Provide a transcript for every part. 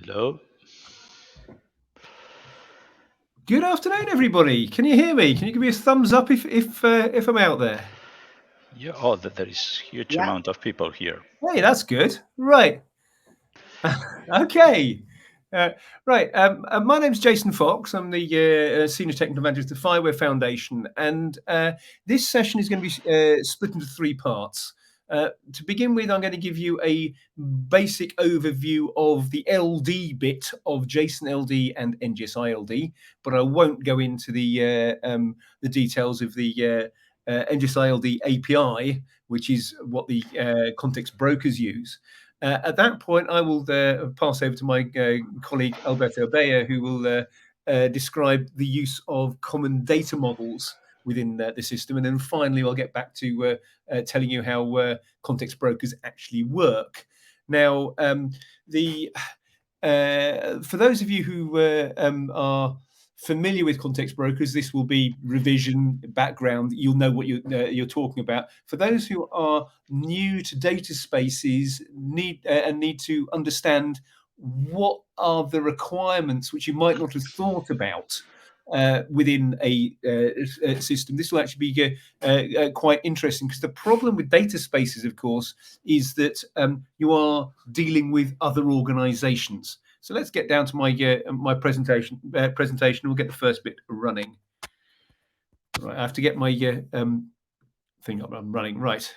Hello. Good afternoon, everybody. Can you hear me? Can you give me a thumbs up if I'm out there? Yeah. Oh, there is huge amount of people here. Hey, that's good. Right. Okay. Right. My name's Jason Fox. I'm the Senior Technical Evangelist of the FIWARE Foundation, and this session is going to be split into three parts. To begin with, I'm going to give you a basic overview of the LD bit of JSON-LD and NGSI-LD, but I won't go into the details of the NGSI-LD API, which is what the context brokers use. At that point, I will pass over to my colleague Alberto Abella, who will describe the use of common data models within the system. And then finally, I'll get back to telling you how context brokers actually work. Now, for those of you who are familiar with context brokers, this will be revision background. You'll know what you're talking about. For those who are new to data spaces, need to understand what are the requirements which you might not have thought about within a system. This will actually be quite interesting, because the problem with data spaces, of course, is that you are dealing with other organizations. So let's get down to my presentation. We'll get the first bit running. Right, I have to get my thing up. I'm running. Right.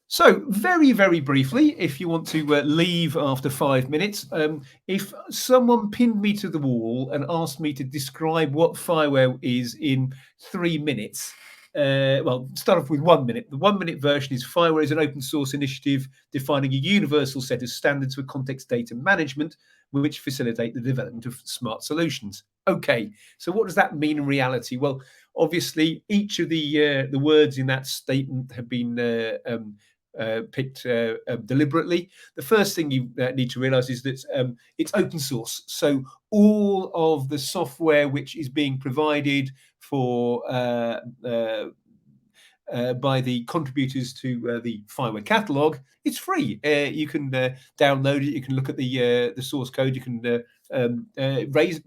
So very, very briefly, if you want to leave after 5 minutes, if someone pinned me to the wall and asked me to describe what FIWARE is in 3 minutes, well, start off with 1 minute. The 1 minute version is FIWARE is an open source initiative defining a universal set of standards for context data management, which facilitate the development of smart solutions. Okay, so what does that mean in reality? Well, obviously, each of the words in that statement have been picked deliberately. The first thing you need to realize is that it's open source. So all of the software which is being provided for by the contributors to the FIWARE catalog, it's free. You can download it. You can look at the source code. You can raise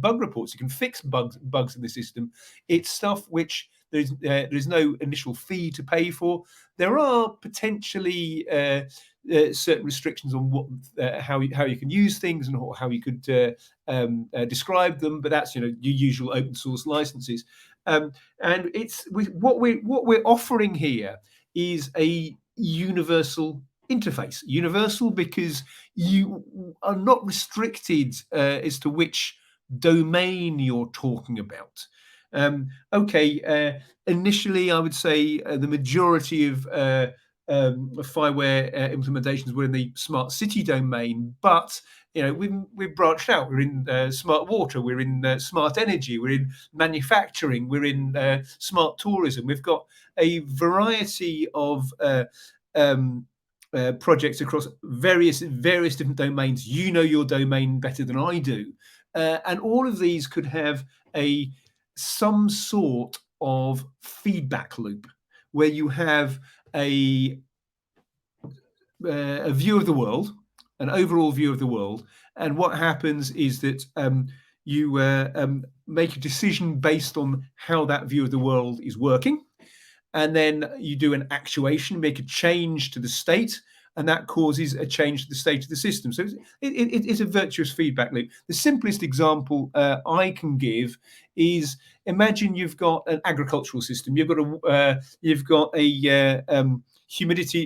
bug reports. You can fix bugs in the system. It's stuff which there's no initial fee to pay for. There are potentially certain restrictions on what how you can use things and how you could describe them, but that's your usual open source licenses. And it's what we're offering here is a universal interface. Universal because you are not restricted as to which domain you're talking about. Initially, I would say the majority of FIWARE implementations were in the smart city domain, but we've branched out. We're in smart water, we're in smart energy, we're in manufacturing, we're in smart tourism. We've got a variety of projects across various different domains. You know your domain better than I do, and all of these could have some sort of feedback loop where you have a view of the world, an overall view of the world, and what happens is that you make a decision based on how that view of the world is working, and then you do an actuation, make a change to the state, and that causes a change to the state of the system. So it's a virtuous feedback loop. The simplest example I can give is, imagine you've got an agricultural system. You've got a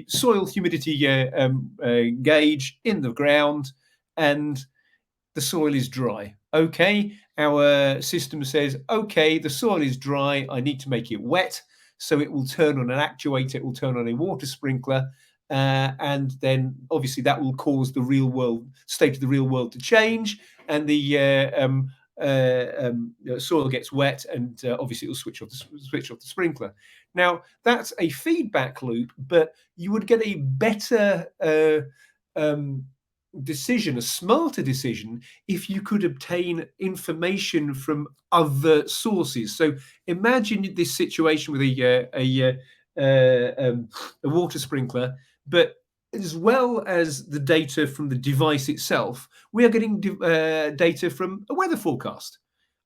soil humidity gauge in the ground, and the soil is dry. Okay, our system says, okay, the soil is dry. I need to make it wet. So it will turn on an actuator, it will turn on a water sprinkler, and then obviously that will cause the real world state of the real world to change, and the soil gets wet, and obviously it will switch off the sprinkler. Now that's a feedback loop, but you would get a better decision, a smarter decision, if you could obtain information from other sources. So imagine this situation with a water sprinkler, but as well as the data from the device itself, we are getting data from a weather forecast.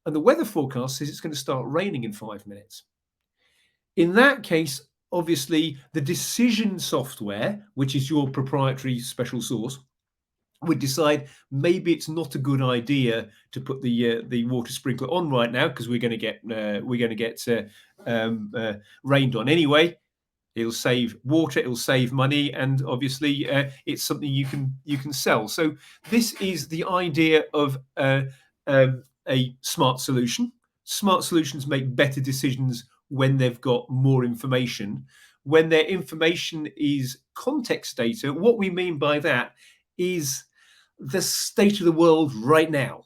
And the weather forecast says it's going to start raining in 5 minutes. In that case, obviously, the decision software, which is your proprietary special source, would decide maybe it's not a good idea to put the water sprinkler on right now because we're going to get rained on anyway. It'll save water, it'll save money, and obviously it's something you can sell. So this is the idea of a smart solution. Smart solutions make better decisions when they've got more information. When their information is context data, what we mean by that is the state of the world right now.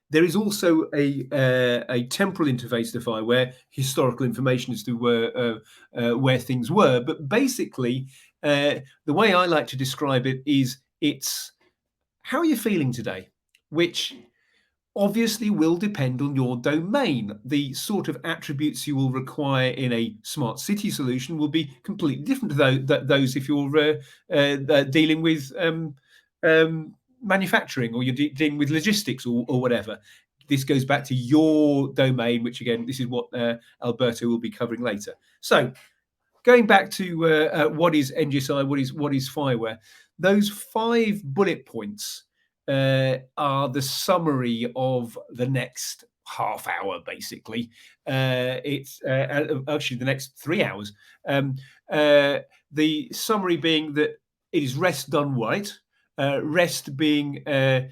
There is also a temporal interface to FIWARE, historical information as to where things were. But basically, the way I like to describe it is it's how are you feeling today, which obviously will depend on your domain. The sort of attributes you will require in a smart city solution will be completely different to those if you're dealing with manufacturing or you're dealing with logistics or whatever. This goes back to your domain, which again, this is what Alberto will be covering later. So going back to what is NGSI, what is FIWARE, those 5 bullet points are the summary of the next half hour, basically. It's actually the next 3 hours. The summary being that it is REST done right. REST being a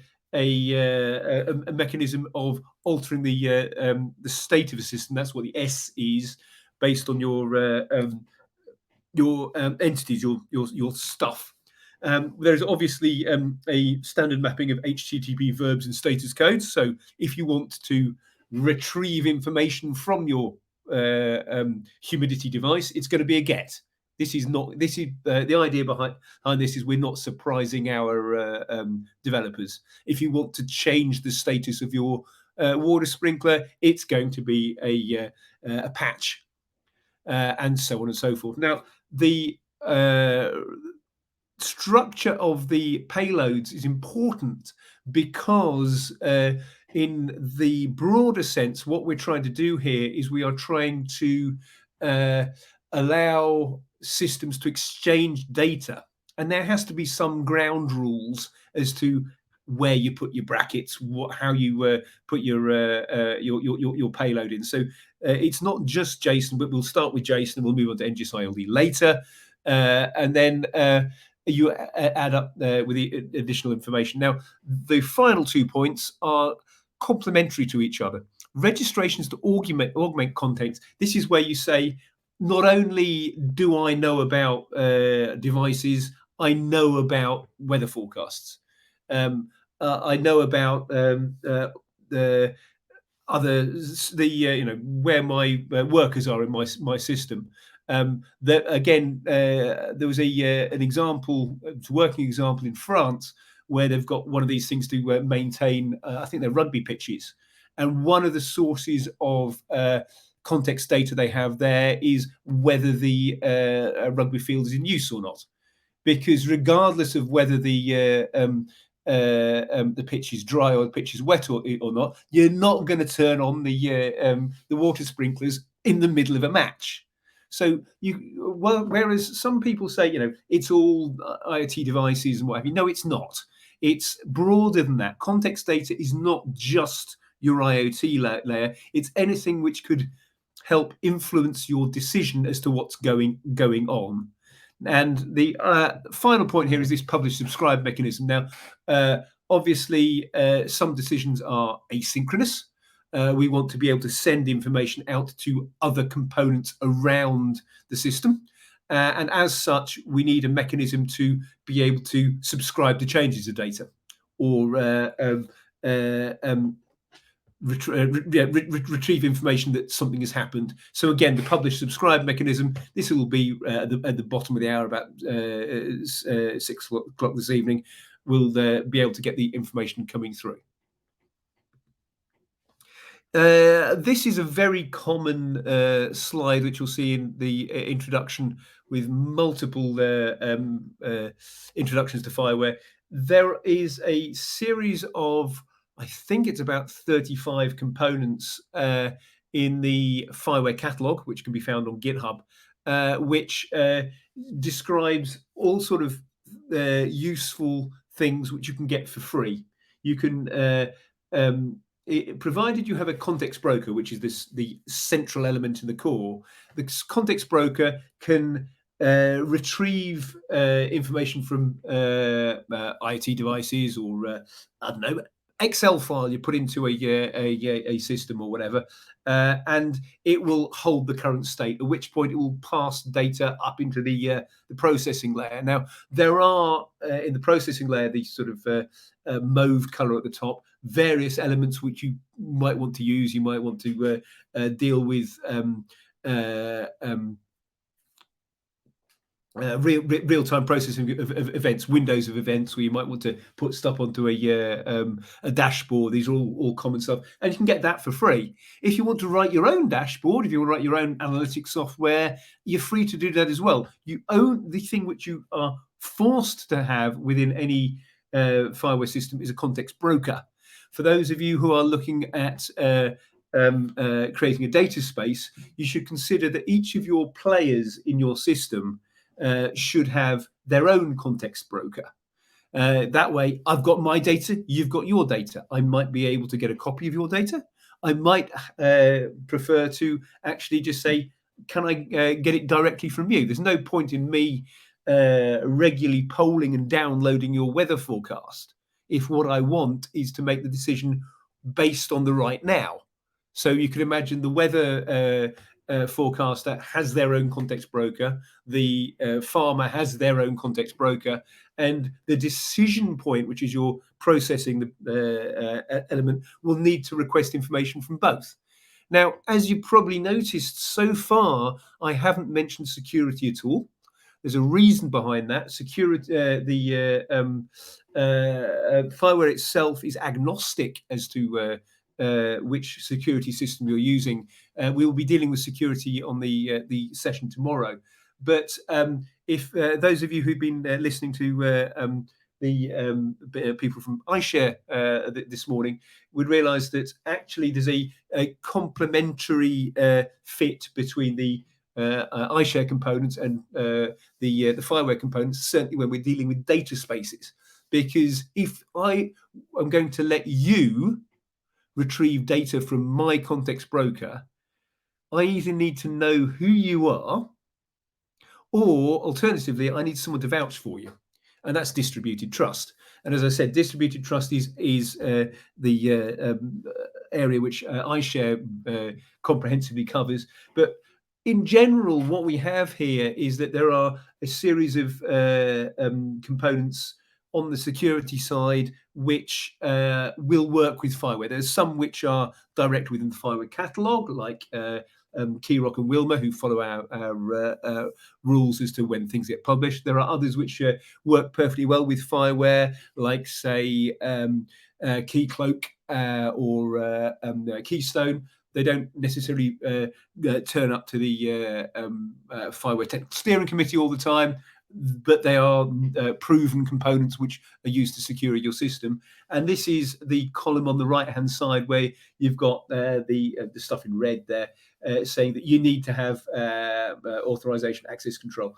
mechanism of altering the state of a system. That's what the S is, based on your entities, your stuff. There's obviously a standard mapping of HTTP verbs and status codes. So if you want to retrieve information from your humidity device, it's going to be a GET. This is the idea behind this is we're not surprising our developers. If you want to change the status of your water sprinkler, it's going to be a patch, and so on and so forth. Now, the structure of the payloads is important because in the broader sense, what we're trying to do here is we are trying to allow systems to exchange data, and there has to be some ground rules as to where you put your brackets, how you put your payload in. So it's not just JSON, but we'll start with JSON and we'll move on to NGSI-LD later, and then you add up with the additional information. Now, the final 2 points are complementary to each other. Registrations to augment content. This is where you say, not only do I know about devices, I know about weather forecasts. I know about the where my workers are in my system. That again, there was an example, working example in France, where they've got one of these things to maintain. I think they're rugby pitches, and one of the sources of context data they have there is whether the rugby field is in use or not, because regardless of whether the pitch is dry or the pitch is wet or not, you're not going to turn on the water sprinklers in the middle of a match. So whereas some people say, it's all IoT devices and what have you. No, it's not. It's broader than that. Context data is not just your IoT layer. It's anything which could help influence your decision as to what's going on. And the final point here is this publish subscribe mechanism. Now, obviously, some decisions are asynchronous. We want to be able to send information out to other components around the system. And as such, we need a mechanism to be able to subscribe to changes of data or retrieve information that something has happened. So again, the publish subscribe mechanism, this will be at the bottom of the hour, about 6 o'clock this evening. We'll be able to get the information coming through. This is a very common slide which you'll see in the introduction with multiple introductions to FIWARE. There is a series of, I think it's about 35 components in the FIWARE catalog, which can be found on GitHub, which describes all sort of useful things which you can get for free. You can provided you have a context broker, which is the central element in the core, the context broker can retrieve information from IoT devices, or I don't know, Excel file you put into a system or whatever, and it will hold the current state, at which point it will pass data up into the processing layer. Now, there are in the processing layer these sort of mauve color at the top, various elements which you might want to use. You might want to deal with real-time processing of events, windows of events, where you might want to put stuff onto a dashboard. These are all common stuff, and you can get that for free. If you want to write your own dashboard, if you want to write your own analytics software, you're free to do that as well. You own the thing which you are forced to have within any FIWARE system is a context broker. For those of you who are looking at creating a data space, you should consider that each of your players in your system should have their own context broker. That way, I've got my data, you've got your data. I might be able to get a copy of your data. I might prefer to actually just say, can I get it directly from you? There's no point in me regularly polling and downloading your weather forecast if what I want is to make the decision based on the right now. So you can imagine the weather forecaster has their own context broker, the farmer has their own context broker, and the decision point, which is your processing element, will need to request information from both. Now, as you probably noticed, so far, I haven't mentioned security at all. There's a reason behind that. Security, FIWARE itself is agnostic as to which security system you're using. We will be dealing with security on the session tomorrow. But if those of you who've been listening to the people from iShare this morning would realise that actually there's a complementary fit between the iShare components and the FIWARE components, certainly when we're dealing with data spaces. Because if I am going to let you retrieve data from my context broker, I either need to know who you are, or alternatively, I need someone to vouch for you. And that's distributed trust. And as I said, distributed trust is the area which iShare comprehensively covers. But in general, what we have here is that there are a series of components on the security side which will work with FIWARE. There's some which are direct within the FIWARE catalog, like Keyrock and Wilma, who follow our rules as to when things get published. There are others which work perfectly well with FIWARE, like, say, Keycloak or Keystone. They don't necessarily turn up to the FIWARE Technical Steering Committee all the time, but they are proven components which are used to secure your system. And this is the column on the right-hand side where you've got the stuff in red there saying that you need to have authorization access control.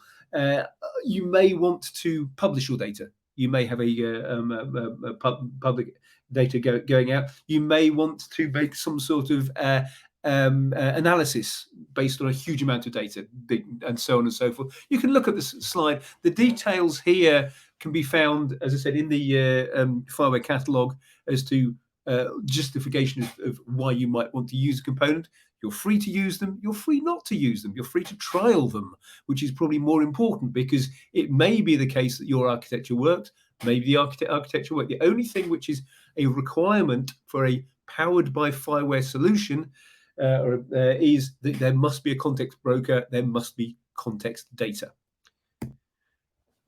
You may want to publish your data. You may have a public data going out. You may want to make some sort of analysis based on a huge amount of data, and so on and so forth. You can look at this slide. The details here can be found, as I said, in the FIWARE catalog as to justification of why you might want to use a component. You're free to use them. You're free not to use them. You're free to trial them, which is probably more important, because it may be the case that your architecture works, maybe the architecture works. The only thing which is a requirement for a powered by FIWARE solution is that there must be a context broker, there must be context data.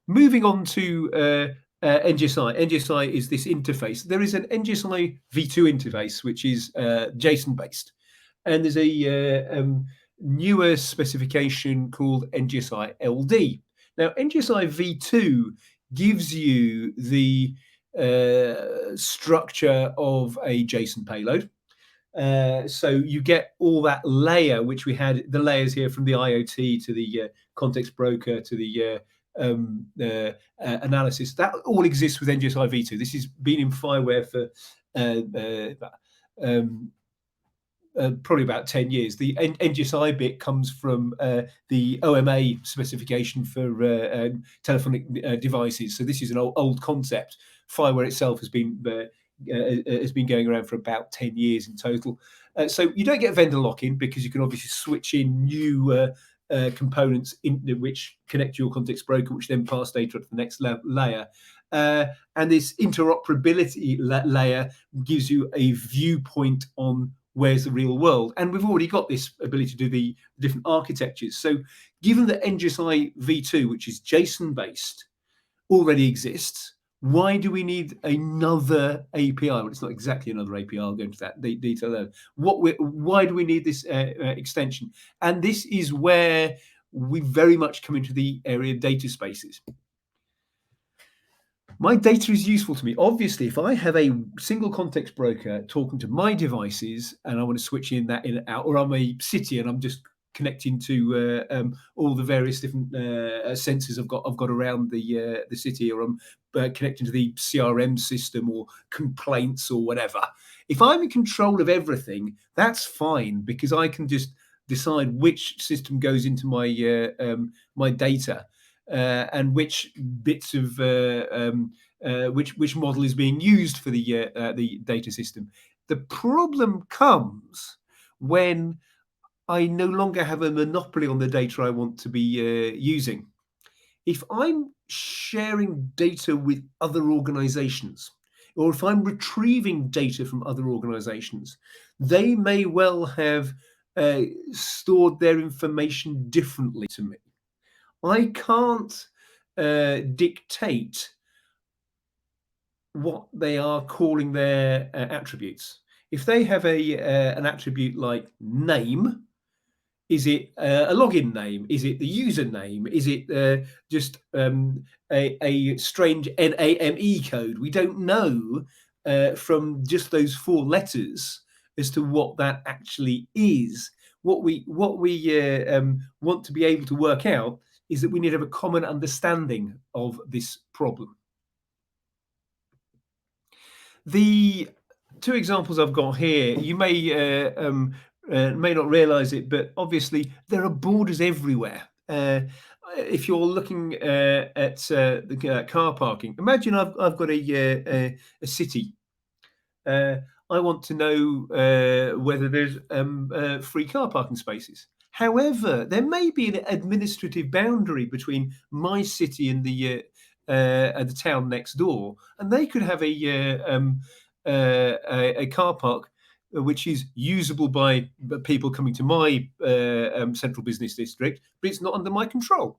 Moving on to NGSI. NGSI is this interface. There is an NGSI-V2 interface, which is JSON based, and there's a newer specification called NGSI-LD. Now, NGSI-V2 gives you the structure of a JSON payload. So you get all that layer, which we had the layers here from the IoT to the context broker to the analysis. That all exists with NGSI V2. This has been in FIWARE for probably about 10 years. The NGSI bit comes from the OMA specification for telephonic devices. So this is an old concept. FIWARE itself has been going around for about 10 years in total. So you don't get vendor lock-in because you can obviously switch in new components which connect to your context broker, which then pass data up to the next layer. And this interoperability layer gives you a viewpoint on where's the real world. And we've already got this ability to do the different architectures. So given that NGSI V2, which is JSON-based, already exists, why do we need another API? Well, it's not exactly another API. I'll go into that detail there. Why do we need this extension? And this is where we very much come into the area of data spaces. My data is useful to me. Obviously, if I have a single context broker talking to my devices and I want to switch in and out, or I'm a city and I'm just connecting to all the various different sensors I've got around the city, or I'm connecting to the CRM system or complaints or whatever. If I'm in control of everything, that's fine because I can just decide which system goes into my my data. And which bits of which model is being used for the data system. The problem comes when I no longer have a monopoly on the data I want to be using. If I'm sharing data with other organizations, or if I'm retrieving data from other organizations, they may well have stored their information differently to me. I can't dictate what they are calling their attributes. If they have an attribute like name, is it a login name? Is it the username? Is it just a strange NAME code? We don't know from just those 4 letters as to what that actually is. What we want to be able to work out is that we need to have a common understanding of this problem. The 2 examples I've got here, you may not realize it, but obviously there are borders everywhere. If you're looking at the car parking, imagine I've got a city. I want to know whether there's free car parking spaces. However, there may be an administrative boundary between my city and the town next door, and they could have a car park which is usable by people coming to my central business district, but it's not under my control.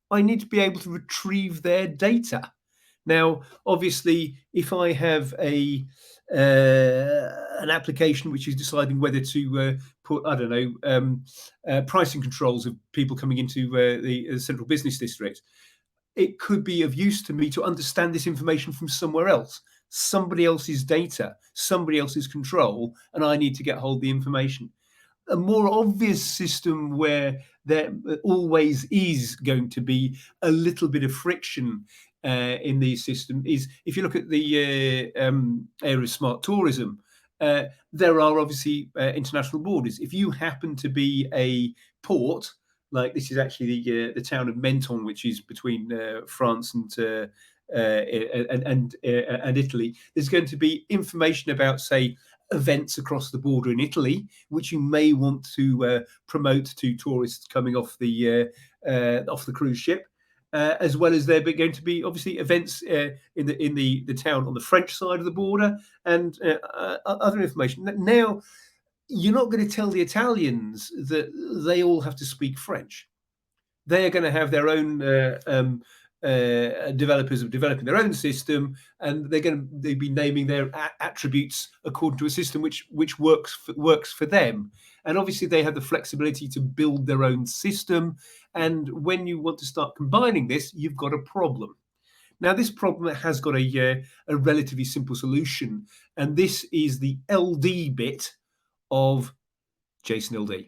I need to be able to retrieve their data. Now, obviously, if I have an application which is deciding whether to put, I don't know, pricing controls of people coming into the central business district, it could be of use to me to understand this information from somewhere else, somebody else's data, somebody else's control, and I need to get hold of the information. A more obvious system where there always is going to be a little bit of friction in the system is if you look at the area of smart tourism. There are obviously international borders. If you happen to be a port, like this is actually the town of Menton, which is between France and Italy, there's going to be information about, say, events across the border in Italy, which you may want to promote to tourists coming off the cruise ship. As well as there are going to be obviously events in the town on the French side of the border and other information. Now, you're not going to tell the Italians that they all have to speak French. They are going to have their own developers are developing their own system, and they'd be naming their attributes according to a system which works for them. And obviously they have the flexibility to build their own system. And when you want to start combining this, you've got a problem. Now, this problem has got a relatively simple solution, and this is the LD bit of JSON-LD.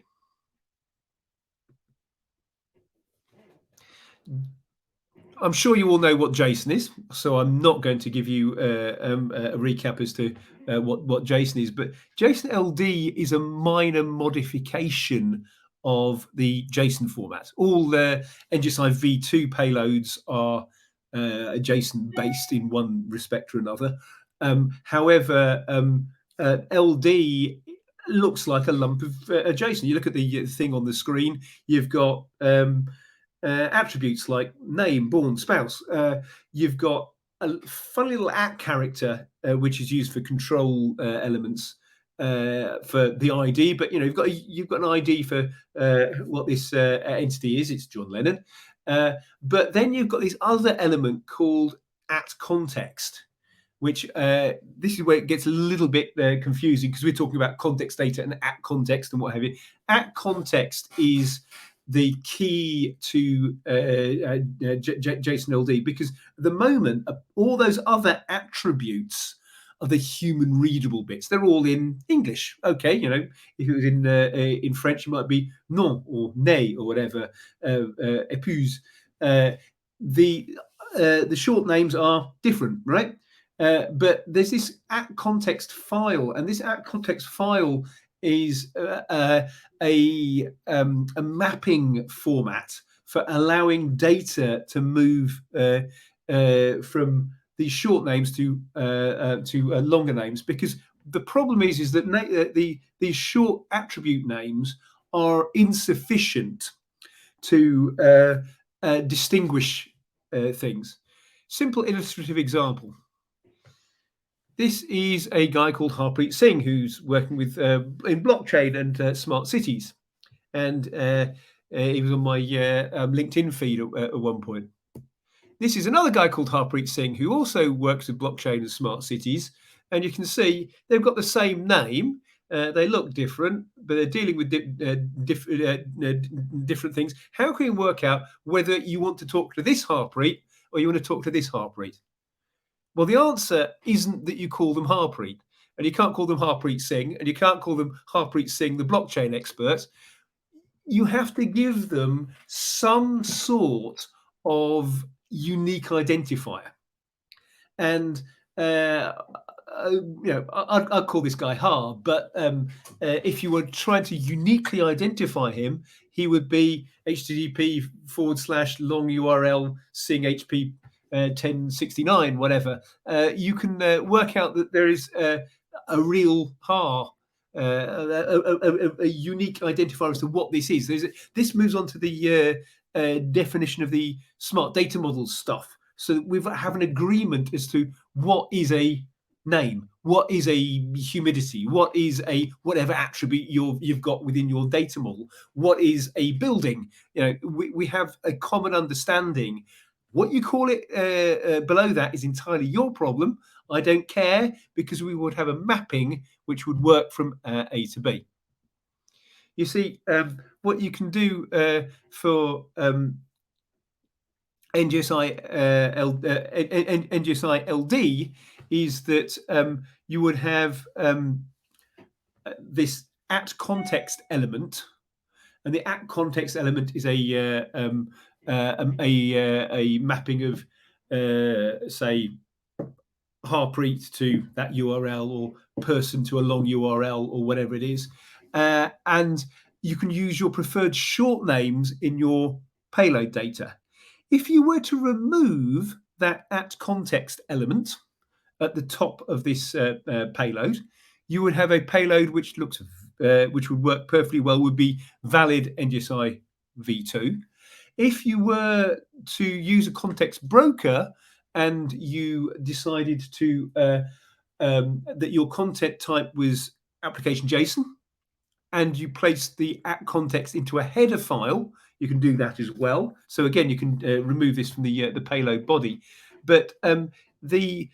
I'm sure you all know what JSON is, so I'm not going to give you a recap as to what JSON is. But JSON-LD is a minor modification of the JSON format. All the NGSI-V2 payloads are JSON based in one respect or another. However, LD looks like a lump of JSON. You look at the thing on the screen, you've got attributes like name, born, spouse. You've got a funny little @ character, which is used for control elements for the ID. But you've got an ID for what this entity is. It's John Lennon. But then you've got this other element called @context, which this is where it gets a little bit confusing, because we're talking about context data and @context and what have you. @context is the key to JSON-LD, because at the moment, all those other attributes are the human readable bits. They're all in English. Okay, if it was in French, it might be non or ne or whatever, épouse. The short names are different, right? But there's this @context file, and this @context file is a mapping format for allowing data to move from these short names to longer names. Because the problem is that these short attribute names are insufficient to distinguish things. Simple illustrative example. This is a guy called Harpreet Singh, who's working with in blockchain and smart cities, and he was on my LinkedIn feed at one point. This is another guy called Harpreet Singh, who also works with blockchain and smart cities, and you can see they've got the same name. They look different, but they're dealing with different things. How can you work out whether you want to talk to this Harpreet or you want to talk to this Harpreet? Well, the answer isn't that you call them Harpreet, and you can't call them Harpreet Singh, and you can't call them Harpreet Singh, the blockchain expert. You have to give them some sort of unique identifier. And I'd call this guy Har, but if you were trying to uniquely identify him, he would be http:/long URL Singh HP 1069, whatever. You can work out that there is a real Har, a unique identifier as to what this is. This moves on to the definition of the smart data models stuff. So we have an agreement as to what is a name, what is a humidity, what is a whatever attribute you've got within your data model, what is a building. We have a common understanding. What you call it below that is entirely your problem. I don't care, because we would have a mapping which would work from A to B. You see, what you can do for NGSI-LD is that you would have this @context element, and the @context element is a mapping of, say, Harpreet to that URL, or person to a long URL, or whatever it is. And you can use your preferred short names in your payload data. If you were to remove that @context element at the top of this payload, you would have a payload which would work perfectly well, would be valid NGSI-V2. If you were to use a context broker and you decided to that your content type was application JSON, and you placed the @context into a header file you can do that as well. So again, you can remove this from the payload body. But the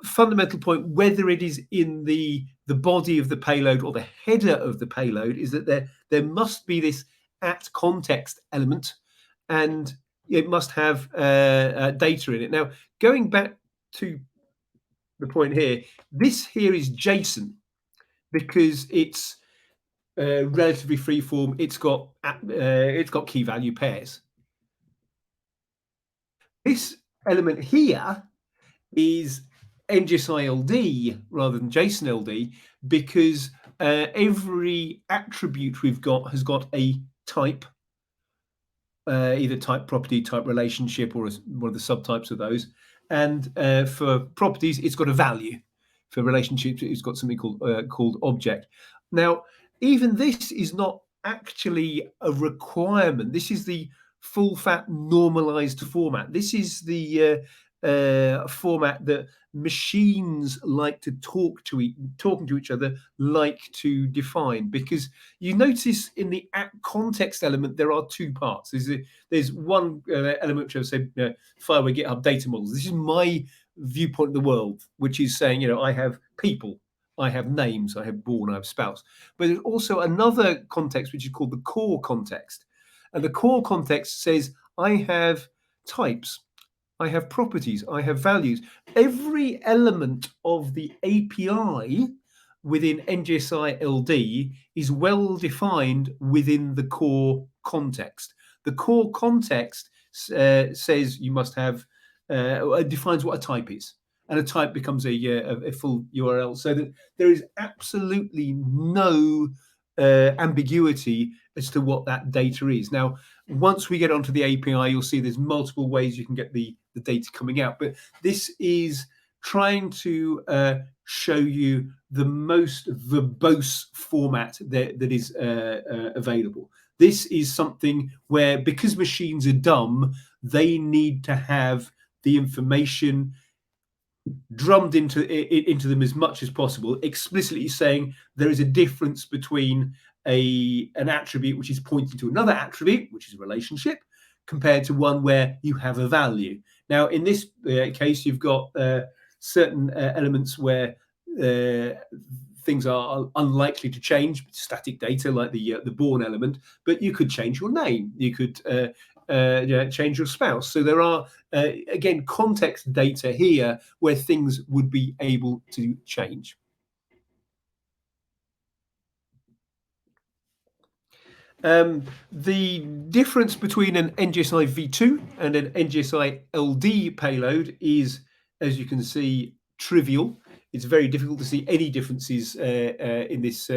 fundamental point, whether it is in the body of the payload or the header of the payload, is that there must be this at context element, and it must have data in it. Now, going back to the point here, this here is JSON because it's relatively free form. It's got key value pairs. This element here is NGSI-LD rather than JSON-LD because every attribute we've got has got a type, either type property, type relationship, or one of the subtypes of those. And for properties, it's got a value. For relationships, it's got something called object. Now, even this is not actually a requirement. This is the full-fat normalized format. This is the format that machines like to talking to each other like to define, because you notice in the at context element there are two parts. There's one element which I've said FIWARE GitHub data models. This is my viewpoint of the world, which is saying, I have people, I have names, I have born, I have spouse. But there's also another context which is called the core context, and the core context says I have types, I have properties, I have values. Every element of the API within NGSI-LD is well defined within the core context. The core context says you must have, defines what a type is, and a type becomes a full URL, so that there is absolutely no ambiguity as to what that data is. Now, once we get onto the API, you'll see there's multiple ways you can get the data coming out, but this is trying to show you the most verbose format that is available. This is something where, because machines are dumb, they need to have the information drummed into them as much as possible, explicitly saying there is a difference between an attribute which is pointing to another attribute, which is a relationship, compared to one where you have a value. Now, in this case, you've got certain elements where things are unlikely to change, static data like the born element, but you could change your name, you could change your spouse. So there are, again, context data here where things would be able to change. The difference between an NGSI-V2 and an NGSI-LD payload is, as you can see, trivial. It's very difficult to see any differences in this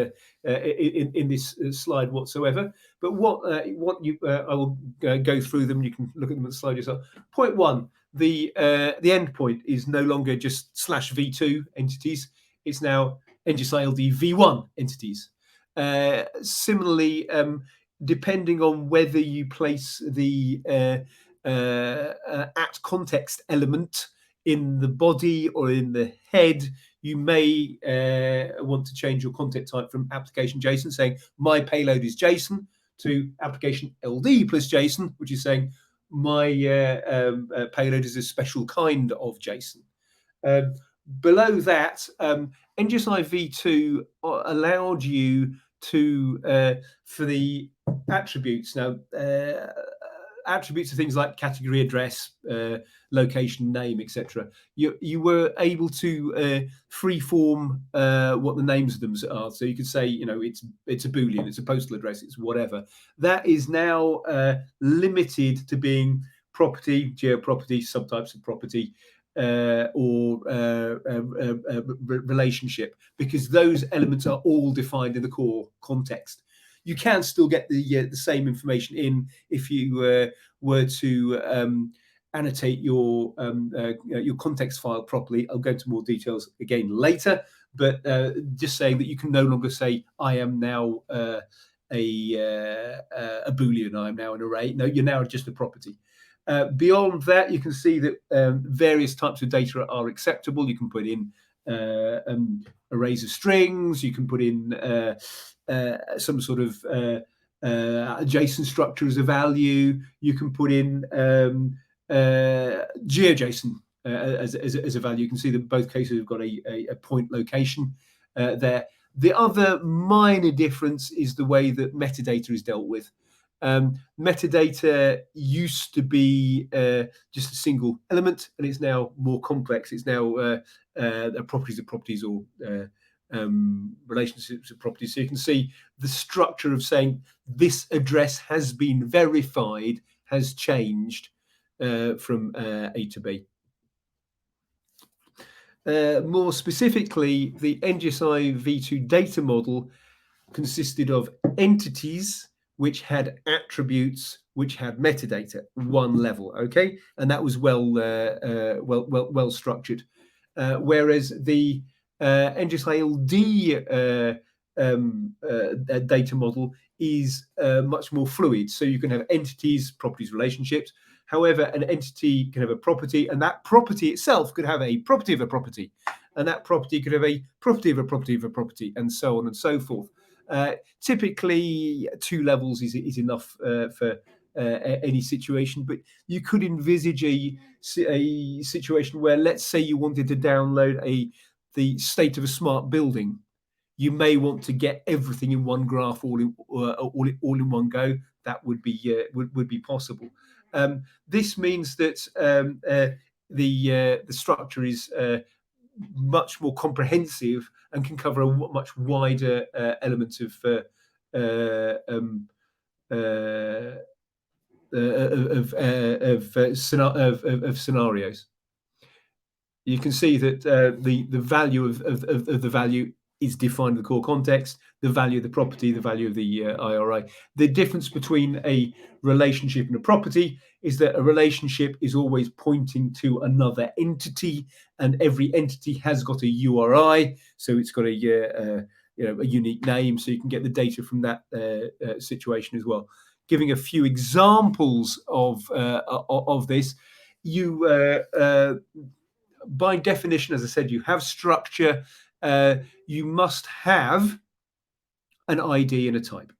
slide whatsoever. But I will go through them. You can look at them at the slide yourself. Point one: the endpoint is no longer just /V2 entities. It's now NGSI-LD V1 entities. Similarly, depending on whether you place the at context element in the body or in the head, you may want to change your content type from application JSON, saying my payload is JSON, to application LD plus JSON, which is saying my payload is a special kind of JSON. Below that, NGSI-V2 allowed you to, for the attributes, now attributes of things like category, address, location, name, etc. You were able to freeform what the names of them are. So you could say, it's a Boolean, it's a postal address, it's whatever. That is now limited to being property, geoproperty, subtypes of property, or relationship, because those elements are all defined in the core context. You can still get the same information in if you were to annotate your context file properly. I'll go into more details again later, but just saying that you can no longer say I am now a Boolean, I am now an array. No, you're now just a property. Beyond that, you can see that various types of data are acceptable. You can put in arrays of strings. You can put in some sort of a JSON structure as a value. You can put in GeoJSON as a value. You can see that both cases have got a point location there. The other minor difference is the way that metadata is dealt with. Metadata used to be just a single element, and it's now more complex. It's now properties of properties, or relationships of properties. So you can see the structure of saying this address has been verified has changed from A to B. More specifically, the NGSI-V2 data model consisted of entities which had attributes which had metadata, one level, okay, and that was well structured. Whereas the NGSI-LD data model is much more fluid. So you can have entities, properties, relationships. However, an entity can have a property, and that property itself could have a property of a property, and that property could have a property of a property of a property, and so on and so forth. Typically, 2 levels is enough for any situation, but you could envisage a situation where, let's say, you wanted to download the state of a smart building. You may want to get everything in one graph, all in one go. That would be possible. This means that the structure is much more comprehensive and can cover a much wider element of scenarios. You can see that the value of the value is defined in the core context, the value of the property, the value of the IRI. The difference between a relationship and a property is that a relationship is always pointing to another entity, and every entity has got a URI, so it's got a unique name, so you can get the data from that situation as well. Giving a few examples of this, you by definition, as I said, you have structure. You must have an ID and a type.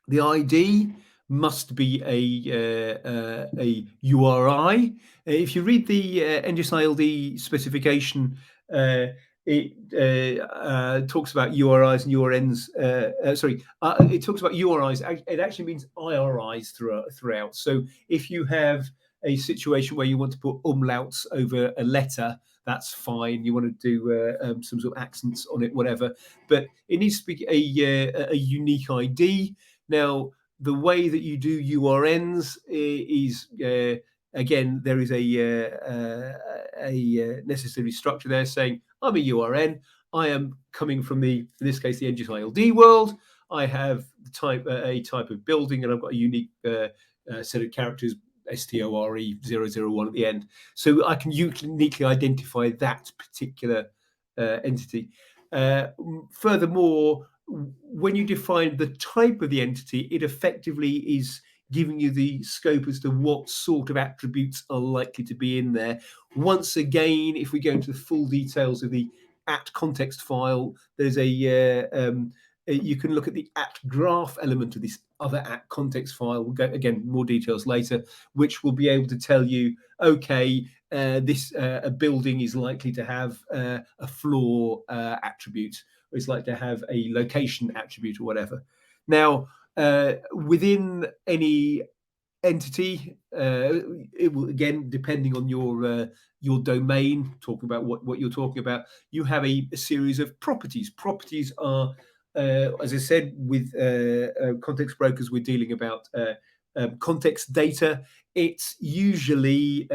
The ID must be a URI. If you read the NGSI-LD specification, it talks about URIs and URNs. It talks about URIs. It actually means IRIs throughout. So if you have a situation where you want to put umlauts over a letter, that's fine. You want to do some sort of accents on it, whatever. But it needs to be a unique ID. Now, the way that you do URNs is, again, there is a necessary structure there saying, I'm a URN. I am coming from in this case, the NGSI-LD world. I have a type of building, and I've got a unique set of characters, STORE001 at the end. So I can uniquely identify that particular entity. Furthermore, when you define the type of the entity, it effectively is giving you the scope as to what sort of attributes are likely to be in there. Once again, if we go into the full details of the @context file, there's you can look at the @graph element of this other @context file. We'll go again, more details later, which will be able to tell you, okay, this a building is likely to have a floor attribute, or it's likely to have a location attribute, or whatever. Now, within any entity, it will, again, depending on your domain, talking about what you're talking about, you have a series of properties. Properties are, as I said, with context brokers, we're dealing about context data. It's usually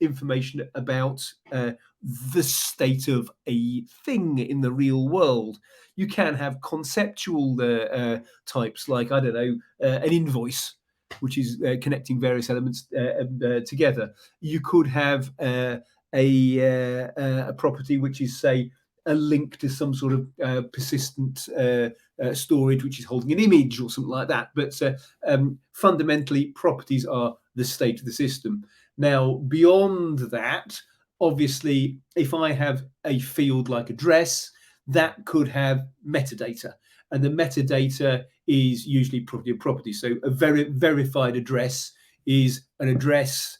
information about the state of a thing in the real world. You can have conceptual types, like, I don't know, an invoice, which is connecting various elements together. You could have a property which is, say, a link to some sort of persistent storage, which is holding an image or something like that. But fundamentally, properties are the state of the system. Now, beyond that, obviously, if I have a field like address, that could have metadata. And the metadata is usually property of property. So a verified address is an address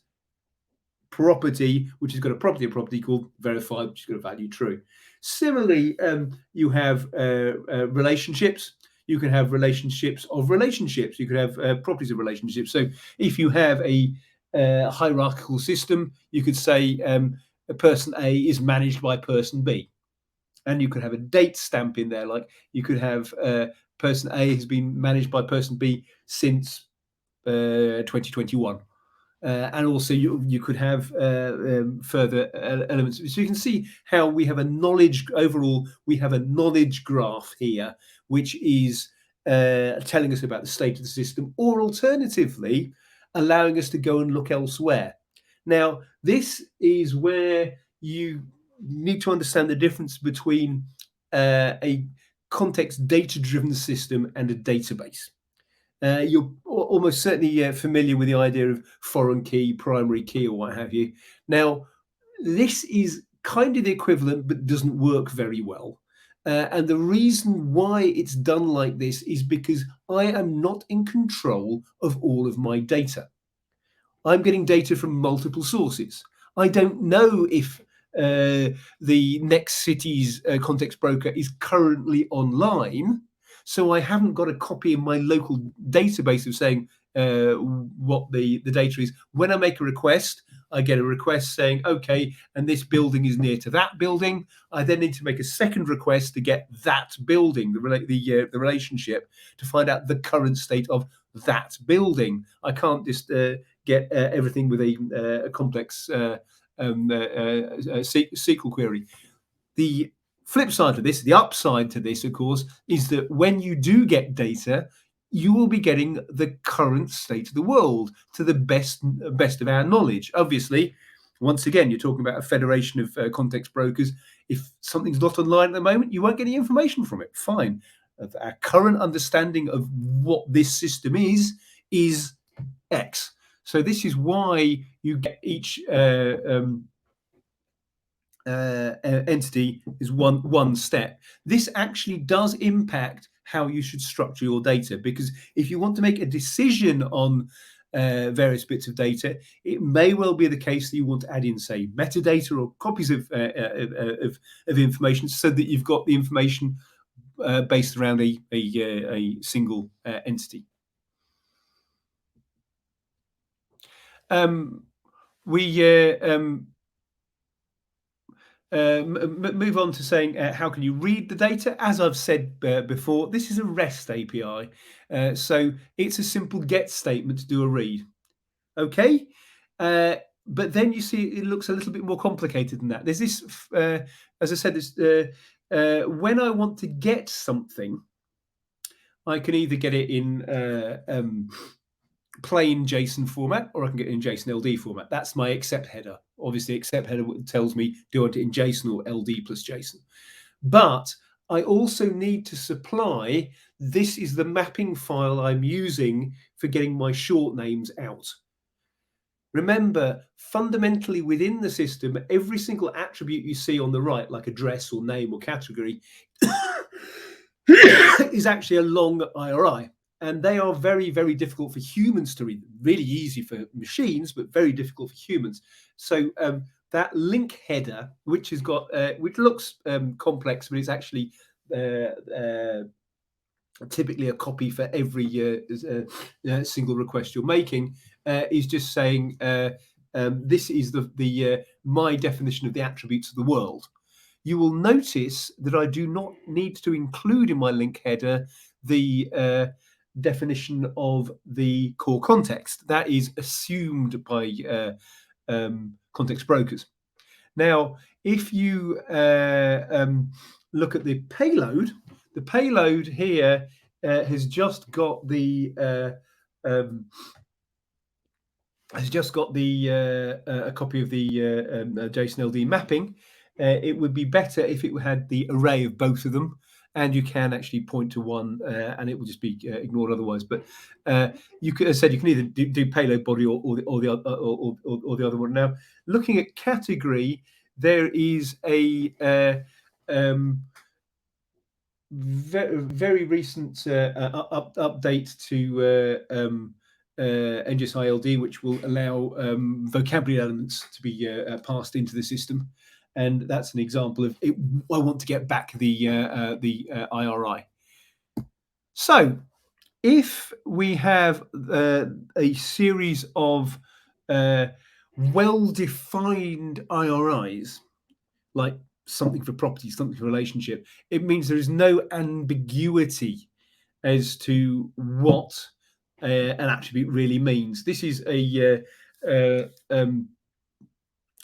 property which has got a property of property called verified, which has got a value true. Similarly, you have relationships. You can have relationships of relationships. You can have properties of relationships. So if you have a hierarchical system, you could say person A is managed by person B. And you could have a date stamp in there, like you could have person A has been managed by person B since 2021. And also you could have further elements. So you can see how we have a knowledge, overall, we have a knowledge graph here, which is telling us about the state of the system, or alternatively, allowing us to go and look elsewhere. Now, this is where you need to understand the difference between a context data-driven system and a database. You're almost certainly familiar with the idea of foreign key, primary key, or what have you. Now, this is kind of the equivalent, but doesn't work very well. And the reason why it's done like this is because I am not in control of all of my data. I'm getting data from multiple sources. I don't know if the next city's context broker is currently online. So I haven't got a copy in my local database of saying what the data is. When I make a request, I get a request saying, okay, and this building is near to that building. I then need to make a second request to get that building, the relationship, to find out the current state of that building. I can't just get everything with a complex SQL query. The flip side of this, the upside to this, of course, is that when you do get data, you will be getting the current state of the world to the best of our knowledge. Obviously, once again, you're talking about a federation of context brokers. If something's not online at the moment, you won't get any information from it. Fine. Our current understanding of what this system is X. So this is why you get each entity is one step. This actually does impact how you should structure your data, because if you want to make a decision on various bits of data, it may well be the case that you want to add in, say, metadata or copies of information, so that you've got the information based around a single entity. We move on to saying how can you read the data. As I've said before, this is a REST API, so it's a simple GET statement to do a read. Okay, but then you see it looks a little bit more complicated than that. There's this, as I said, when I want to get something, I can either get it in plain JSON format, or I can get it in JSON-LD format. That's my accept header. Obviously, accept header tells me, do I want it in JSON or LD plus JSON? But I also need to supply, this is the mapping file I'm using for getting my short names out. Remember, fundamentally within the system, every single attribute you see on the right, like address or name or category, is actually a long IRI. And they are very, very difficult for humans to read. Really easy for machines, but very difficult for humans. So that link header, which has got, which looks complex, but it's actually typically a copy for every single request you're making, is just saying this is the my definition of the attributes of the world. You will notice that I do not need to include in my link header the definition of the core context. That is assumed by context brokers. Now, if you look at the payload here has just got the a copy of the JSON-LD mapping. It would be better if it had the array of both of them, and you can actually point to one, and it will just be ignored otherwise. But you can, as I said, you can either do payload body or the other one. Now, looking at category, there is a very recent update to NGSI-LD, which will allow vocabulary elements to be passed into the system, and that's an example of it. I want to get back the IRI. So, if we have a series of well-defined IRIs, like something for property, something for relationship, it means there is no ambiguity as to what an attribute really means. This is a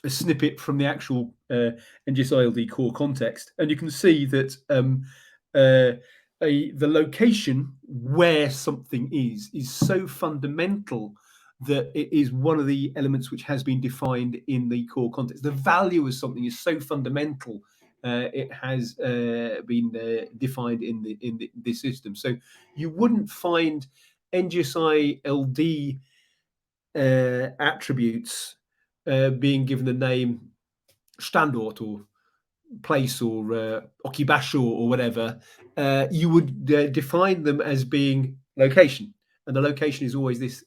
snippet from the actual NGSI-LD core context, and you can see that the location where something is so fundamental that it is one of the elements which has been defined in the core context. The value of something is so fundamental, it has been defined in this system. So you wouldn't find NGSI-LD attributes being given the name Standort or place or occupation or whatever. You would define them as being location, and the location is always this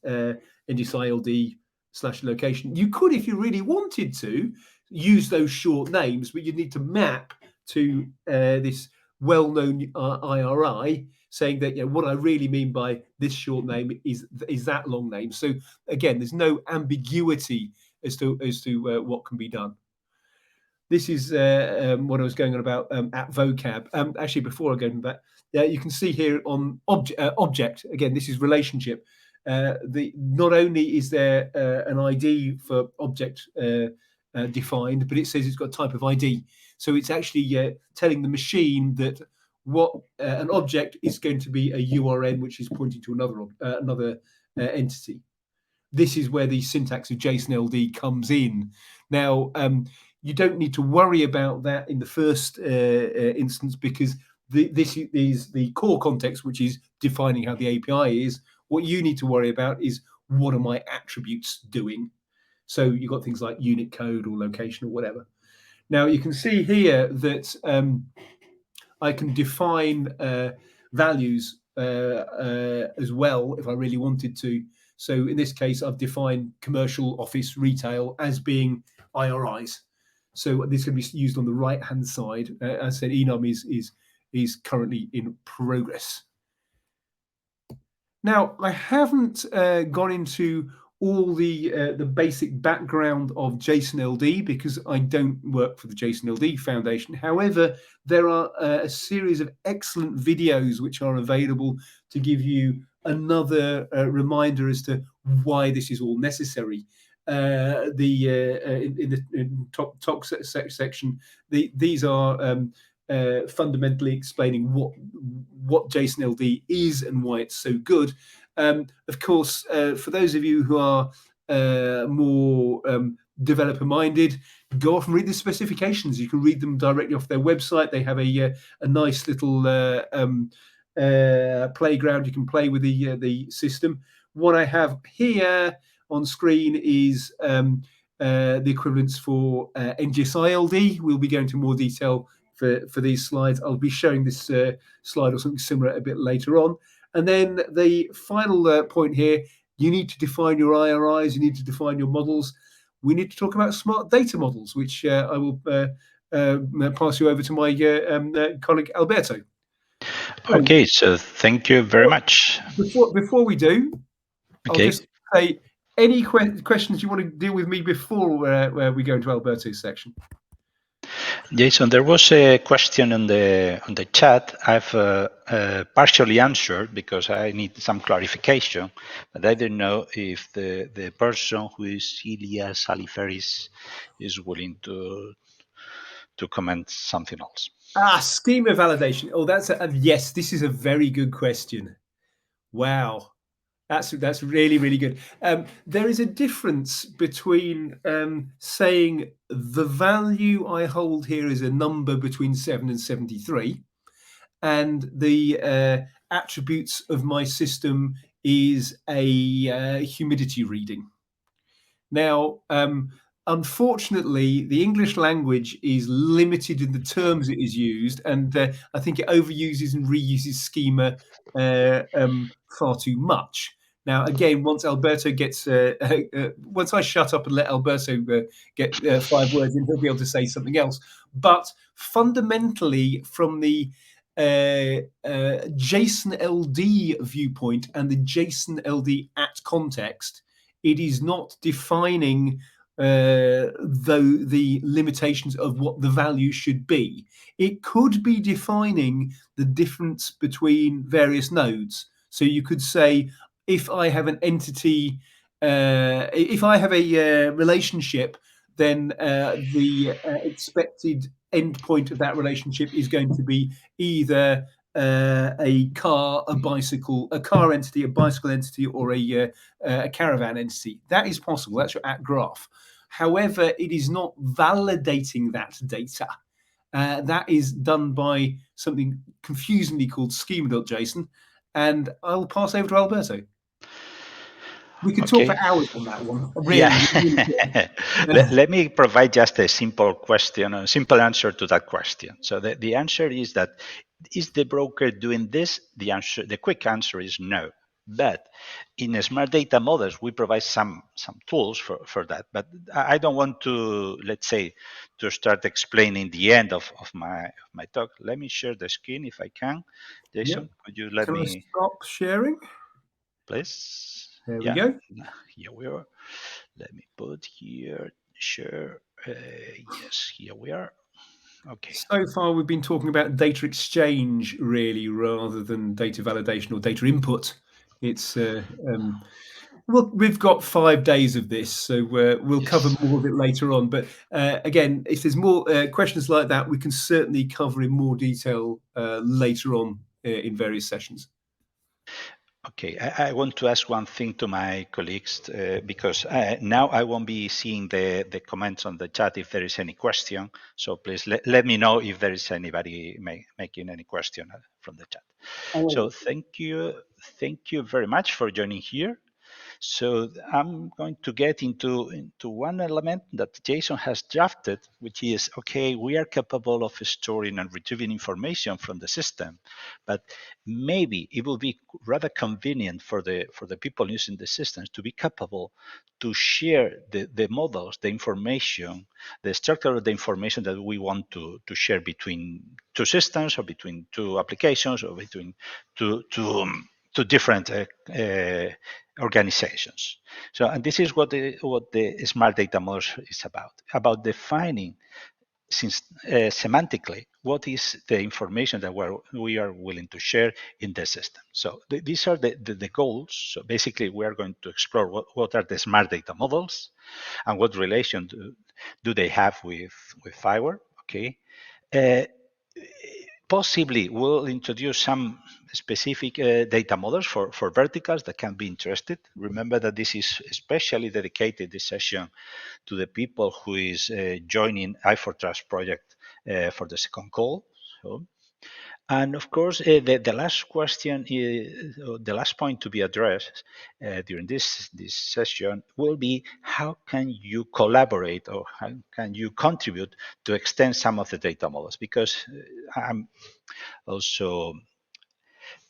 NGSI-LD / location. You could, if you really wanted to, use those short names, but you'd need to map to this well-known IRI, saying that what I really mean by this short name is that long name. So again, there's no ambiguity as to what can be done. This is what I was going on about at vocab. Actually, before I go into that, you can see here on object, again, this is relationship. Not only is there an ID for object defined, but it says it's got a type of ID. So it's actually telling the machine that what an object is going to be a URN, which is pointing to another entity. This is where the syntax of JSON-LD comes in. Now, you don't need to worry about that in the first instance, because this is the core context, which is defining how the API is. What you need to worry about is, what are my attributes doing? So you've got things like unit code or location or whatever. Now, you can see here that I can define values as well if I really wanted to. So in this case, I've defined commercial, office, retail as being IRIs. So this can be used on the right-hand side. As I said, enum is currently in progress. Now, I haven't gone into all the basic background of JSON-LD because I don't work for the JSON-LD Foundation. However, there are a series of excellent videos which are available to give you another reminder as to why this is all necessary. In the top section, these are fundamentally explaining what JSON-LD is and why it's so good. Of course, for those of you who are more developer-minded, go off and read the specifications. You can read them directly off their website. They have a nice little playground. You can play with the system. What I have here on screen is the equivalents for NGSI-LD. We'll be going into more detail for these slides. I'll be showing this slide or something similar a bit later on. And then the final point here, you need to define your IRIs, you need to define your models. We need to talk about smart data models, which I will pass you over to my colleague Alberto. Okay, so thank you very much. Before we do, Okay. I'll just say, any questions you want to deal with me before we go into Alberto's section? Jason, there was a question on the chat. I've partially answered because I need some clarification, but I don't know if the person who is Ilias Aliferis is willing to comment something else. Schema validation. Oh, that's yes. This is a very good question. Wow. That's really, really good. There is a difference between saying the value I hold here is a number between 7 and 73, and the attributes of my system is a humidity reading. Now, unfortunately, the English language is limited in the terms it is used, and I think it overuses and reuses schema far too much. Now, again, once Alberto gets, once I shut up and let Alberto get 5 words in, he'll be able to say something else. But fundamentally, from the JSON-LD viewpoint and the JSON-LD at context, it is not defining the limitations of what the value should be. It could be defining the difference between various nodes. So you could say, if I have an entity, if I have a relationship, then the expected endpoint of that relationship is going to be either a car, a bicycle, a car entity, a bicycle entity, or a caravan entity. That is possible. That's your at graph. However, it is not validating that data. That is done by something confusingly called schema.json. And I'll pass over to Alberto. We could talk for hours on that one. Really, Yeah. Let me provide just a simple question, a simple answer to that question. So the answer is that, is the broker doing this? The quick answer is no. But in smart data models, we provide some tools for that. But I don't want to, let's say, to start explaining the end of my talk. Let me share the screen if I can. Jason, Yep. could you let me stop sharing? Please. There we go. Here we are. Let me put here, share. Yes, here we are. Okay. So far, we've been talking about data exchange, really, rather than data validation or data input. It's well, we've got 5 days of this, so we'll cover more of it later on. But again, if there's more questions like that, we can certainly cover in more detail later on in various sessions. Okay, I want to ask one thing to my colleagues because now I won't be seeing the comments on the chat if there is any question. So please let me know if there is anybody making any question from the chat. So thank you very much for joining here. So I'm going to get into one element that Jason has drafted, which is, okay, we are capable of storing and retrieving information from the system, but maybe it will be rather convenient for the people using the systems to be capable to share the models, the information, the structure of the information that we want to share between 2 systems or between 2 applications or between two different organizations. So, and this is what the smart data model is about defining, since semantically, what is the information that we are willing to share in the system. So these are the goals. So basically, we are going to explore what are the smart data models and what relation do they have with FIWARE. Okay. Possibly we'll introduce some specific data models for verticals that can be interested. Remember that this is especially dedicated, this session, to the people who is joining I4Trust project for the second call. So, and of course, the last question, the last point to be addressed during this session will be, how can you collaborate or how can you contribute to extend some of the data models? Because I'm also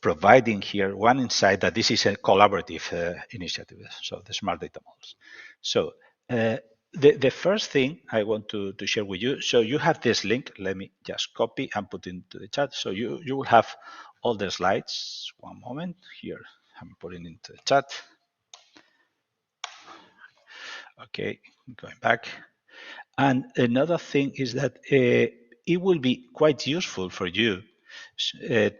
providing here one insight that this is a collaborative initiative, so the smart data models. So the first thing I want to share with you, so you have this link. Let me just copy and put into the chat. So you will have all the slides. One moment here. I'm putting into the chat. Okay, going back. And another thing is that it will be quite useful for you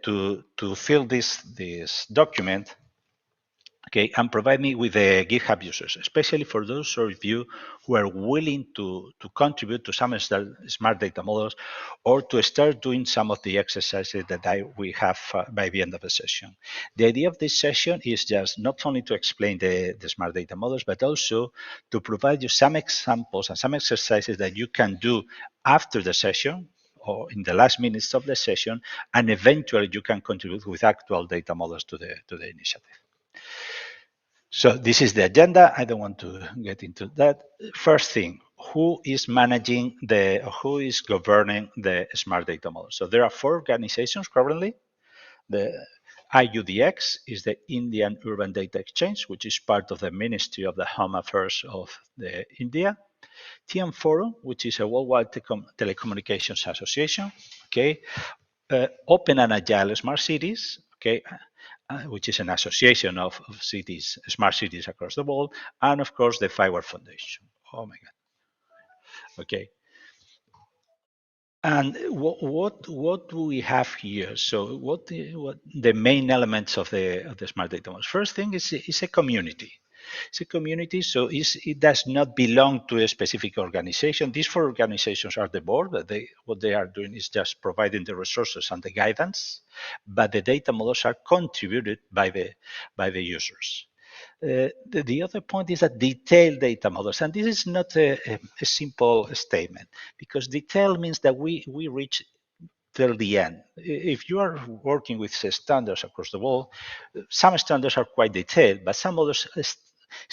to fill this document, okay, and provide me with the GitHub users, especially for those of you who are willing to contribute to some smart data models or to start doing some of the exercises that we have by the end of the session. The idea of this session is just not only to explain the smart data models, but also to provide you some examples and some exercises that you can do after the session or in the last minutes of the session, and eventually you can contribute with actual data models to the initiative. So this is the agenda. I don't want to get into that. First thing, who is managing who is governing the smart data model. So there are 4 organizations currently. The IUDX is the Indian Urban Data Exchange, which is part of the Ministry of the Home Affairs of India. TM Forum, which is a worldwide telecommunications association. Okay, Open and Agile Smart Cities. Okay, which is an association of cities, smart cities across the world, and of course the FIWARE Foundation. Oh my God. Okay. And what do we have here? So what the main elements of the smart data models? First thing is a community. It's a community, so it does not belong to a specific organization. These 4 organizations are the board. What they are doing is just providing the resources and the guidance, but the data models are contributed by the users. The other point is that detailed data models, and this is not a simple statement, because detail means that we reach till the end. If you are working with standards across the world, some standards are quite detailed, but some others is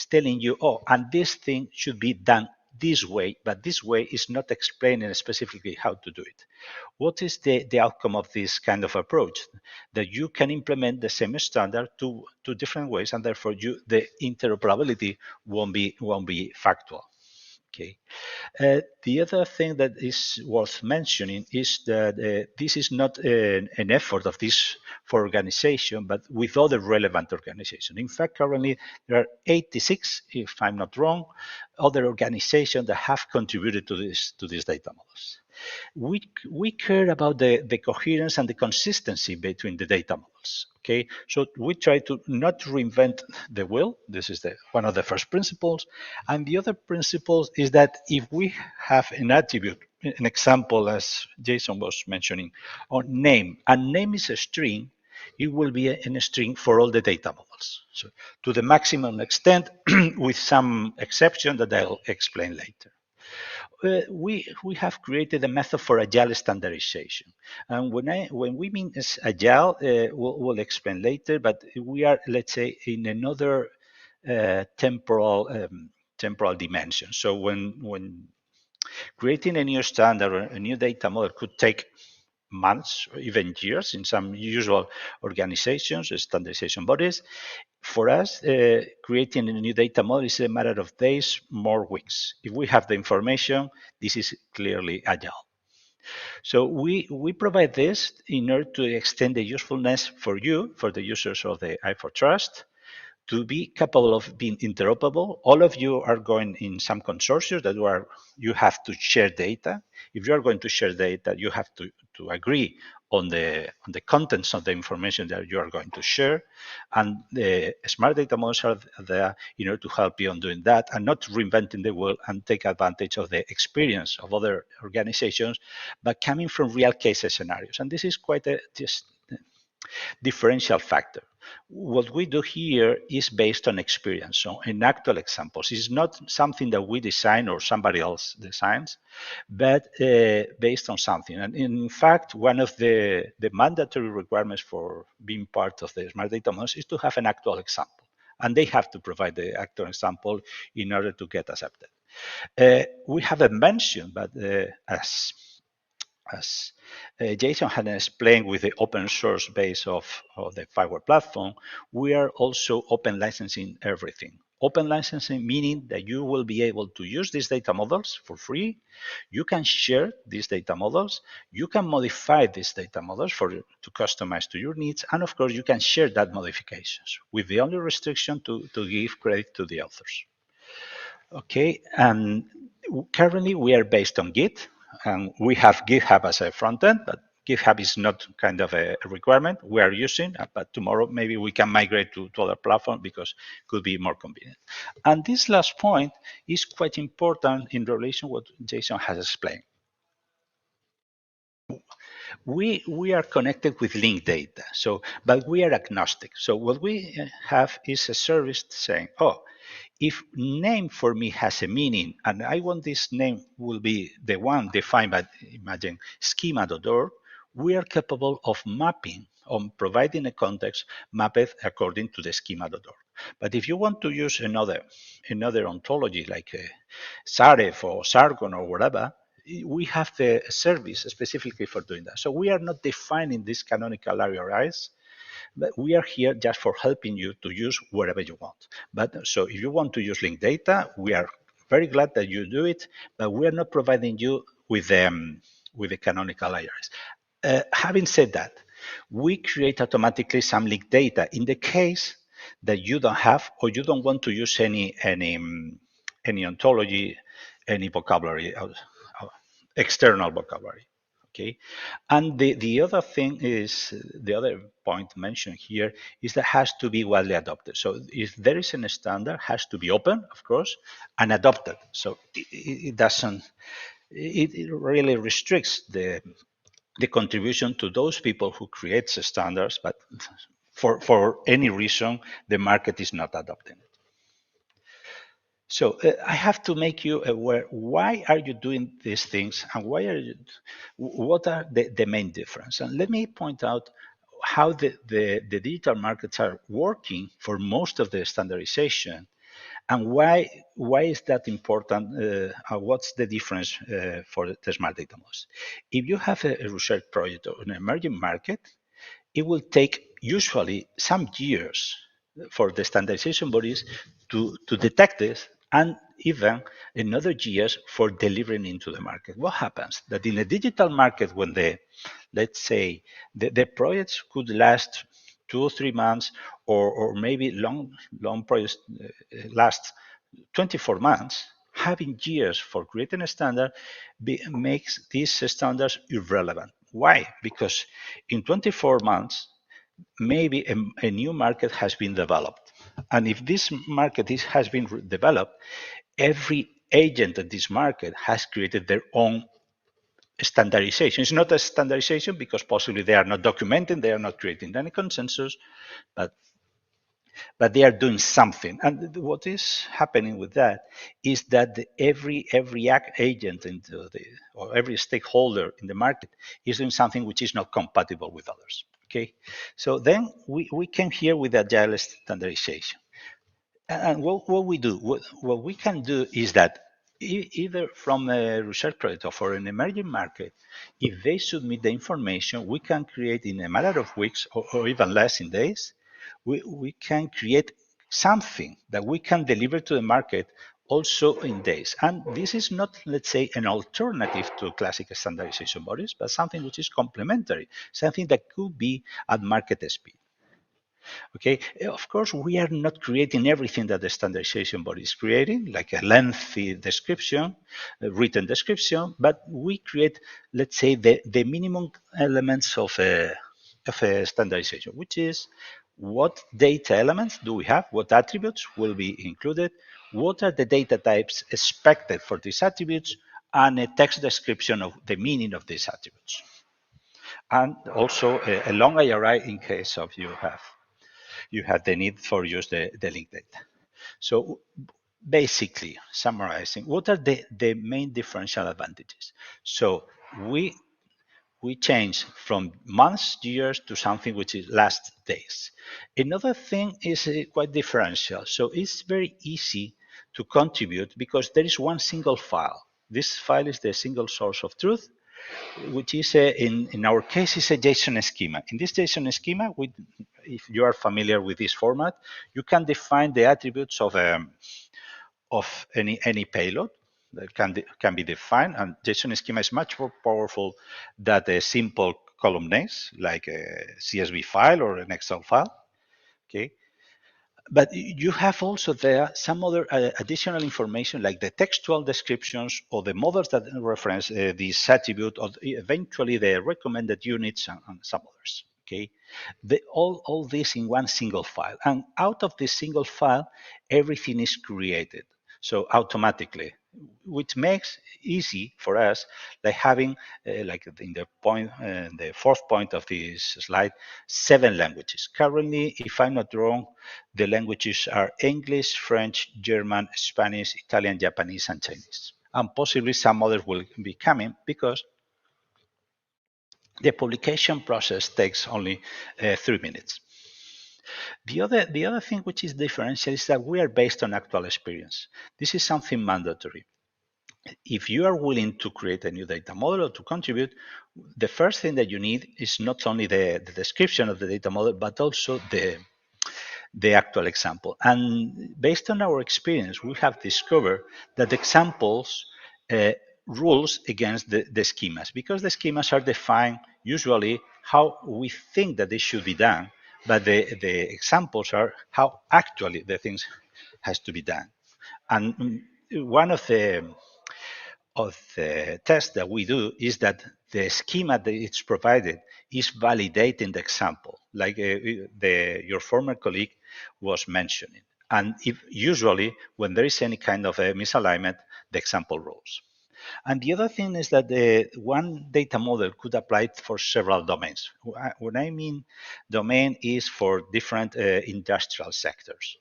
telling you, oh, and this thing should be done this way, but this way is not explaining specifically how to do it. What is the outcome of this kind of approach? That you can implement the same standard two different ways, and therefore the interoperability won't be factual. Okay. The other thing that is worth mentioning is that this is not an effort of this 4 organizations, but with other relevant organizations. In fact, currently there are 86, if I'm not wrong, other organizations that have contributed to these data models. We care about the coherence and the consistency between the data models. Okay, so we try to not reinvent the wheel. This is one of the first principles, and the other principle is that if we have an attribute, an example as Jason was mentioning, on name, and name is a string, it will be a string for all the data models. So to the maximum extent, with some exception that I'll explain later. We have created a method for agile standardization, and when we mean agile, we'll explain later. But we are, let's say, in another temporal dimension. So when creating a new standard or a new data model could take months or even years in some usual organizations, standardization bodies. For us, creating a new data model is a matter of days, more weeks. If we have the information, this is clearly agile. So we provide this in order to extend the usefulness for you, for the users of the I4 Trust, to be capable of being interoperable. All of you are going in some consortia that you have to share data. If you are going to share data, you have to agree on the contents of the information that you are going to share. And the smart data models are there in order to help you on doing that and not reinventing the wheel and take advantage of the experience of other organizations, but coming from real case scenarios. And this is quite a differential factor. What we do here is based on experience, so in actual examples. It's not something that we design or somebody else designs, but based on something. And in fact, one of the mandatory requirements for being part of the smart data models is to have an actual example. And they have to provide the actual example in order to get accepted. We haven't mentioned, but as Jason had explained with the open source base of the FIWARE platform, we are also open licensing everything. Open licensing meaning that you will be able to use these data models for free. You can share these data models. You can modify these data models to customize to your needs. And of course, you can share that modifications with the only restriction to give credit to the authors. Okay, and currently we are based on Git, and we have GitHub as a front end, but GitHub is not kind of a requirement we are using, but tomorrow maybe we can migrate to other platforms because it could be more convenient. And this last point is quite important in relation to what Jason has explained. We are connected with linked data, but we are agnostic. So what we have is a service saying, oh, if name for me has a meaning and I want this name will be the one defined by, imagine, schema.org, we are capable of mapping, on providing a context mapped according to the schema.org. But if you want to use another ontology like Saref or Sargon or whatever, we have the service specifically for doing that. So we are not defining these canonical ARIs, but we are here just for helping you to use wherever you want. But so if you want to use linked data, we are very glad that you do it, but we are not providing you with the canonical ARIs. Having said that, we create automatically some linked data in the case that you don't have or you don't want to use any ontology, any vocabulary, external vocabulary. Okay, and the other thing is the other point mentioned here is that has to be widely adopted. So if there is a standard, has to be open, of course, and adopted. So it doesn't. It really restricts the contribution to those people who create the standards, but for any reason, the market is not adopting it. So I have to make you aware, why are you doing these things and what are the main difference? And let me point out how the digital markets are working for most of the standardization and why is that important? What's the difference for the smart data models? If you have a research project or an emerging market, it will take usually some years for the standardization bodies to detect this and even another years for delivering into the market. What happens? That in a digital market, when let's say, the projects could last 2 or 3 months, or maybe long projects last 24 months, having years for creating a standard makes these standards irrelevant. Why? Because in 24 months, maybe a new market has been developed. And if this market has been developed, every agent in this market has created their own standardization. It's not a standardization because possibly they are not documenting, they are not creating any consensus, but they are doing something. And what is happening with that is that every agent or every stakeholder in the market is doing something which is not compatible with others. Okay, so then we came here with agile standardization. And what we do, what we can do is that either from a research project or for an emerging market, if they submit the information, we can create in a matter of weeks or even less in days, we can create something that we can deliver to the market also in days. And this is not, let's say, an alternative to classic standardization bodies, but something which is complementary, something that could be at market speed. Okay, of course, we are not creating everything that the standardization body is creating, like a lengthy description, a written description, but we create, let's say, the minimum elements of a standardization, which is what data elements do we have, what attributes will be included, what are the data types expected for these attributes, and a text description of the meaning of these attributes. And also a long ARI in case of you have the need for use the linked data. So basically, summarizing, what are the main differential advantages? So we change from months, years to something which is last days. Another thing is quite differential. So it's very easy to contribute because there is one single file. This file is the single source of truth, which is in our case is a JSON schema. In this JSON schema, if you are familiar with this format, you can define the attributes of any payload that can be defined. And JSON schema is much more powerful than a simple column names like a CSV file or an Excel file. Okay. But you have also there some other additional information like the textual descriptions or the models that reference this attribute or eventually the recommended units and some others. Okay, all this in one single file, and out of this single file, everything is created. So automatically, which makes easy for us, like having, like in the fourth point of this slide, 7 languages. Currently, if I'm not wrong, the languages are English, French, German, Spanish, Italian, Japanese, and Chinese. And possibly some others will be coming because the publication process takes only 3 minutes. The other thing which is differential is that we are based on actual experience. This is something mandatory. If you are willing to create a new data model or to contribute, the first thing that you need is not only the description of the data model, but also the actual example. And based on our experience, we have discovered that examples rules against the schemas, because the schemas are defined usually how we think that they should be done, but the examples are how actually the things has to be done. And one of the tests that we do is that the schema that it's provided is validating the example, like your former colleague was mentioning. And if usually when there is any kind of a misalignment, the example rules. And the other thing is that the one data model could apply for several domains. When I mean domain is for different industrial sectors.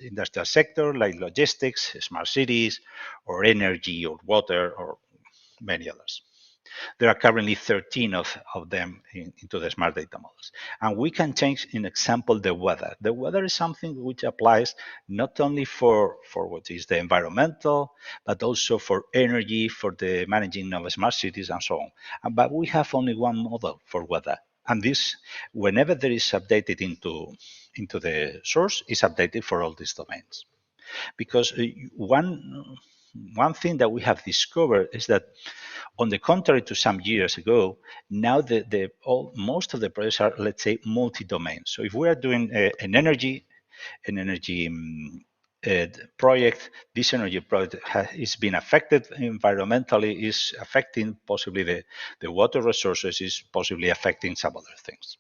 Industrial sector like logistics, smart cities, or energy, or water, or many others. There are currently 13 of them into the smart data models. And we can change, in example, the weather. The weather is something which applies not only for what is the environmental, but also for energy, for the managing of smart cities, and so on. But we have only one model for weather. And this, whenever there is updated into the source, is updated for all these domains. Because one thing that we have discovered is that, on the contrary to some years ago, now most of the projects are, let's say, multi-domain. So if we are doing an energy project, this energy project is being affected environmentally, is affecting possibly the water resources, is possibly affecting some other things.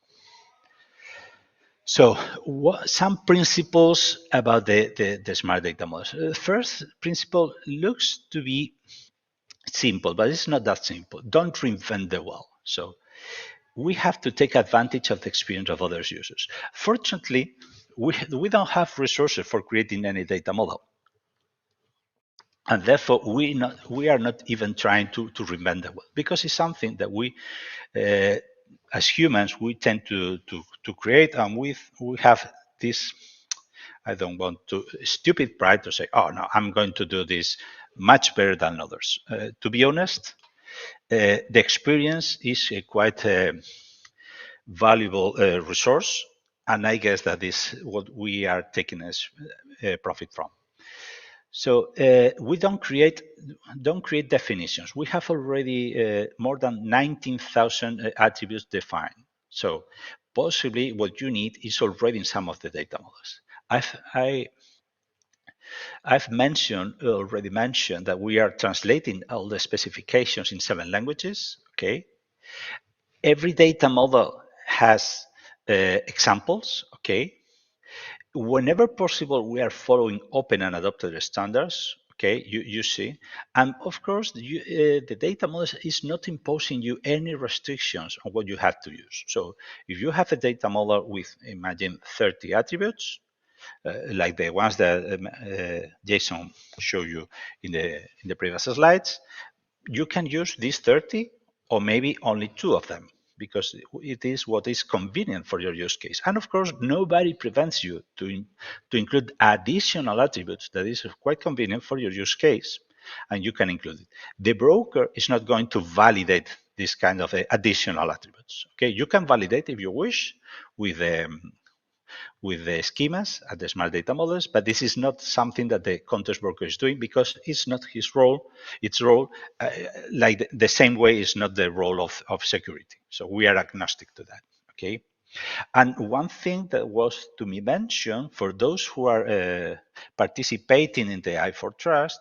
So some principles about the smart data models. The first principle looks to be simple, but it's not that simple. Don't reinvent the wheel. So we have to take advantage of the experience of other users. Fortunately, we don't have resources for creating any data model. And therefore, we are not even trying to reinvent the wheel, because it's something that we, as humans, we tend to create, and we have this, I don't want to, stupid pride to say, oh no, I'm going to do this much better than others. To be honest, the experience is a quite valuable resource, and I guess that is what we are taking as profit from. So we don't create definitions. We have already more than 19,000 attributes defined. So possibly what you need is already in some of the data models. I've already mentioned that we are translating all the specifications in 7 languages. Okay. Every data model has examples. Okay. Whenever possible, we are following open and adopted standards. Okay, you see, and of course, the data model is not imposing you any restrictions on what you have to use. So, if you have a data model with, imagine, 30 attributes, like the ones that Jason showed you in the previous slides, you can use these 30, or maybe only 2 of them, because it is what is convenient for your use case. And of course, nobody prevents you to include additional attributes that is quite convenient for your use case, and you can include it. The broker is not going to validate this kind of additional attributes. Okay, you can validate if you wish with the schemas at the smart data models, but this is not something that the context broker is doing, because it's not his role. Its role, like the same way, is not the role of security. So we are agnostic to that. Okay. And one thing that was to be mentioned for those who are participating in the I4 Trust,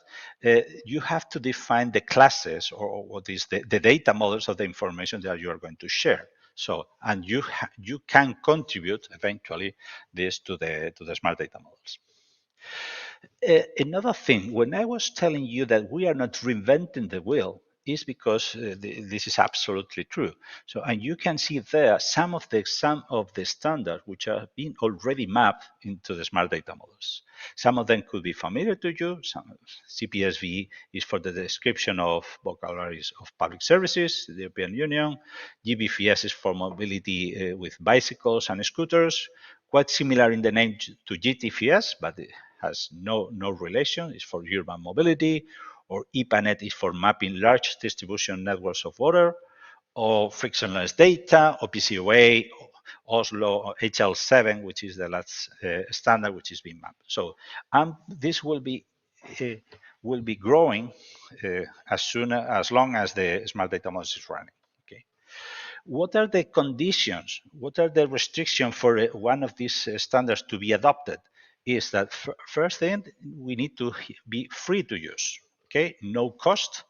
you have to define the classes, or what is the data models of the information that you are going to share. So, and you can contribute eventually this to the smart data models. Another thing, when I was telling you that we are not reinventing the wheel, is because this is absolutely true. So, and you can see there some of the standards which are being already mapped into the smart data models. Some of them could be familiar to you. Some CPSV is for the description of vocabularies of public services, the European Union. GBFS is for mobility with bicycles and scooters. quite similar in the name to GTFS, but it has no relation. It's for urban mobility, or EPANET is for mapping large distribution networks of water, or frictionless data, or PCOA, Oslo, or HL7, which is the last standard which is being mapped. So this will be growing as long as the smart data model is running. Okay. What are the conditions? What are the restrictions for one of these standards to be adopted? Is that first thing, we need to be free to use. Okay, no cost.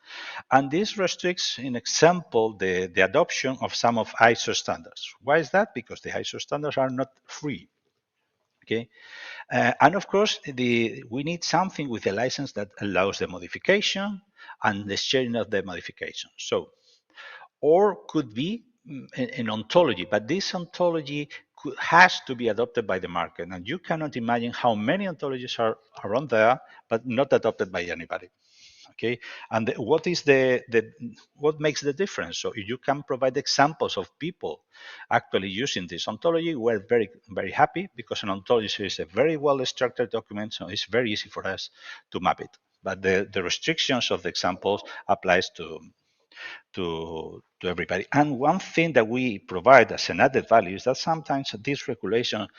And this restricts, in example, the adoption of some of ISO standards. Why is that? Because the ISO standards are not free. Okay, and of course, we need something with a license that allows the modification and the sharing of the modification. So, or could be an ontology, but this ontology has to be adopted by the market. And you cannot imagine how many ontologies are around there, but not adopted by anybody. Okay, and what makes the difference? So you can provide examples of people actually using this ontology. We're very happy, because an ontology is a very well structured document, so it's very easy for us to map it. But the restrictions of the examples applies to everybody. And one thing that we provide as an added value is that sometimes these regulations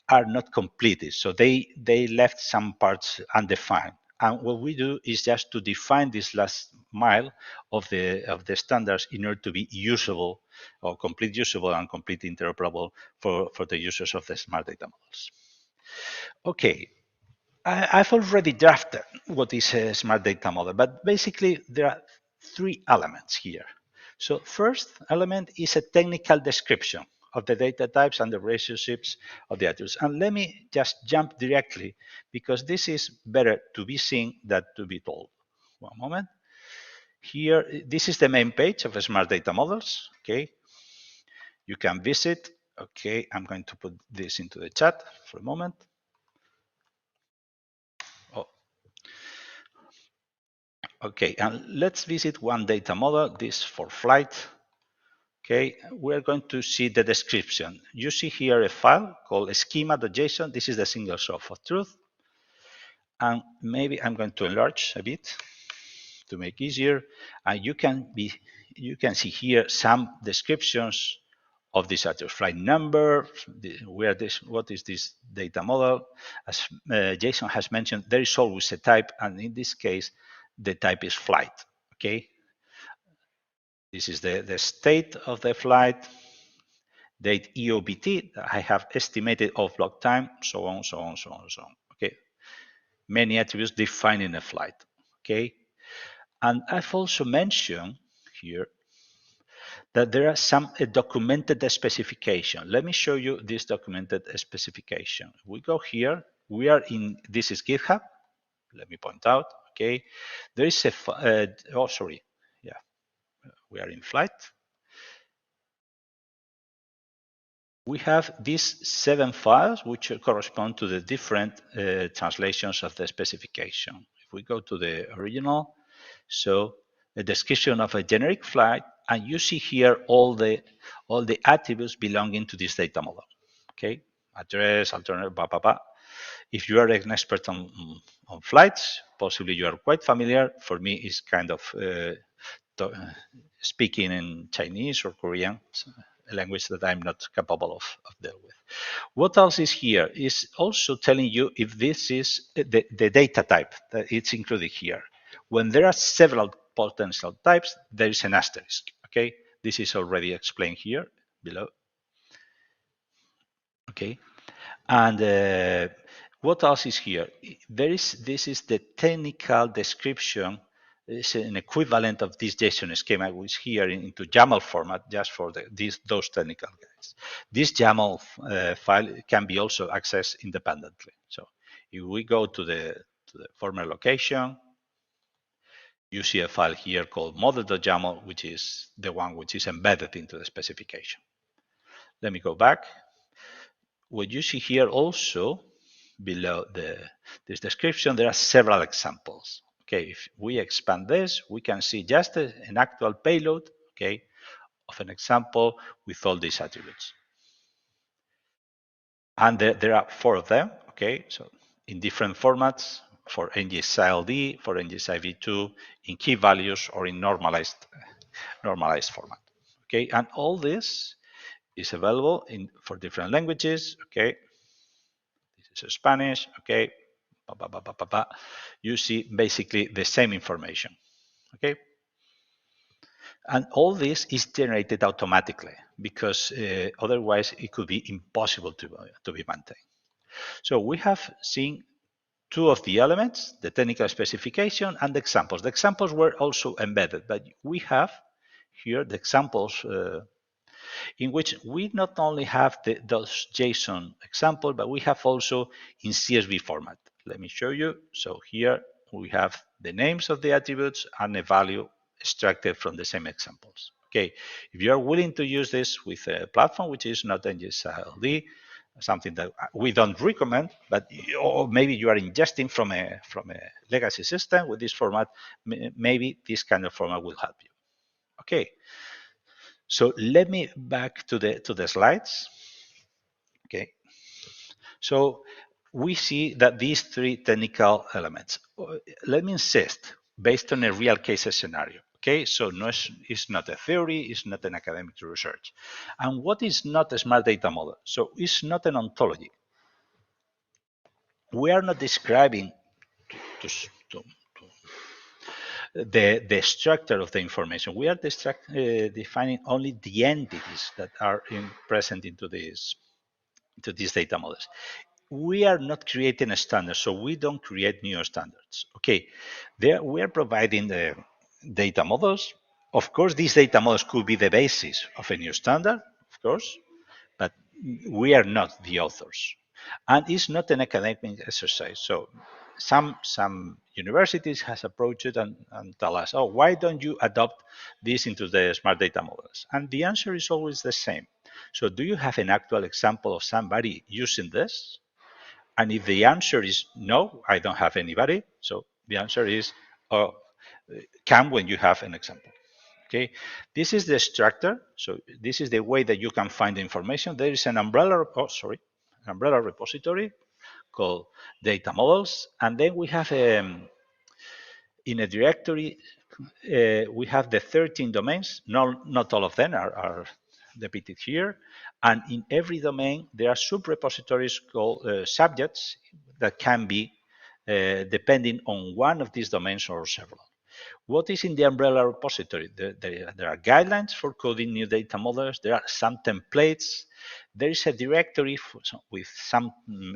are not completed, so they left some parts undefined. And what we do is just to define this last mile of the standards in order to be usable, or complete usable and complete interoperable for the users of the smart data models. Okay, I've already drafted what is a smart data model, but basically there are three elements here. So first element is a technical description of the data types and the relationships of the attributes. And let me just jump directly, because this is better to be seen than to be told. One moment. Here, this is the main page of smart data models. Okay, you can visit. Okay, I'm going to put this into the chat for a moment. Oh. Okay, and let's visit one data model, this for flight. Okay, we're going to see the description. You see here a file called schema.json. This is the single source of truth. And maybe I'm going to enlarge a bit to make it easier. And you can see here some descriptions of this attribute: flight number, what is this data model. As Jason has mentioned, there is always a type, and in this case, the type is flight. Okay, this is the state of the flight, date EOBT, I have estimated off block time, so on, so on, so on, so on. Okay, many attributes defining a flight. Okay, and I've also mentioned here that there are some documented specification. Let me show you this documented specification. We go here. We are in, this is GitHub. Let me point out. Okay, there is a oh, sorry, yeah, we are in flight. We have these 7 files which correspond to the different translations of the specification. If we go to the original, so a description of a generic flight, and you see here all the attributes belonging to this data model. Okay, address, alternative, blah, blah, blah. If you are an expert on flights, possibly you are quite familiar. For me, it's kind of speaking in Chinese or Korean, a language that I'm not capable of dealing with. What else is here is also telling you if this is the data type that it's included here. When there are several potential types, there is an asterisk. Okay, this is already explained here below. Okay, and what else is here? This is the technical description. It's an equivalent of this JSON schema, which is here into YAML format, just for those technical guys. This YAML file can be also accessed independently. So if we go to the former location, you see a file here called model.yaml, which is the one which is embedded into the specification. Let me go back. What you see here also below this description, there are several examples. Okay, if we expand this, we can see just an actual payload, okay, of an example with all these attributes. And there are 4 of them, okay? So in different formats for NGSI-LD, for NGSI-V2, in key values or in normalized format, okay? And all this is available for different languages, okay? This is Spanish, okay? You see basically the same information, okay? And all this is generated automatically because otherwise it could be impossible to be maintained. So we have seen 2 of the elements, the technical specification and the examples. The examples were also embedded, but we have here the examples in which we not only have those JSON examples, but we have also in CSV format. Let me show you. So here we have the names of the attributes and a value extracted from the same examples. Okay, if you are willing to use this with a platform which is not NGSI-LD, something that we don't recommend, but or maybe you are ingesting from a legacy system with this format, maybe this kind of format will help you. Okay, so let me back to the slides. Okay, so we see that these 3 technical elements. Let me insist, based on a real case scenario. Okay, so no, it's not a theory, it's not an academic research. And what is not a smart data model? So it's not an ontology. We are not describing the structure of the information. We are defining only the entities that are present into these data models. We are not creating a standard, so we don't create new standards. Okay, we are providing the data models. Of course, these data models could be the basis of a new standard, of course, but we are not the authors. And it's not an academic exercise. So some universities has approached it and tell us, oh, why don't you adopt this into the smart data models? And the answer is always the same. So do you have an actual example of somebody using this? And if the answer is no, I don't have anybody. So the answer is come when you have an example. Okay, this is the structure. So this is the way that you can find the information. There is an umbrella, umbrella repository called data models. And then we have in a directory, we have the 13 domains. Not all of them are depicted here. And in every domain, there are sub-repositories called subjects that can be depending on one of these domains or several. What is in the umbrella repository? There are guidelines for coding new data models. There are some templates. There is a directory with some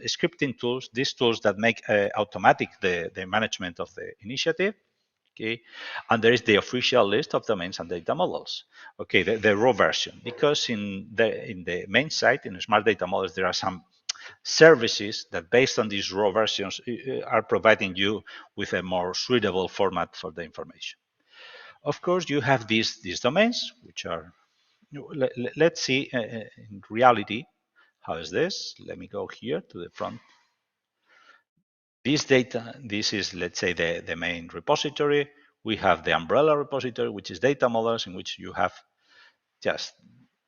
scripting tools, these tools that make automatic the management of the initiative. Okay, and there is the official list of domains and data models. Okay, the raw version, because in the main site in Smart Data Models there are some services that, based on these raw versions, are providing you with a more suitable format for the information. Of course, you have these domains, which are. Let's see in reality how is this. Let me go here to the front. This data, this is, let's say, the main repository. We have the umbrella repository, which is data models, in which you have just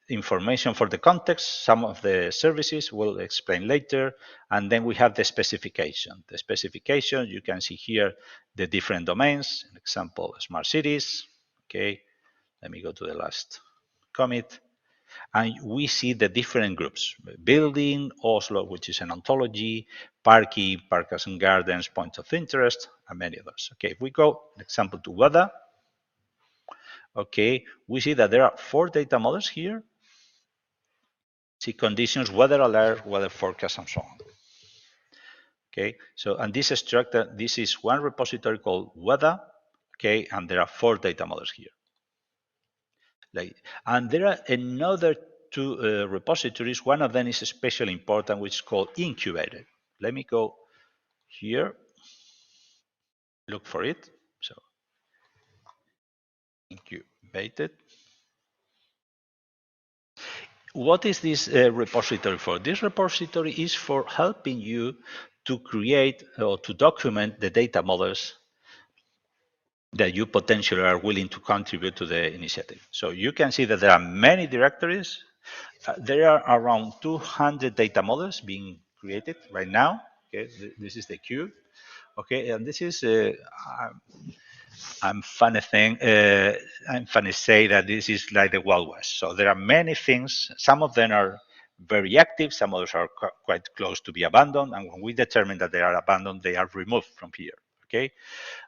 information for the context. Some of the services we'll explain later. And then we have the specification. The specification, you can see here the different domains. An example, smart cities. Okay, let me go to the last commit. And we see the different groups: building, Oslo, which is an ontology, parking, parks and gardens, points of interest, and many others. Okay, if we go, for example, to weather, okay, we see that there are 4 data models here. See conditions, weather alert, weather forecast, and so on. Okay, so, and this structure, this is one repository called weather, okay, and there are 4 data models here. And there are another 2 repositories. One of them is especially important, which is called incubated. Let me go here, look for it. So incubated. What is this repository for? This repository is for helping you to create or to document the data models that you potentially are willing to contribute to the initiative. So you can see that there are many directories. There are around 200 data models being created right now. Okay, this is the queue. Okay, and this is I'm funny thing. I'm funny say that this is like the Wild West. So there are many things. Some of them are very active. Some others are quite close to be abandoned. And when we determine that they are abandoned, they are removed from here. Okay.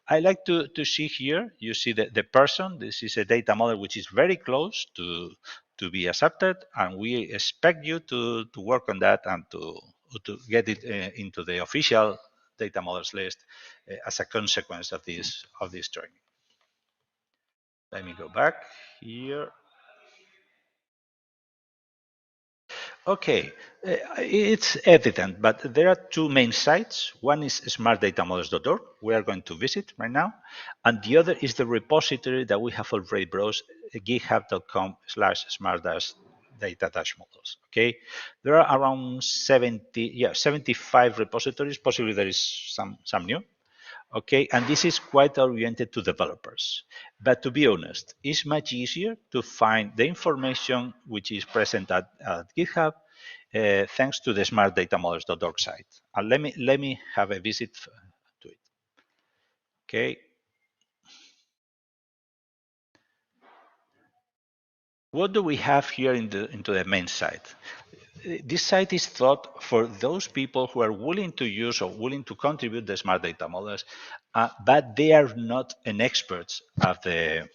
I like to see here. You see the person. This is a data model which is very close to be accepted, and we expect you to work on that and to get it into the official data models list as a consequence of this training. Let me go back here. Okay, it's evident, but there are two main sites. One is smartdatamodels.org, we are going to visit right now, and the other is the repository that we have already browsed, github.com/smart-data-models. Okay, there are around 75 repositories. Possibly there is some new. Okay, and this is quite oriented to developers. But to be honest, it's much easier to find the information which is present at GitHub thanks to the smartdatamodels.org site. And let me have a visit to it. Okay. What do we have here into the main site? This site is thought for those people who are willing to use or willing to contribute the smart data models, but they are not an experts at the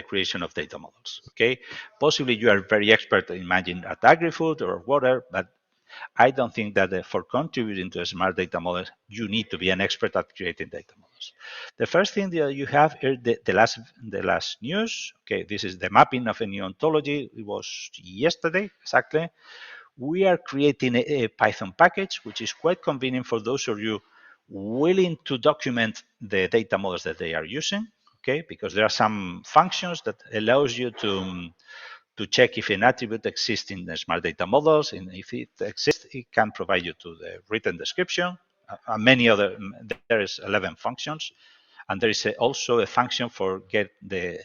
creation of data models. Okay, possibly you are very expert, imagine at agri-food or water, but I don't think that for contributing to a smart data model, you need to be an expert at creating data models. The first thing that you have is the last news. Okay, this is the mapping of a new ontology. It was yesterday exactly. We are creating a Python package, which is quite convenient for those of you willing to document the data models that they are using. Okay, because there are some functions that allows you to check if an attribute exists in the smart data models, and if it exists, it can provide you to the written description. Many other, there is 11 functions, and there is also a function for get the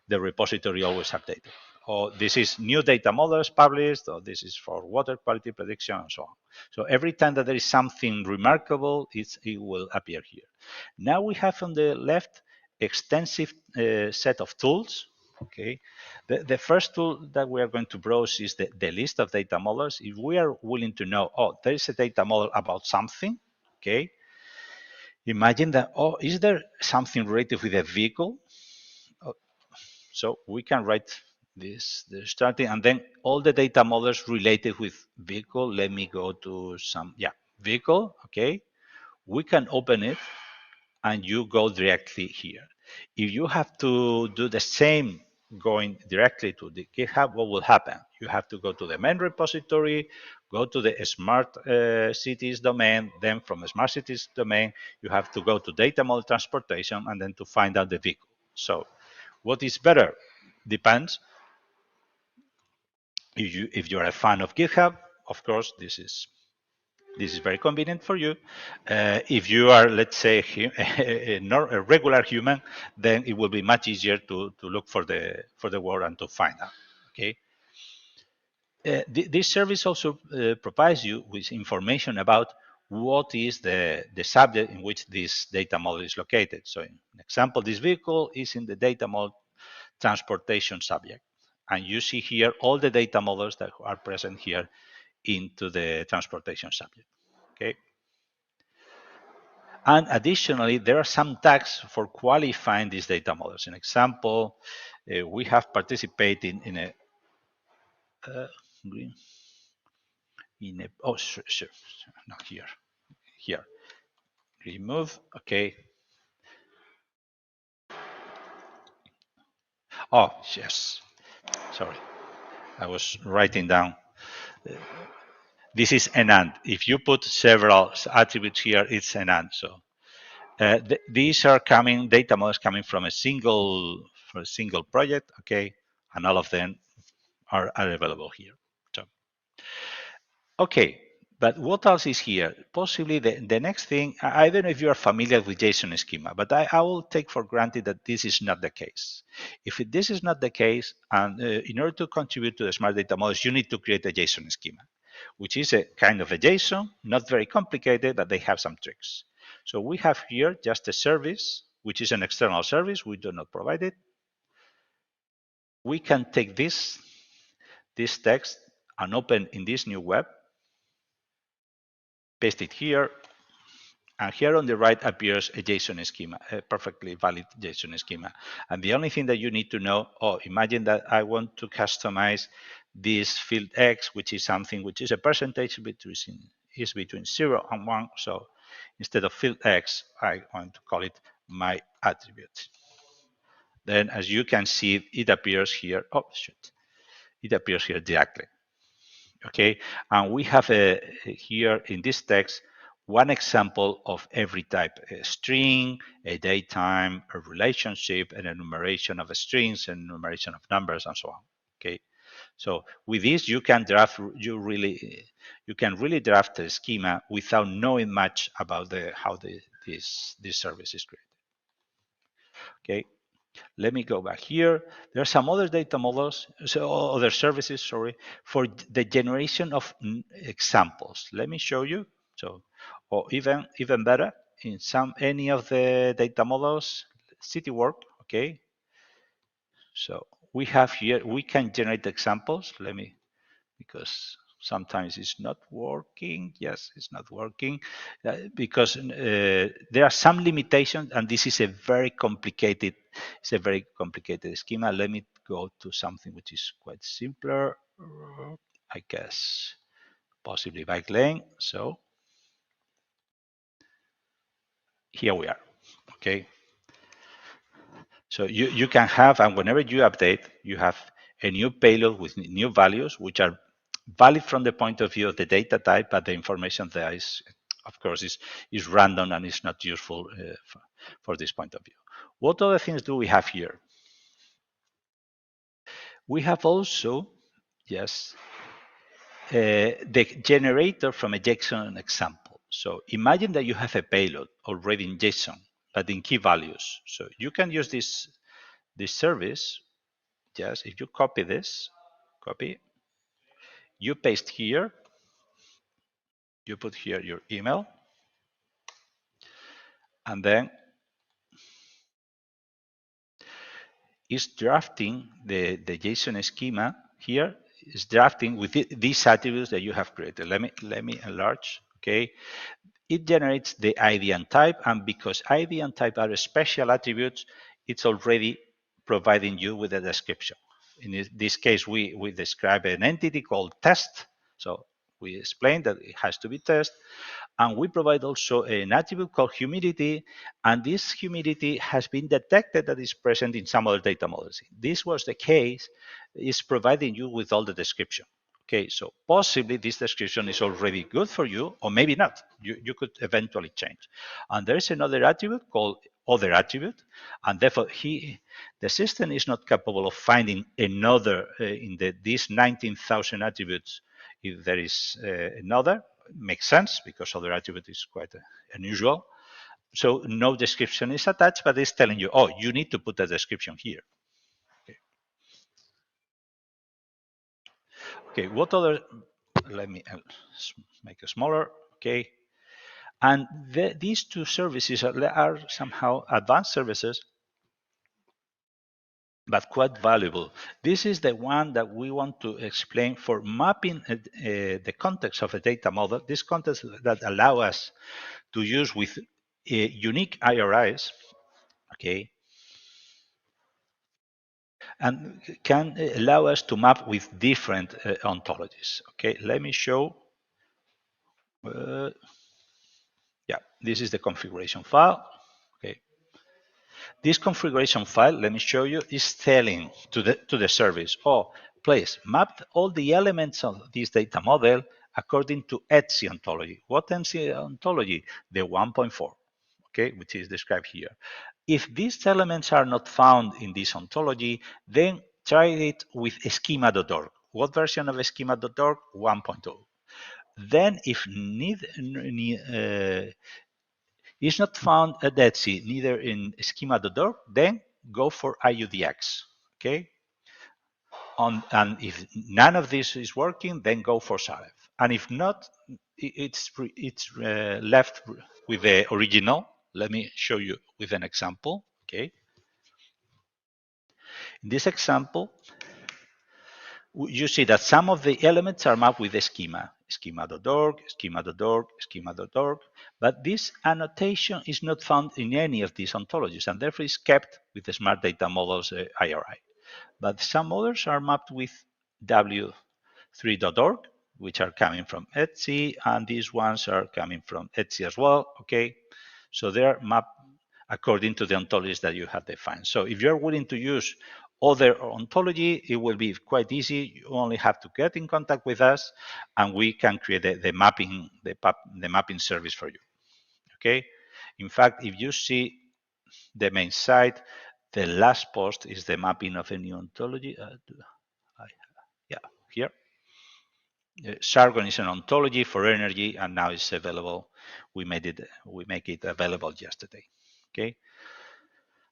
repository always updated. Or this is new data models published, or this is for water quality prediction, and so on. So every time that there is something remarkable, it will appear here. Now we have on the left extensive set of tools. Okay, the first tool that we are going to browse is the list of data models. If we are willing to know, oh, there is a data model about something, okay, imagine that, oh, is there something related with a vehicle? So we can write this, the starting, and then all the data models related with vehicle. Let me go to some, vehicle, okay. We can open it and you go directly here. If you have to do the same going directly to the GitHub, what will happen? You have to go to the main repository, go to the smart cities domain, then from the smart cities domain, you have to go to data model transportation and then to find out the vehicle. So what is better? Depends. If you're a fan of GitHub, of course, this is very convenient for you. If you are, let's say, a regular human, then it will be much easier to look for the word and to find out. Okay. This service also provides you with information about what is the subject in which this data model is located. So, in example, this vehicle is in the data model transportation subject. And you see here all the data models that are present here into the transportation subject. Okay. And additionally, there are some tags for qualifying these data models. An example, we have participated in a sure, not here, remove, okay. Oh, yes, sorry, I was writing down. This is an and. If you put several attributes here, it's an and. So these are data models coming from a single project, okay, and all of them are available here. So, okay, But what else is here? Possibly the next thing, I don't know if you are familiar with JSON schema, but I will take for granted that this is not the case. If this is not the case, and in order to contribute to the smart data models, you need to create a JSON schema, which is a kind of a JSON, not very complicated, but they have some tricks. So we have here just a service, which is an external service. We do not provide it. We can take this text and open in this new web, paste it here, and here on the right appears a JSON schema, a perfectly valid JSON schema. And the only thing that you need to know, imagine that I want to customize this field X, which is something which is a percentage between 0 and 1. So instead of field X, I want to call it my attribute. Then as you can see, it appears here. It appears here directly. Okay, and we have here in this text one example of every type: a string, a datetime, a relationship, an enumeration of strings, an enumeration of numbers, and so on. Okay, so with this you can draft you can really draft a schema without knowing much about how this service is created. Okay. Let me go back here. There are some other data models, so other services, sorry, for the generation of examples. Let me show you. So, or even better, in any of the data models, CityWork, okay. So we have here, we can generate examples. Because sometimes it's not working. Yes, it's not working because there are some limitations, and this is a very complicated. It's a very complicated schema. Let me go to something which is quite simpler. I guess possibly bike lane. So here we are. Okay. So you can have, and whenever you update, you have a new payload with new values, which are valid from the point of view of the data type, but the information there is, of course, is random and is not useful for this point of view. What other things do we have here? We have also, yes, the generator from a JSON example. So imagine that you have a payload already in JSON, but in key values. So you can use this service. Yes, if you copy this, you paste here, you put here your email, and then it's drafting the JSON schema here. Is drafting with these attributes that you have created. Let me enlarge. Okay, it generates the ID and type, and because ID and type are special attributes, it's already providing you with a description. In this case, we describe an entity called test. So we explain that it has to be test. And we provide also an attribute called humidity. And this humidity has been detected that is present in some other data models. This was the case, is providing you with all the description. Okay, so possibly this description is already good for you, or maybe not. You could eventually change. And there is another attribute called other attribute, and therefore the system is not capable of finding another in these 19,000 attributes. If there is another, makes sense because other attribute is quite unusual. So no description is attached, but it's telling you, oh, you need to put a description here. Okay, what other, let me make it smaller, okay. And these two services are somehow advanced services, but quite valuable. This is the one that we want to explain for mapping the context of a data model, this context that allow us to use with unique IRIs, okay, and can allow us to map with different ontologies. Okay, let me show. Yeah, this is the configuration file. Okay, this configuration file, let me show you, is telling to the service, oh, please map all the elements of this data model according to ETSI ontology. What ETSI ontology? The 1.4, okay, which is described here. If these elements are not found in this ontology, then try it with schema.org. What version of schema.org? 1.0. Then if is not found at ETSI, neither in schema.org, then go for IUDX, okay? And if none of this is working, then go for Saref. And if not, it's left with the original. Let me show you with an example, okay? In this example, you see that some of the elements are mapped with the schema, schema.org, schema.org, schema.org, but this annotation is not found in any of these ontologies, and therefore is kept with the Smart Data Models IRI. But some others are mapped with w3.org, which are coming from ETSI, and these ones are coming from ETSI as well, okay? So they are mapped according to the ontologies that you have defined. So if you're willing to use other ontology, it will be quite easy. You only have to get in contact with us, and we can create the mapping service for you. Okay. In fact, if you see the main site, the last post is the mapping of a new ontology. Yeah, here. Sargon is an ontology for energy, and now it's available. We make it available yesterday. Okay.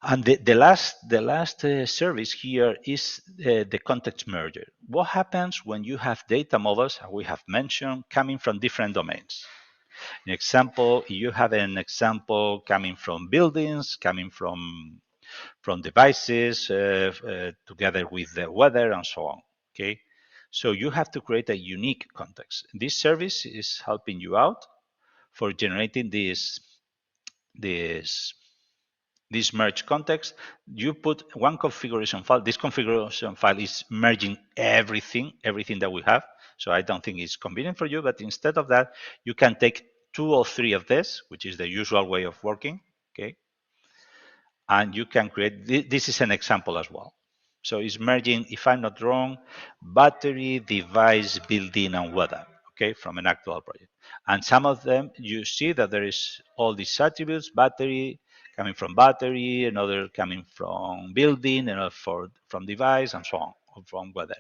And the last service here is the context merger. What happens when you have data models, we have mentioned, coming from different domains? An example, you have an example coming from buildings, coming from devices, together with the weather and so on. Okay, so you have to create a unique context. This service is helping you out for generating this merge context. You put one configuration file. This configuration file is merging everything that we have. So I don't think it's convenient for you, but instead of that, you can take 2 or 3 of this, which is the usual way of working, okay? And you can create, this is an example as well. So it's merging, if I'm not wrong, battery, device, building, and weather, okay, from an actual project. And some of them, you see that there is all these attributes, battery, coming from battery, another coming from building, another from device, and so on, from weather.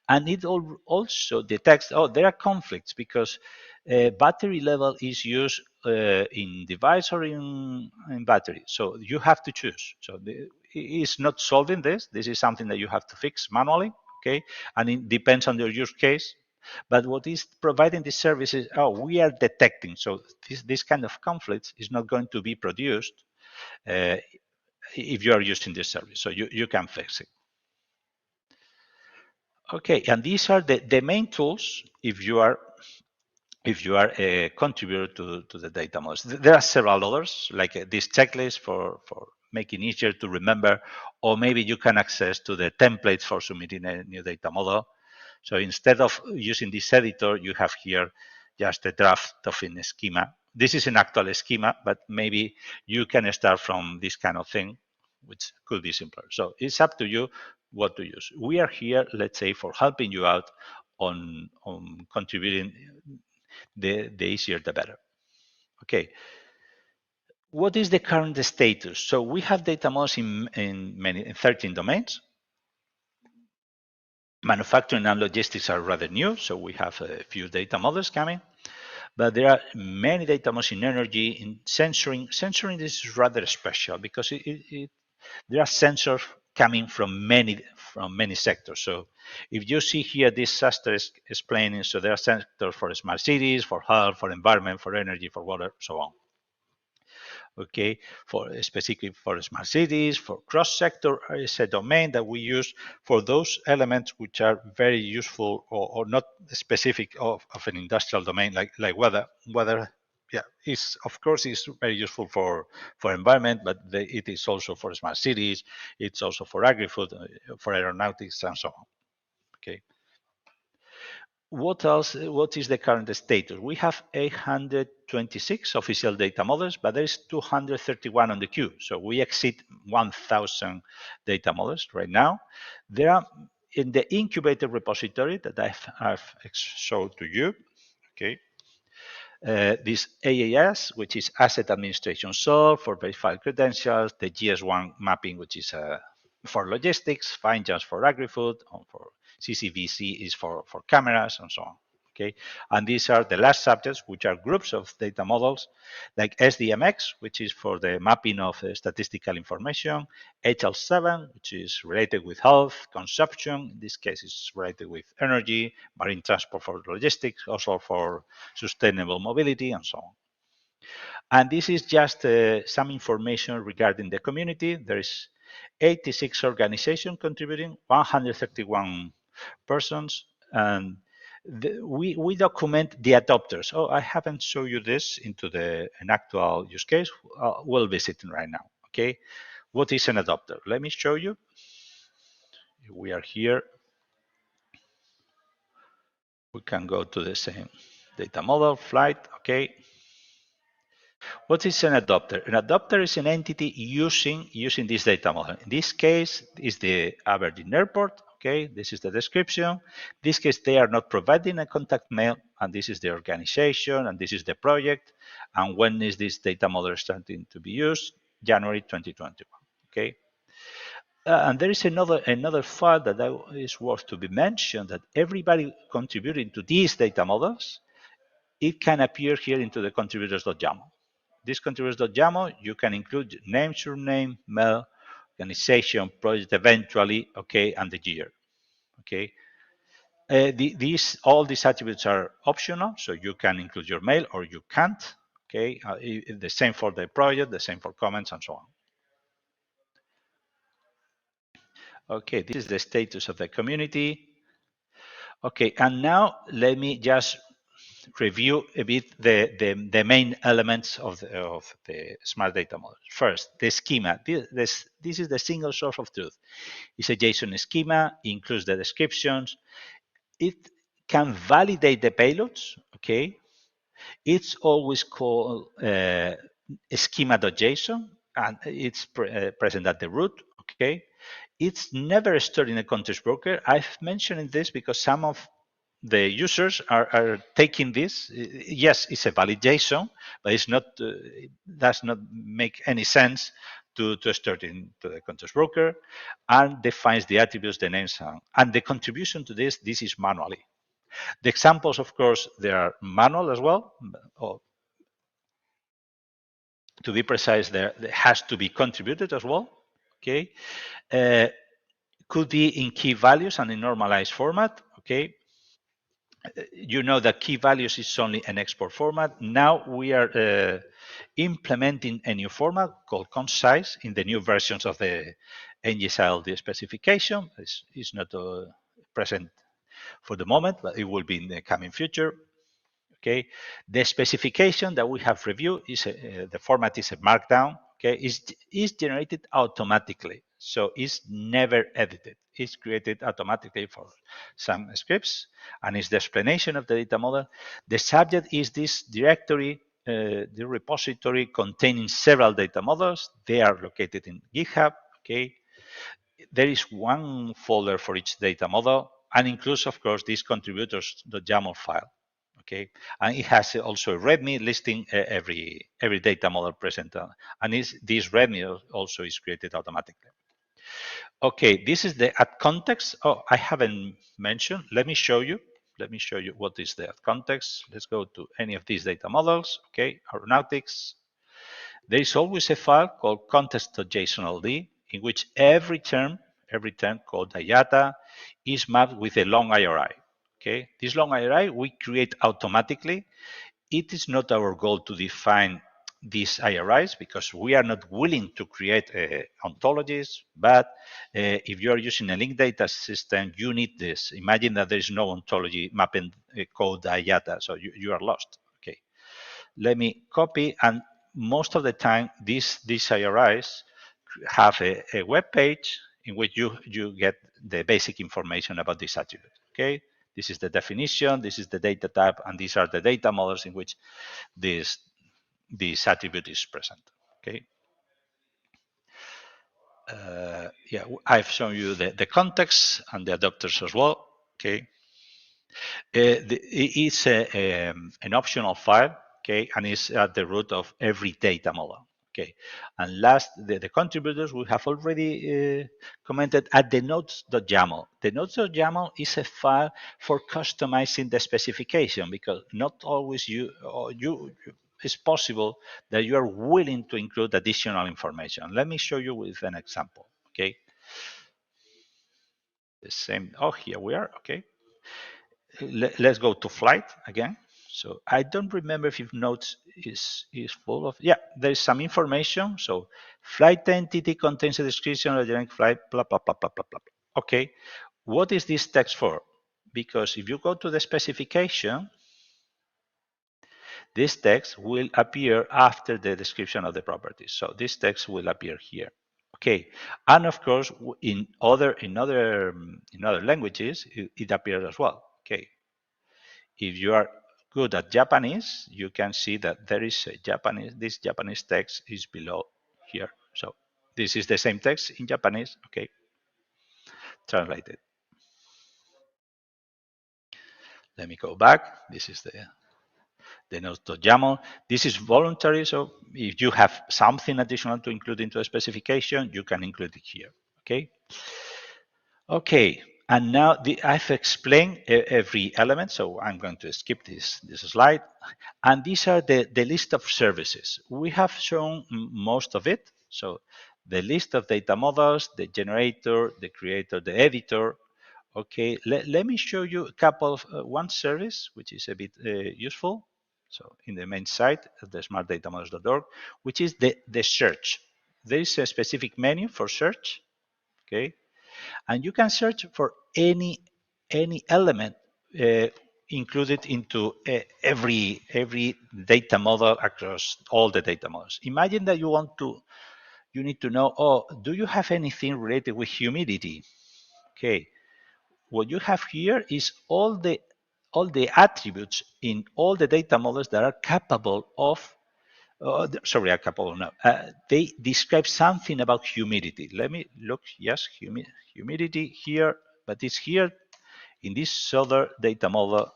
And it also detects, oh, there are conflicts because battery level is used in device or in battery. So you have to choose. So it's not solving this. This is something that you have to fix manually, okay? And it depends on your use case. But what is providing this service is, oh, we are detecting. So this kind of conflicts is not going to be produced if you are using this service. So you can fix it. Okay, and these are the main tools if you are a contributor to the data models. There are several others, like this checklist for making easier to remember, or maybe you can access to the templates for submitting a new data model. So instead of using this editor, you have here just a draft of a schema. This is an actual schema, but maybe you can start from this kind of thing, which could be simpler. So it's up to you what to use. We are here, let's say, for helping you out on contributing. The easier the better. Okay. What is the current status? So we have data models in 13 domains. Manufacturing and logistics are rather new, so we have a few data models coming. But there are many data models in energy, in sensoring. Sensoring is rather special because there are sensors coming from many sectors. So if you see here this asterisk explaining, so there are sensors for smart cities, for health, for environment, for energy, for water, so on. Okay, for specifically for smart cities, for cross-sector is a domain that we use for those elements which are very useful or not specific of an industrial domain like weather. Yeah, is of course is very useful for environment, but it is also for smart cities. It's also for agri-food, for aeronautics, and so on. Okay. What else? What is the current status? We have 826 official data models, but there is 231 on the queue. So we exceed 1,000 data models right now. There are in the incubator repository that I've showed to you. Okay. This AAS, which is Asset Administration Solve for verified credentials, the GS1 mapping, which is for logistics, FineJust for agri-food, for CCVC is for cameras, and so on. Okay, and these are the last subjects, which are groups of data models, like SDMX, which is for the mapping of statistical information, HL7, which is related with health, consumption, in this case is related with energy, marine transport for logistics, also for sustainable mobility, and so on. And this is just some information regarding the community. There is 86 organizations contributing, 131 persons, and we document the adopters. Oh, I haven't shown you this into an actual use case. We'll be sitting right now. Okay, what is an adopter? Let me show you. We are here. We can go to the same data model, flight. Okay. What is an adopter? An adopter is an entity using this data model. In this case, is the Aberdeen Airport. Okay, this is the description. In this case, they are not providing a contact mail, and this is the organization, and this is the project. And when is this data model starting to be used? January 2021. Okay. And there is another file that is worth to be mentioned, that everybody contributing to these data models, it can appear here into the contributors.yaml. This contributors.yaml, you can include name, surname, mail, organization, project eventually, okay, and the year, okay. All these attributes are optional, so you can include your mail or you can't, okay. The same for the project, the same for comments, and so on. Okay, this is the status of the community. Okay, and now let me just review a bit the main elements of the smart data model. First, the schema. This is the single source of truth. It's a JSON schema, includes the descriptions. It can validate the payloads, okay? It's always called schema.json, and it's present at the root, okay? It's never stored in a context broker. I've mentioned this because some of the users are taking this. Yes, it's a valid JSON, but it's not. It does not make any sense to store it into the context broker, and defines the attributes, the names, and the contribution to this. This is manually. The examples, of course, they are manual as well. Or to be precise, there has to be contributed as well. Okay, could be in key values and in normalized format. Okay. You know that key values is only an export format. Now we are implementing a new format called concise in the new versions of the NGSI-LD specification. It's not present for the moment, but it will be in the coming future. Okay, the specification that we have reviewed is the format is a markdown. Okay, is generated automatically, so it's never edited. It's created automatically for some scripts, and it's the explanation of the data model. The subject is this directory, the repository containing several data models. They are located in GitHub. Okay, there is one folder for each data model, and includes, of course, this contributors.yaml file. Okay, and it has also a README listing every data model present, and this README also is created automatically. Okay, this is the add context. Oh, I haven't mentioned. Let me show you. Let me show you what is the add context. Let's go to any of these data models. Okay, aeronautics. There is always a file called context.jsonld in which every term called IATA is mapped with a long IRI. Okay, this long IRI we create automatically. It is not our goal to define these IRIs because we are not willing to create ontologies, but if you are using a linked data system, you need this. Imagine that there is no ontology mapping code IATA, so you are lost. Okay, let me copy, and most of the time these IRIs have a web page in which you get the basic information about this attribute. Okay, this is the definition, this is the data type, and these are the data models in which this attribute is present. Okay. Yeah, I've shown you the context and the adapters as well. Okay. It's an optional file. Okay, and it's at the root of every data model. Okay, and last, the contributors we have already commented at the notes.yaml. The notes.yaml is a file for customizing the specification, because not always it's possible that you are willing to include additional information. Let me show you with an example. Okay, the same. Oh, here we are. Okay, let's go to flight again. So I don't remember if notes is full of, yeah, there is some information. So flight entity contains a description of the generic flight, blah, blah, blah, blah, blah, blah. Okay, what is this text for? Because if you go to the specification, this text will appear after the description of the properties. So this text will appear here. Okay, and of course, in other languages, it appears as well. Okay, if you are good at Japanese, you can see that there is a this Japanese text is below here. So this is the same text in Japanese. Okay, translated. Let me go back. This is the notes.yaml. This is voluntary, so if you have something additional to include into a specification, you can include it here. Okay. Okay, and now I've explained every element, so I'm going to skip this slide. And these are the list of services. We have shown most of it. So the list of data models, the generator, the creator, the editor. Okay, let me show you a couple of one service, which is a bit useful. So in the main site, the smartdatamodels.org, which is the search. There is a specific menu for search. Okay, and you can search for any element included into every data model across all the data models. Imagine that you need to know, oh, do you have anything related with humidity? Okay, what you have here is all the attributes in all the data models that are capable of sorry, a couple, no. They describe something about humidity. Let me look, yes, humidity here, but it's here in this other data model.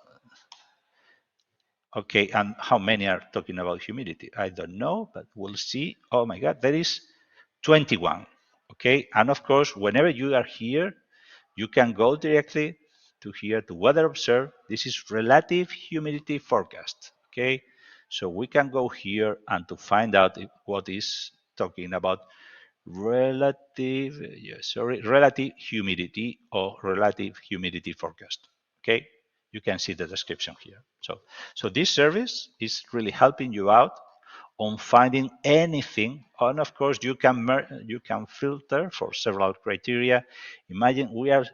Okay, and how many are talking about humidity? I don't know, but we'll see. Oh my God, there is 21. Okay, and of course, whenever you are here, you can go directly to here to weather observe. This is relative humidity forecast. Okay, so we can go here and to find out what is talking about relative, relative humidity or relative humidity forecast. Okay, you can see the description here. So this service is really helping you out on finding anything, and of course you can filter for several criteria. Imagine we are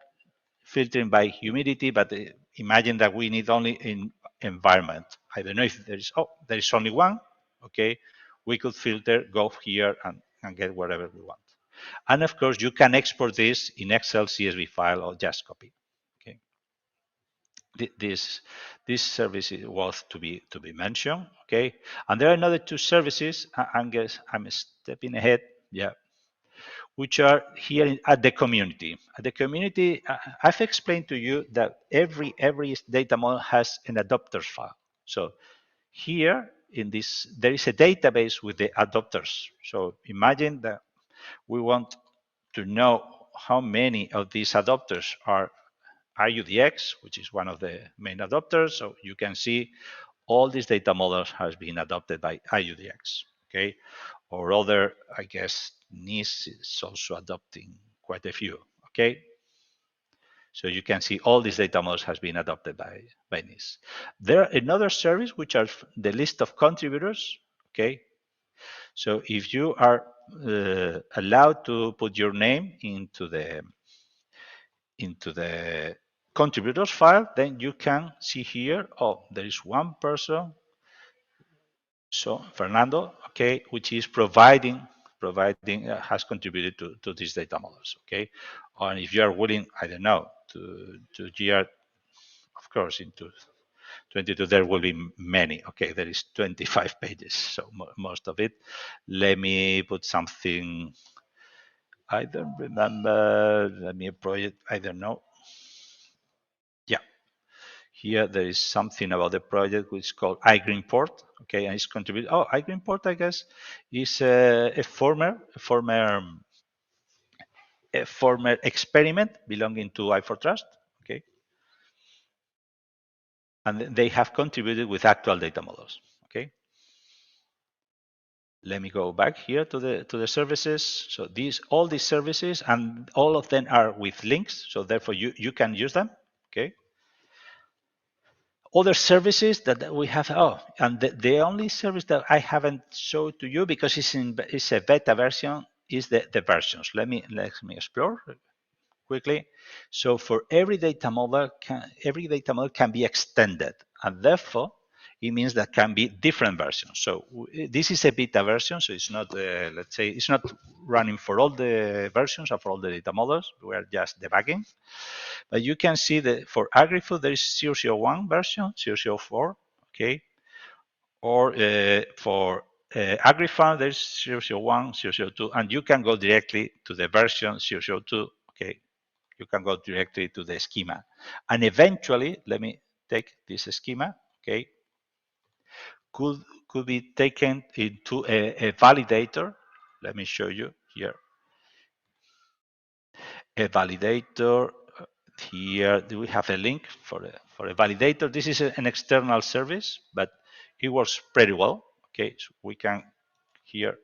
filtering by humidity, but imagine that we need only in environment. I don't know if there is only one. Okay, we could filter, go here and get whatever we want. And of course, you can export this in Excel, CSV file, or just copy. Okay, this service is worth to be mentioned. Okay, and there are another two services. I'm stepping ahead. Yeah, which are here at the community. At the community, I've explained to you that every data model has an adopters file. So here in this, there is a database with the adopters. So imagine that we want to know how many of these adopters are IUDX, which is one of the main adopters. So you can see all these data models has been adopted by IUDX. Okay, or other, I guess, NIS is also adopting quite a few. Okay, so you can see all these data models has been adopted by NIS. There are another service which are the list of contributors. Okay, so if you are allowed to put your name into the contributors file, then you can see here, oh, there is one person. So Fernando, okay, which is providing has contributed to these data models, okay. And if you are willing, I don't know, to GR, of course, into 22 there will be many. Okay, there is 25 pages, so most of it. Let me put something. I don't remember. Let me project. I don't know. Yeah, Here there is something about the project which is called iGreenport. Okay, and it's contributed. Oh, iGreenport, I guess, is a former experiment belonging to I4Trust. Okay, and they have contributed with actual data models. Okay. Let me go back here to the services. So all these services, and all of them are with links. So therefore you can use them. Okay. Other services that we have. Oh, and the only service that I haven't showed to you because it's a beta version is the versions. Let me explore quickly. So for every data model can be extended, and therefore it means that can be different versions. So this is a beta version, so it's not let's say it's not running for all the versions or for all the data models. We are just debugging. But you can see that for AgriFood there is 001 version, 004, okay, or for AgriFarm there's 001, 002, and you can go directly to the version 002, okay. You can go directly to the schema. And eventually, let me take this schema, okay, could be taken into a validator. Let me show you here. A validator, here we have a link for a validator. This is an external service, but it works pretty well. Okay, so we can here.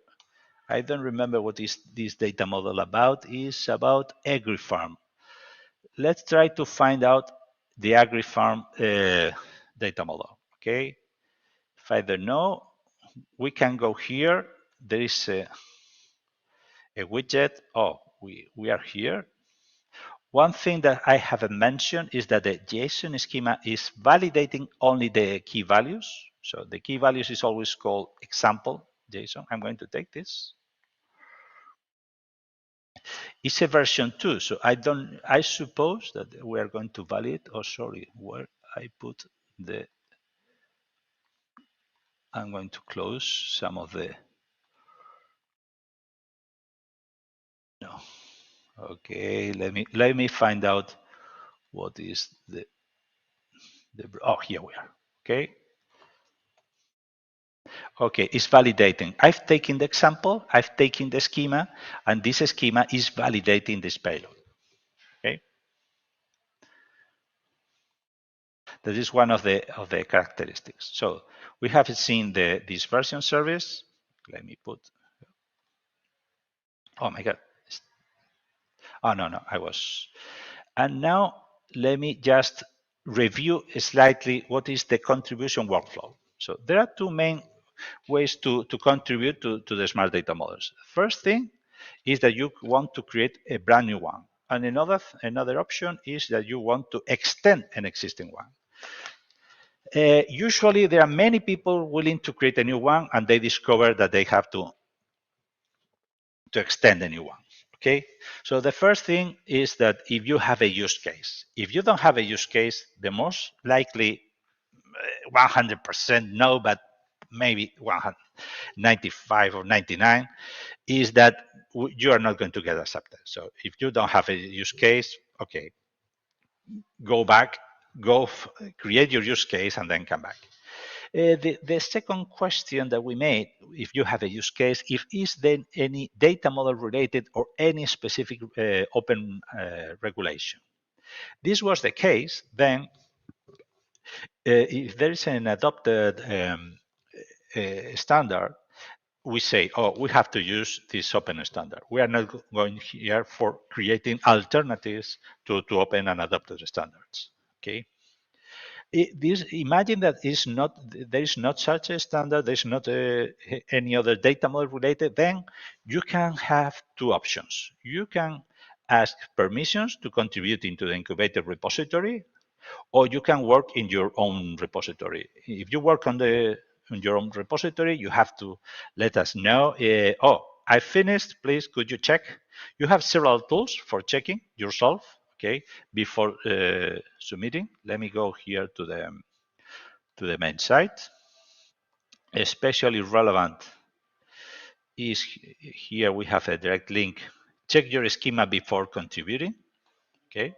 I don't remember what is this data model about. It's about AgriFarm. Let's try to find out the AgriFarm data model. Okay, if I don't know, we can go here. There is a widget. Oh, we are here. One thing that I haven't mentioned is that the JSON schema is validating only the key values. So the key values is always called example JSON. I'm going to take this. It's a version 2, so I suppose that we are going to validate. Oh, sorry, where I put the. I'm going to close some of the. No. Okay, let me find out what is the. Oh, here we are. Okay. Okay, it's validating. I've taken the example, I've taken the schema, and this schema is validating this payload. Okay. That is one of the characteristics. So we have seen this version service. Let me put. Oh my God. Oh no, I was. And now let me just review slightly what is the contribution workflow. So there are two main ways to contribute to the smart data models. First thing is that you want to create a brand new one. And another option is that you want to extend an existing one. Usually there are many people willing to create a new one and they discover that they have to extend a new one. Okay, so the first thing is that if you have a use case, if you don't have a use case, the most likely 100% no, but maybe 95 or 99 is that you are not going to get accepted. So if you don't have a use case, okay, go back, create your use case and then come back. The second question that we made, if you have a use case, if is there any data model related or any specific open regulation. This was the case, then if there is an adopted standard, we say, oh, we have to use this open standard. We are not going here for creating alternatives to open and adopted standards. Okay. Imagine that there is not such a standard, there is not any other data model related, then you can have two options. You can ask permissions to contribute into the incubator repository, or you can work in your own repository. If you work on your own repository, you have to let us know, oh, I finished, please, could you check? You have several tools for checking yourself, okay, before submitting. Let me go here to the main site. Especially relevant is here we have a direct link. Check your schema before contributing, okay?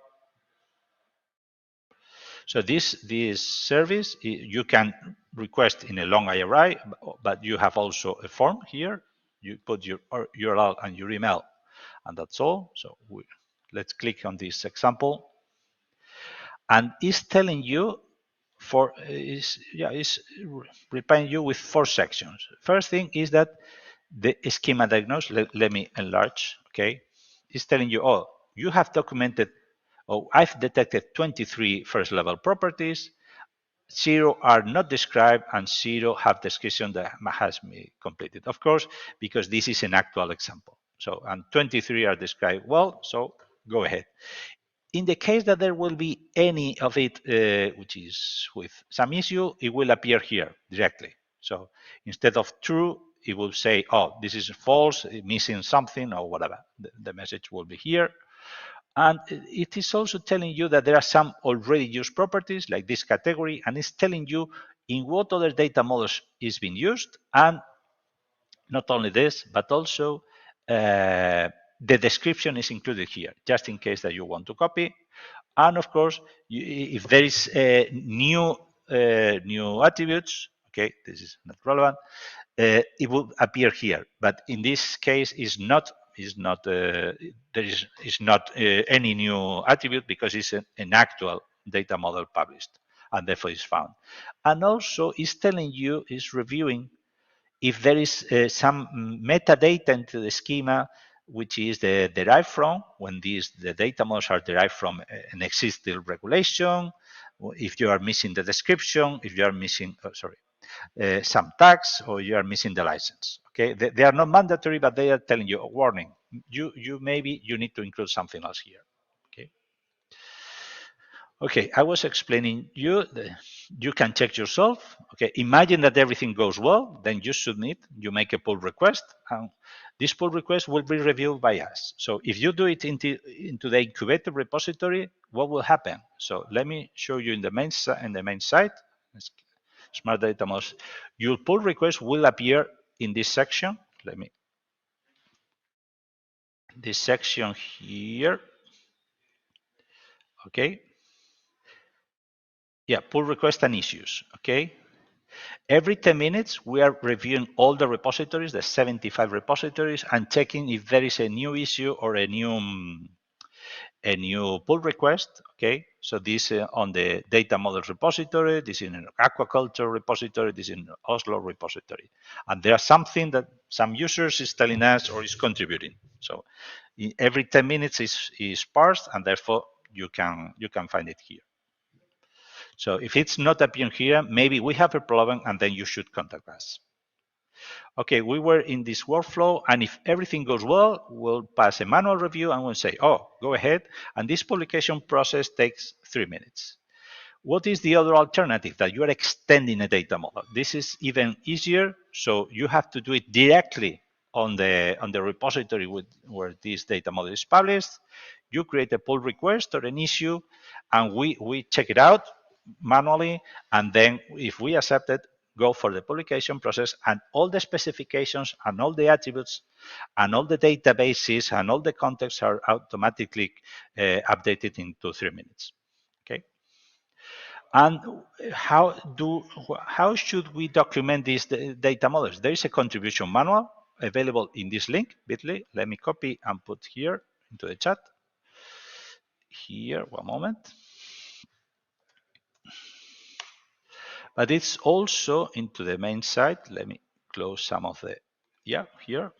So this service, you can request in a long URI, but you have also a form here. You put your URL and your email, and that's all. So let's click on this example, and it's telling you is replying you with 4 sections. First thing is that the schema diagnosis. Let me enlarge. Okay, it's telling you, oh, you have documented. Oh, I've detected 23 first-level properties. 0 are not described, and 0 have description that has been completed. Of course, because this is an actual example. So, and 23 are described well, so go ahead. In the case that there will be any of it which is with some issue, it will appear here directly. So instead of true, it will say, oh, this is false, missing something, or whatever. The message will be here. And it is also telling you that there are some already used properties like this category, and it's telling you in what other data models is being used. And not only this, but also the description is included here, just in case that you want to copy. And of course, if there is new attributes, okay, this is not relevant, it will appear here. But in this case, there is not any new attribute because it's an actual data model published, and therefore is found. And also, it's telling you, it's reviewing if there is some metadata into the schema, which is derived from, when the data models are derived from an existing regulation, if you are missing the description, if you are missing, some tags, or you are missing the license. Okay, they are not mandatory, but they are telling you a warning. Maybe you need to include something else here. Okay. Okay, I was explaining you can check yourself. Okay, imagine that everything goes well, then you submit, you make a pull request, and this pull request will be reviewed by us. So if you do it into the incubator repository, what will happen? So let me show you in the main site, Smart Data Models. Your pull request will appear in this section. This section here. Okay. Yeah, pull request and issues. Okay. Every 10 minutes, we are reviewing all the repositories, the 75 repositories, and checking if there is a new issue or a new pull request. Okay, so this on the data models repository, this is in aquaculture repository, this is in Oslo repository, and there are something that some users is telling us or is contributing. So every 10 minutes is parsed, and therefore you can find it here. So if it's not appearing here, maybe we have a problem, and then you should contact us. Okay, we were in this workflow, and if everything goes well, we'll pass a manual review and we'll say, oh, go ahead. And this publication process takes 3 minutes. What is the other alternative? That you are extending a data model. This is even easier. So you have to do it directly on the repository where this data model is published. You create a pull request or an issue, and we check it out manually. And then if we accept it, go for the publication process, and all the specifications and all the attributes and all the databases and all the context are automatically updated in 2-3 minutes. Okay. And how should we document these data models? There is a contribution manual available in this link, bit.ly. Let me copy and put here into the chat. Here, one moment. But it's also into the main site. Let me close some of the, here.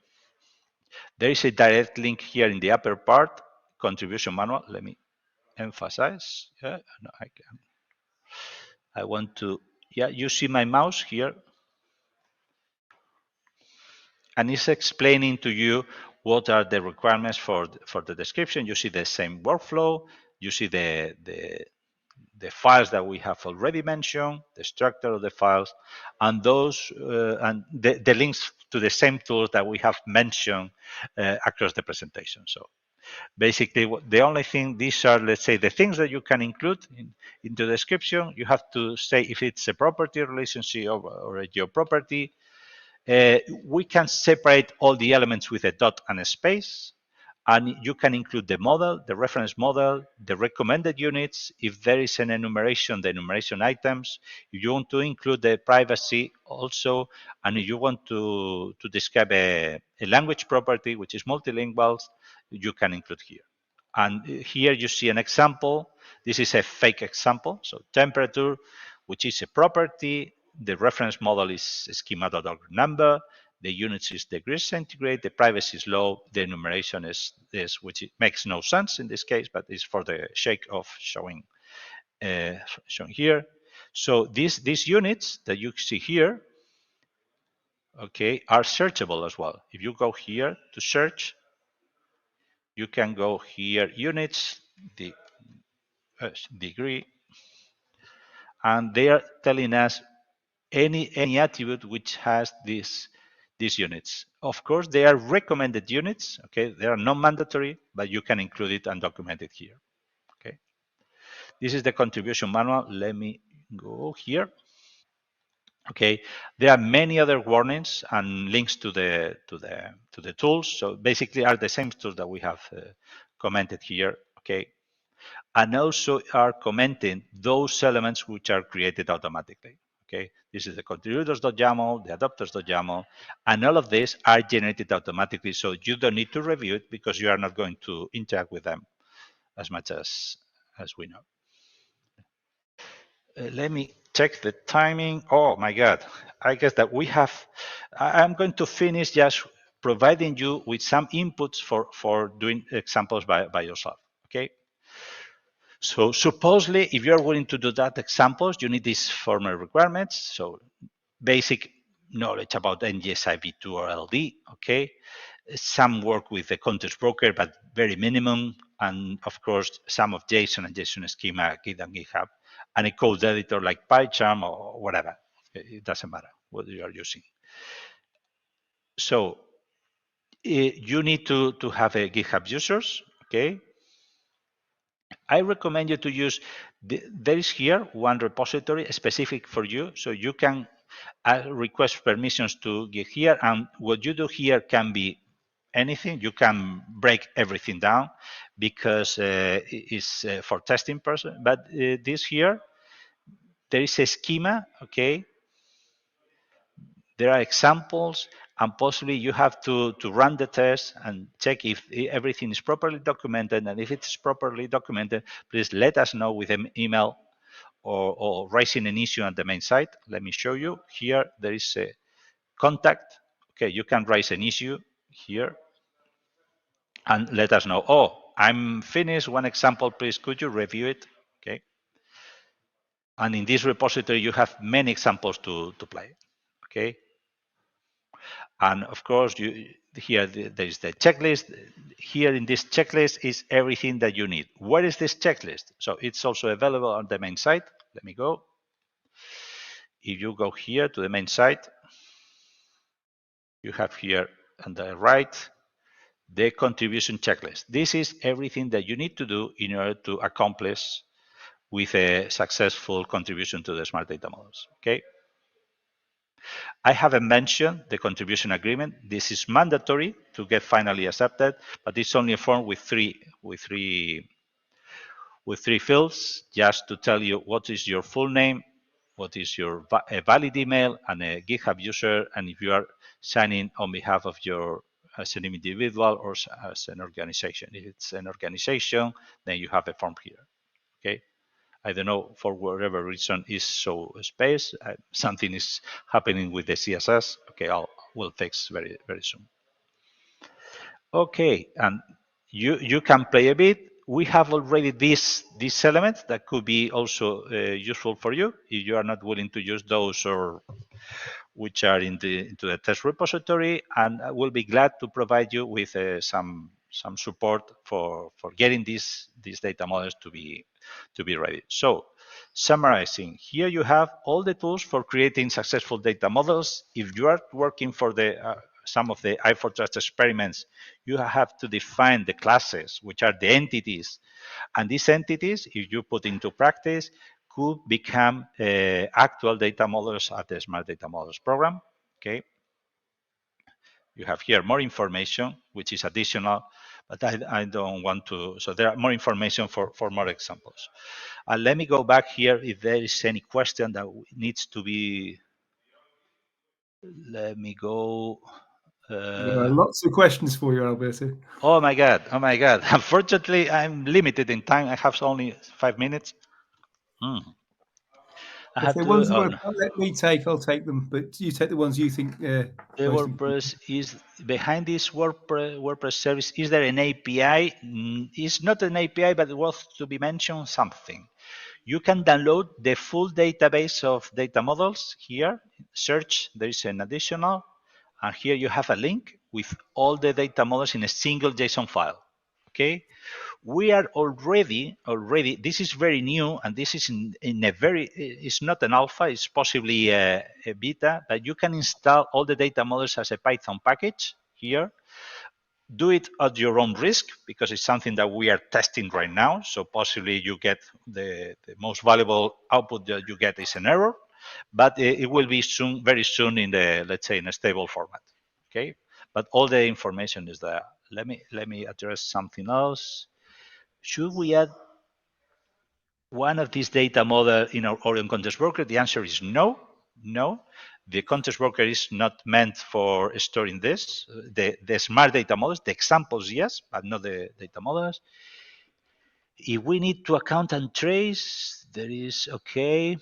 There is a direct link here in the upper part, contribution manual. Let me emphasize. No, I can. I want to, you see my mouse here. And it's explaining to you what are the requirements for the description. You see the same workflow. You see the files that we have already mentioned, the structure of the files, and those and the links to the same tools that we have mentioned across the presentation. So basically, the only thing, these are, let's say, the things that you can include into the description. You have to say if it's a property relationship or a geoproperty. We can separate all the elements with a dot and a space. And you can include the model, the reference model, the recommended units. If there is an enumeration, the enumeration items. If you want to include the privacy also, and if you want to describe a language property, which is multilingual, you can include here. And here you see an example. This is a fake example. So temperature, which is a property. The reference model is schema.org number. The units is degrees centigrade. The privacy is low. The enumeration is this, which makes no sense in this case, but it's for the sake of showing here. So these units that you see here, okay, are searchable as well. If you go here to search, you can go here, units, the degree, and they are telling us any attribute which has these units. Of course, they are recommended units. Okay, they are non-mandatory, but you can include it and document it here. Okay, this is the contribution manual. Let me go here. Okay, there are many other warnings and links to the tools. So basically, are the same tools that we have commented here. Okay, and also are commenting those elements which are created automatically. Okay, this is the contributors.yaml, the adapters.yaml, and all of these are generated automatically. So you don't need to review it because you are not going to interact with them as much as we know. Let me check the timing. Oh my God, I guess that we have, I'm going to finish just providing you with some inputs for doing examples by yourself. Okay. So supposedly, if you're willing to do that examples, you need these formal requirements. So basic knowledge about NGSI-V2 or LD, okay? Some work with the context broker, but very minimum. And of course, some of JSON and JSON schema, Git and GitHub, and a code editor like PyCharm or whatever. It doesn't matter what you are using. So you need to have a GitHub users, okay? I recommend you to use, there is here one repository specific for you, so you can request permissions to get here, and what you do here can be anything. You can break everything down because it's for testing person, but this here, there is a schema, okay? There are examples, and possibly you have to run the test and check if everything is properly documented. And if it's properly documented, please let us know with an email or raising an issue on the main site. Let me show you. Here, there is a contact. Okay, you can raise an issue here and let us know. Oh, I'm finished. One example, please, could you review it? Okay. And in this repository, you have many examples to play. Okay. And of course, here there is the checklist. Here in this checklist is everything that you need. Where is this checklist? So it's also available on the main site. Let me go. If you go here to the main site, you have here on the right the contribution checklist. This is everything that you need to do in order to accomplish with a successful contribution to the smart data models. Okay. I haven't mentioned the contribution agreement. This is mandatory to get finally accepted, but it's only a form with three fields, just to tell you what is your full name, what is your valid email, and a GitHub user, and if you are signing on behalf of your as an individual or as an organization. If it's an organization, then you have a form here. Okay. I don't know, for whatever reason is so space. Something is happening with the CSS. Okay, we'll fix very soon. Okay, and you can play a bit. We have already these elements that could be also useful for you if you are not willing to use those or which are into the test repository, and I will be glad to provide you with some support for getting these data models to be ready. So summarizing, here you have all the tools for creating successful data models. If you are working for the some of the I4Trust experiments, you have to define the classes, which are the entities. And these entities, if you put into practice, could become actual data models at the Smart Data Models program. Okay. You have here more information, which is additional. but I don't want to. So there are more information for more examples. Let me go back here if there is any question that needs to be. Let me go. There are lots of questions for you, Alberto. Oh my God! Oh my God! Unfortunately, I'm limited in time. I have only 5 minutes. I If have there are to. ones you want to let me take, I'll take them. But you take the ones you think The most important. WordPress is behind this WordPress service. Is there an API? It's not an API, but worth to be mentioned something. You can download the full database of data models here. Search, there is an additional, and here you have a link with all the data models in a single JSON file. Okay, we are already, this is very new, and this is in a very, it's not an alpha, it's possibly a beta, but you can install all the data models as a Python package here. Do it at your own risk, because it's something that we are testing right now. So possibly you get the most valuable output that you get is an error, but it will be soon, very soon, in the, let's say, in a stable format. Okay, but all the information is there. Let me address something else. Should we add one of these data model in our Orion Context Worker? The answer is no. No. The Context Worker is not meant for storing this. The smart data models, the examples, yes, but not the data models. If we need to account and trace, there is, okay.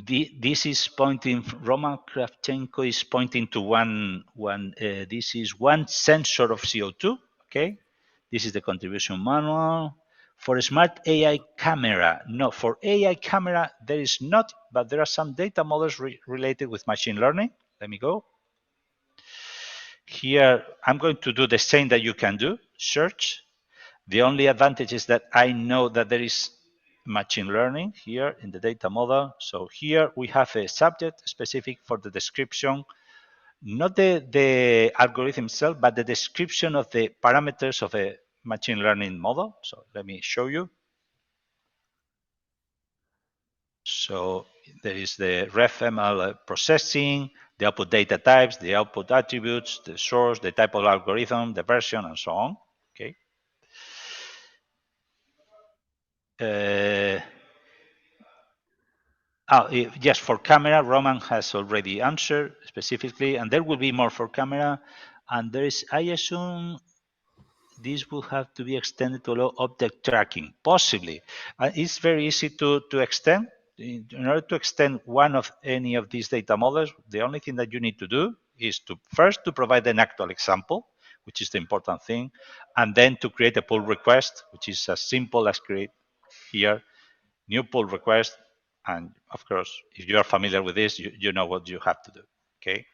This is pointing, Roman Kravchenko is pointing to this is one sensor of CO2, okay? This is the contribution manual. For a smart AI camera, no, for AI camera, there is not, but there are some data models related with machine learning. Let me go. Here, I'm going to do the same that you can do, search. The only advantage is that I know that there is machine learning here in the data model. So here we have a subject specific for the description, not the algorithm itself, but the description of the parameters of a machine learning model. So let me show you. So there is the RefML processing, the output data types, the output attributes, the source, the type of algorithm, the version, and so on. Okay. Yes, for camera, Roman has already answered specifically, and there will be more for camera. And there is, I assume, this will have to be extended to allow object tracking, possibly. It's very easy to extend. In order to extend one of any of these data models, the only thing that you need to do is to first to provide an actual example, which is the important thing, and then to create a pull request, which is as simple as create here new pull request. And of course, if you are familiar with this, you know what you have to do. Okay.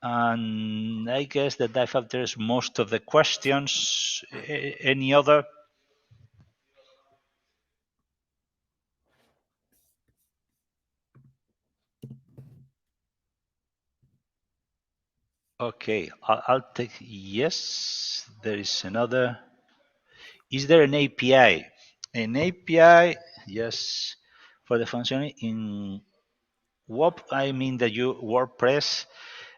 And I guess that I've addressed most of the questions. Any other? Okay, I'll take yes. There is another. Is there an API? An API, yes, for the functioning in WOP. I mean that you WordPress.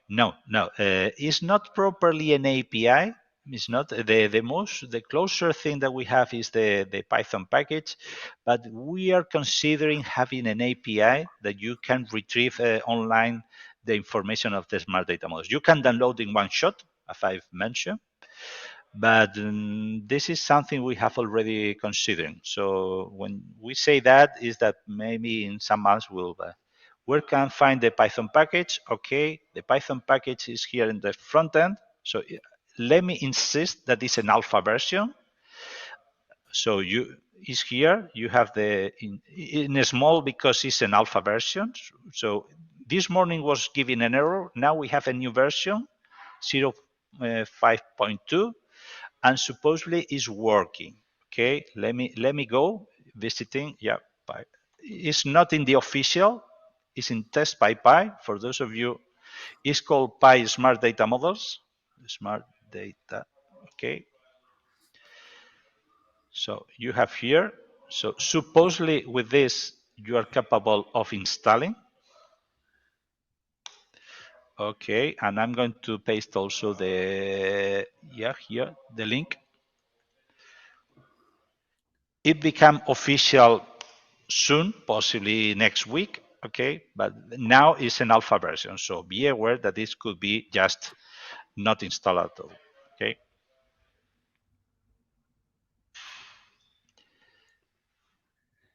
No, it's not properly an API. It's not the closer thing that we have is the Python package, but we are considering having an API that you can retrieve online the information of the smart data models. You can download in one shot, as I've mentioned, but this is something we have already considering. So when we say that, is that maybe in some months we'll where can I find the Python package? Okay, the Python package is here in the front end. So let me insist that it's an alpha version. So you is here. You have the in a small because it's an alpha version. So this morning was giving an error. Now we have a new version, 0.5.2, and supposedly is working. Okay, let me go visiting. Yeah, it's not in the official. It's in test by Pi. For those of you, it's called Pi Smart Data Models. Smart Data. Okay. So you have here. So supposedly with this, you are capable of installing. Okay, and I'm going to paste also the here the link. It become official soon, possibly next week. Okay, but now it's an alpha version, so be aware that this could be just not installed at all. Okay.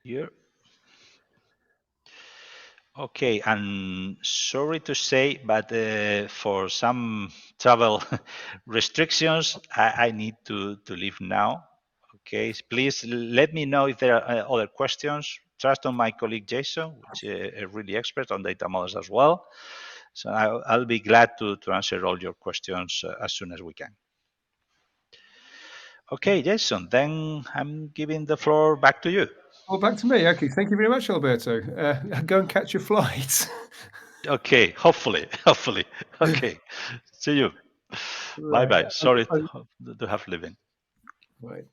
Here. Okay, and sorry to say, but for some travel restrictions, I need to leave now. Okay, please let me know if there are other questions. Trust on my colleague Jason, which is really expert on data models as well. So I'll be glad to answer all your questions as soon as we can. Okay, Jason, then I'm giving the floor back to you. Well, back to me. Okay, thank you very much, Alberto. Go and catch your flight. Okay, hopefully. Okay, see you. Right. Bye-bye. Sorry to have leaving. Right.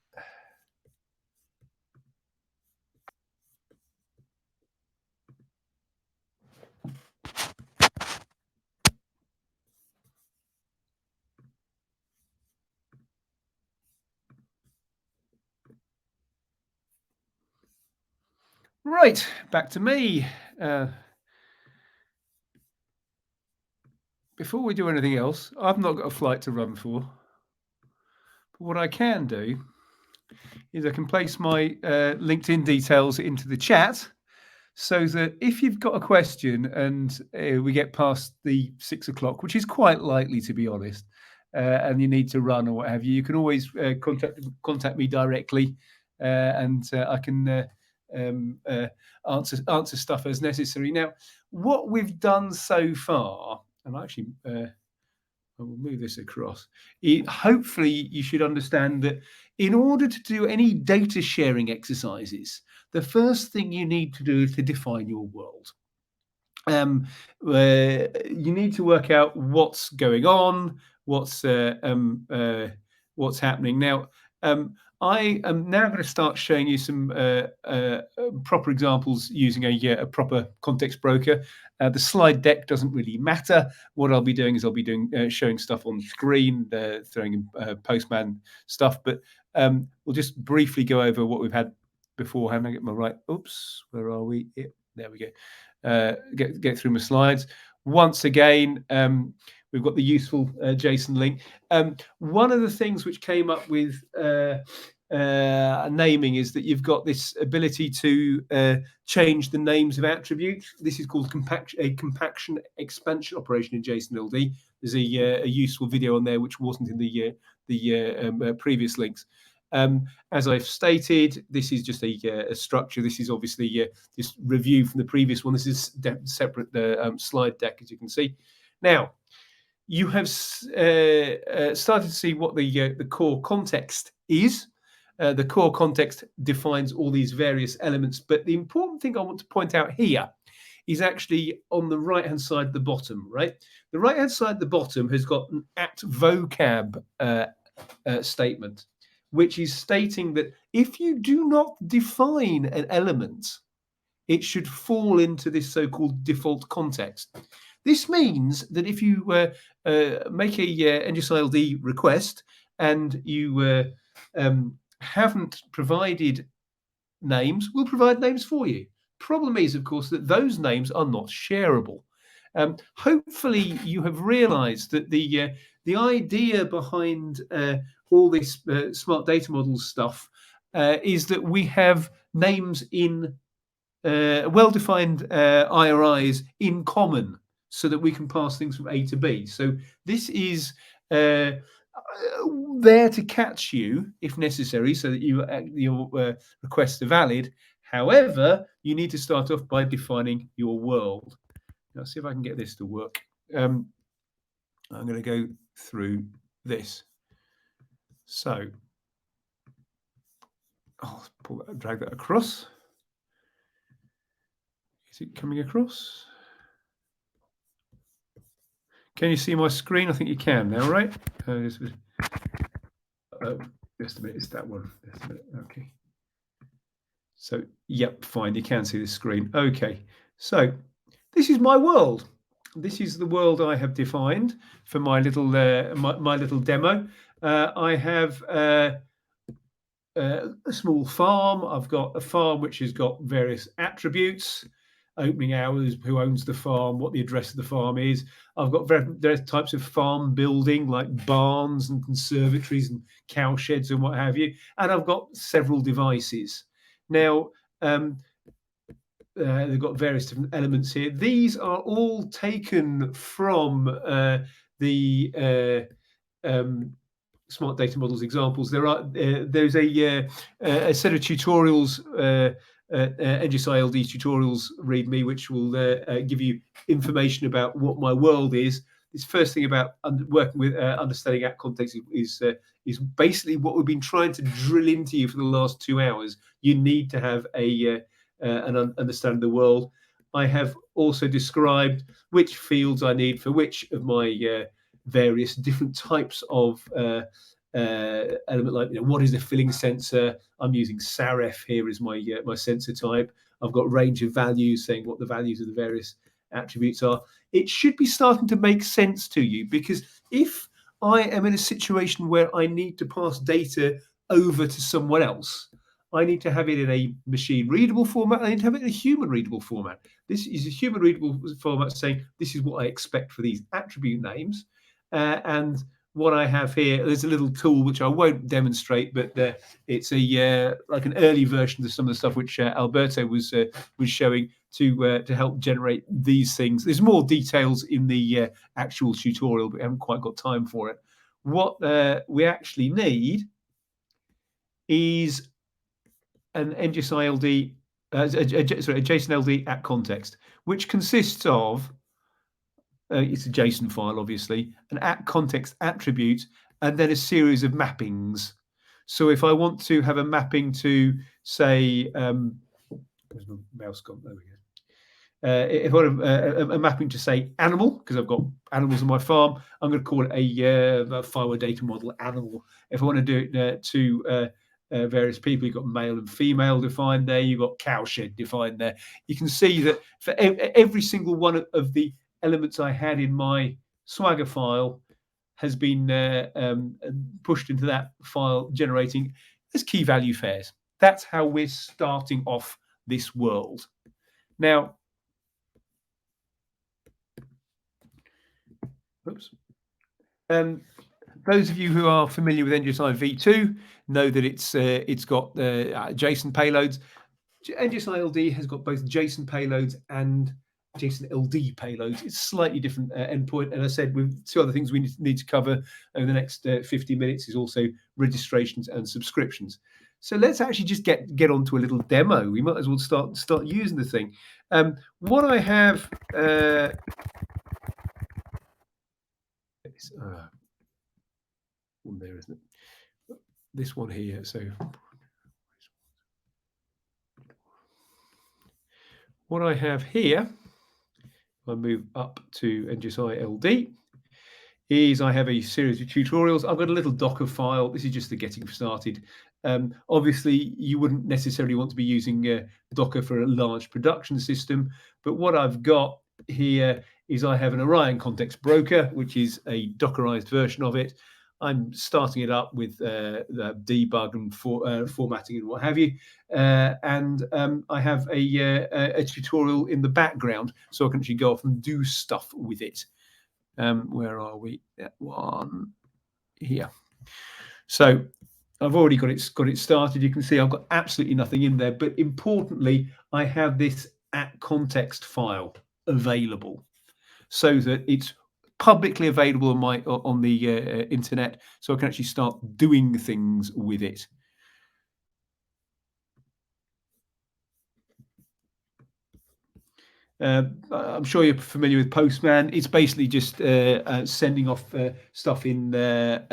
Right, back to me. Before we do anything else, I've not got a flight to run for. But what I can do is I can place my LinkedIn details into the chat so that if you've got a question and we get past the 6 o'clock, which is quite likely to be honest, and you need to run or what have you, you can always contact me directly, and I can answer stuff as necessary. Now, what we've done so far, and actually I will move this across. Hopefully, you should understand that in order to do any data sharing exercises, the first thing you need to do is to define your world. You need to work out what's going on, what's happening. Now, I am now going to start showing you some proper examples using a proper context broker. The slide deck doesn't really matter. What I'll be doing is I'll be showing stuff on screen, throwing in Postman stuff, but we'll just briefly go over what we've had beforehand. I get my right. Oops, where are we? Yeah, there we go. Get through my slides. Once again, we've got the useful JSON link. One of the things which came up with naming is that you've got this ability to change the names of attributes. This is called a compaction expansion operation in JSON-LD. There's a useful video on there which wasn't in the previous links. As I've stated, this is just a structure. This is obviously this review from the previous one. This is separate slide deck, as you can see. Now, you have started to see what the core context is. The core context defines all these various elements, but the important thing I want to point out here is actually on the right-hand side, the bottom, right? The right-hand side, the bottom, has got an @vocab statement, which is stating that if you do not define an element, it should fall into this so-called default context. This means that if you make a NGSI-LD request and you haven't provided names, we'll provide names for you. Problem is, of course, that those names are not shareable. Hopefully, you have realized that the idea behind all this smart data models stuff is that we have names in well-defined IRIs in common so that we can pass things from A to B. So this is there to catch you if necessary so that your requests are valid. However, you need to start off by defining your world. Now, see if I can get this to work. I'm going to go through this. So I'll drag that across. Is it coming across? Can you see my screen? I think you can now, right? Just a minute, it's that one. Just a minute. Okay. So, yep, fine. You can see the screen. Okay. So, this is my world. this is the world I have defined for my little my little demo. I have a small farm. I've got a farm which has got various attributes: opening hours, who owns the farm, what the address of the farm is. I've got various types of farm building, like barns and conservatories and cow sheds and what have you. And I've got several devices. Now, they've got various different elements here. These are all taken from the smart data models examples. There's a set of tutorials, NGSI-LD tutorials README, which will give you information about what my world is. This first thing about working with understanding at context is basically what we've been trying to drill into you for the last 2 hours. You need to have an understanding of the world. I have also described which fields I need for which of my various different types of element, like what is a filling sensor. I'm using SARF here as my my sensor type. I've got range of values saying what the values of the various attributes are. It should be starting to make sense to you, because if I am in a situation where I need to pass data over to someone else, I need to have it in a machine readable format. I need to have it in a human readable format. This is a human readable format saying this is what I expect for these attribute names. And what I have here, there's a little tool which I won't demonstrate, but it's a like an early version of some of the stuff which Alberto was showing to help generate these things. There's more details in the actual tutorial, but we haven't quite got time for it. What we actually need is an NGSI-LD, a JSON-LD at context, which consists of it's a JSON file, obviously, an at context attribute, and then a series of mappings. So if I want to have a mapping to, say, where's my mouse gone? There we go. If I want a mapping to, say, animal, because I've got animals on my farm, I'm going to call it a FIWARE data model animal. If I want to do it to various people, you've got male and female defined there, you've got cowshed defined there. You can see that for every single one of the elements I had in my Swagger file has been pushed into that file, generating as key value pairs. That's how we're starting off this world. Now, oops. Those of you who are familiar with NGSI-V2 know that it's got JSON payloads. NGSI-LD has got both JSON payloads and JSON-LD payloads. It's slightly different endpoint. And I said, with 2 other things we need to cover over the next 50 minutes is also registrations and subscriptions. So let's actually just get onto a little demo. We might as well start using the thing. What I have. There, isn't it? This one here. So what I have here, I move up to NGSI-LD, is I have a series of tutorials. I've got a little Docker file. This is just the getting started. Obviously, you wouldn't necessarily want to be using Docker for a large production system, but what I've got here is I have an Orion context broker, which is a Dockerized version of it. I'm starting it up with the debug and formatting and what have you. And I have a tutorial in the background, so I can actually go off and do stuff with it. Where are we? That one here. So I've already got it started. You can see I've got absolutely nothing in there, but importantly, I have this at context file available so that it's publicly available on the internet, so I can actually start doing things with it. I'm sure you're familiar with Postman. It's basically just sending off stuff in there.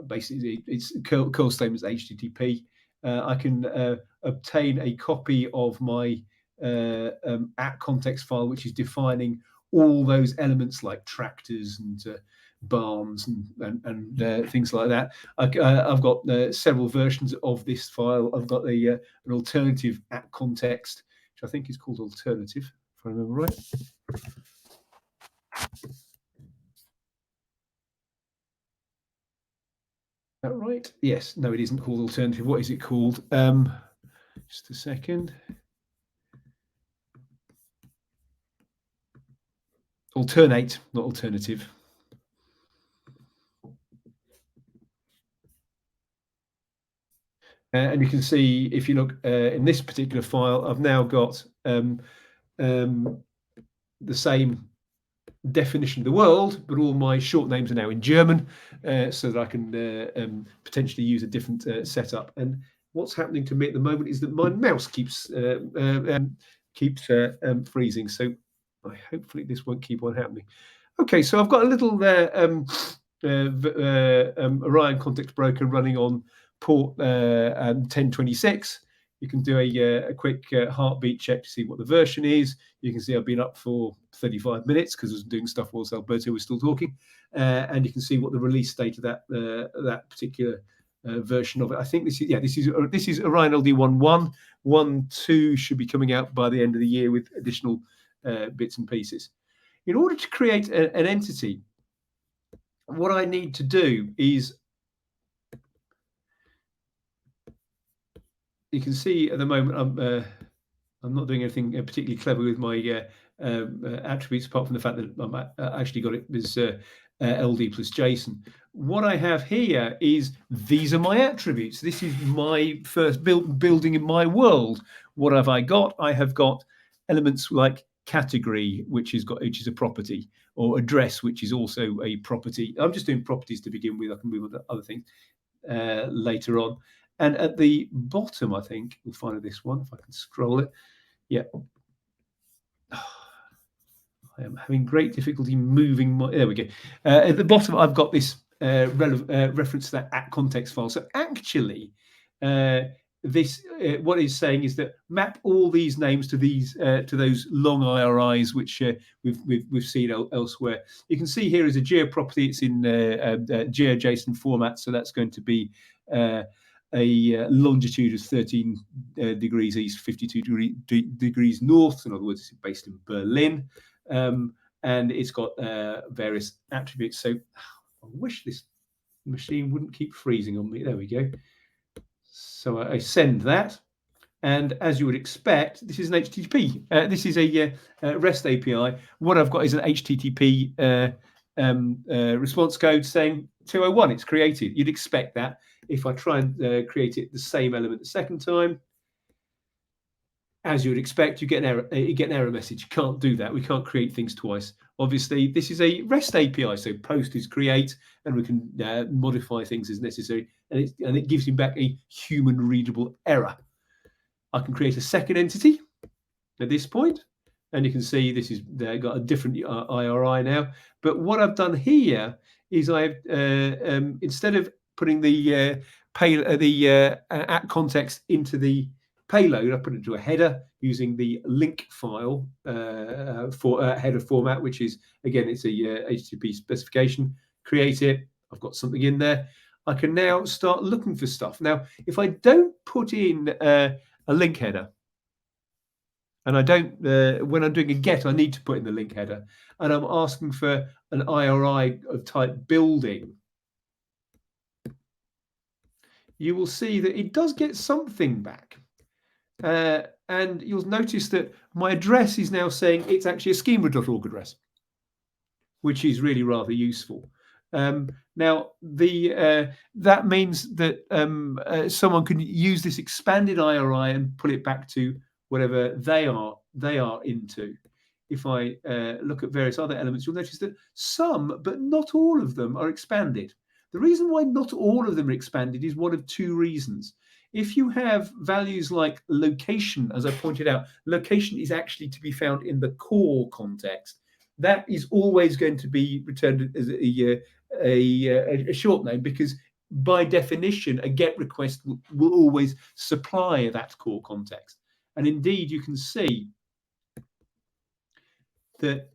Basically, it's curl statements HTTP. I can obtain a copy of my at context file, which is defining all those elements like tractors and barns and things like that. I've got several versions of this file. I've got an alternative at context, which I think is called alternative, I remember right. Is that right? Yes. No, it isn't called alternative. What is it called? Just a second. Alternate, not alternative. And you can see, if you look in this particular file, I've now got the same definition of the world, but all my short names are now in German, so that I can potentially use a different setup. And what's happening to me at the moment is that my mouse keeps freezing. So hopefully this won't keep on happening. Okay, so I've got a little Orion context broker running on port 1026. You can do a quick heartbeat check to see what the version is. You can see I've been up for 35 minutes because I was doing stuff whilst Alberto was still talking, and you can see what the release date of that particular version of it. I think this is Orion LD 1.1. 1.2 should be coming out by the end of the year with additional bits and pieces. In order to create an entity, what I need to do is, you can see at the moment I'm not doing anything particularly clever with my attributes, apart from the fact that I actually got it as LD plus JSON. What I have here is, these are my attributes. This is my first building in my world. What have I got? I have got elements like category, which is a property, or address, which is also a property. I'm just doing properties to begin with. I can move on to other things later on. And at the bottom, I think we'll find this one if I can scroll it. Yeah. I am having great difficulty moving my. There we go. At the bottom, I've got this reference to that at context file. So actually, this what it's saying is that map all these names to those long IRIs, which we've seen elsewhere. You can see here is a geo property. It's in GeoJSON format, so that's going to be a longitude of 13 degrees east, 52 degrees north. In other words, it's based in Berlin, and it's got various attributes. So I wish this machine wouldn't keep freezing on me. There we go. So I send that, and as you would expect, this is an HTTP. This is a REST API. What I've got is an HTTP response code saying 201. It's created. You'd expect that. If I try and create it the same element the second time, as you would expect, you get an error message. You can't do that. We can't create things twice. Obviously, this is a REST API, so post is create, and we can modify things as necessary, and it gives you back a human readable error. I can create a second entity at this point, and you can see this is got a different IRI now. But what I've done here is I've instead of putting the at context into the payload, I put it into a header using the link file for header format, which is, again, it's a HTTP specification. Create it. I've got something in there. I can now start looking for stuff. Now, if I don't put in a link header, and I don't, when I'm doing a get, I need to put in the link header, and I'm asking for an IRI of type building, you will see that it does get something back. And you'll notice that my address is now saying it's actually a schema.org address, which is really rather useful. Now, that means that someone can use this expanded IRI and pull it back to whatever they are into. If I look at various other elements, you'll notice that some, but not all of them, are expanded. The reason why not all of them are expanded is one of two reasons. If you have values like location, as I pointed out, location is actually to be found in the core context. That is always going to be returned as a short name, because by definition, a GET request will always supply that core context. And indeed, you can see that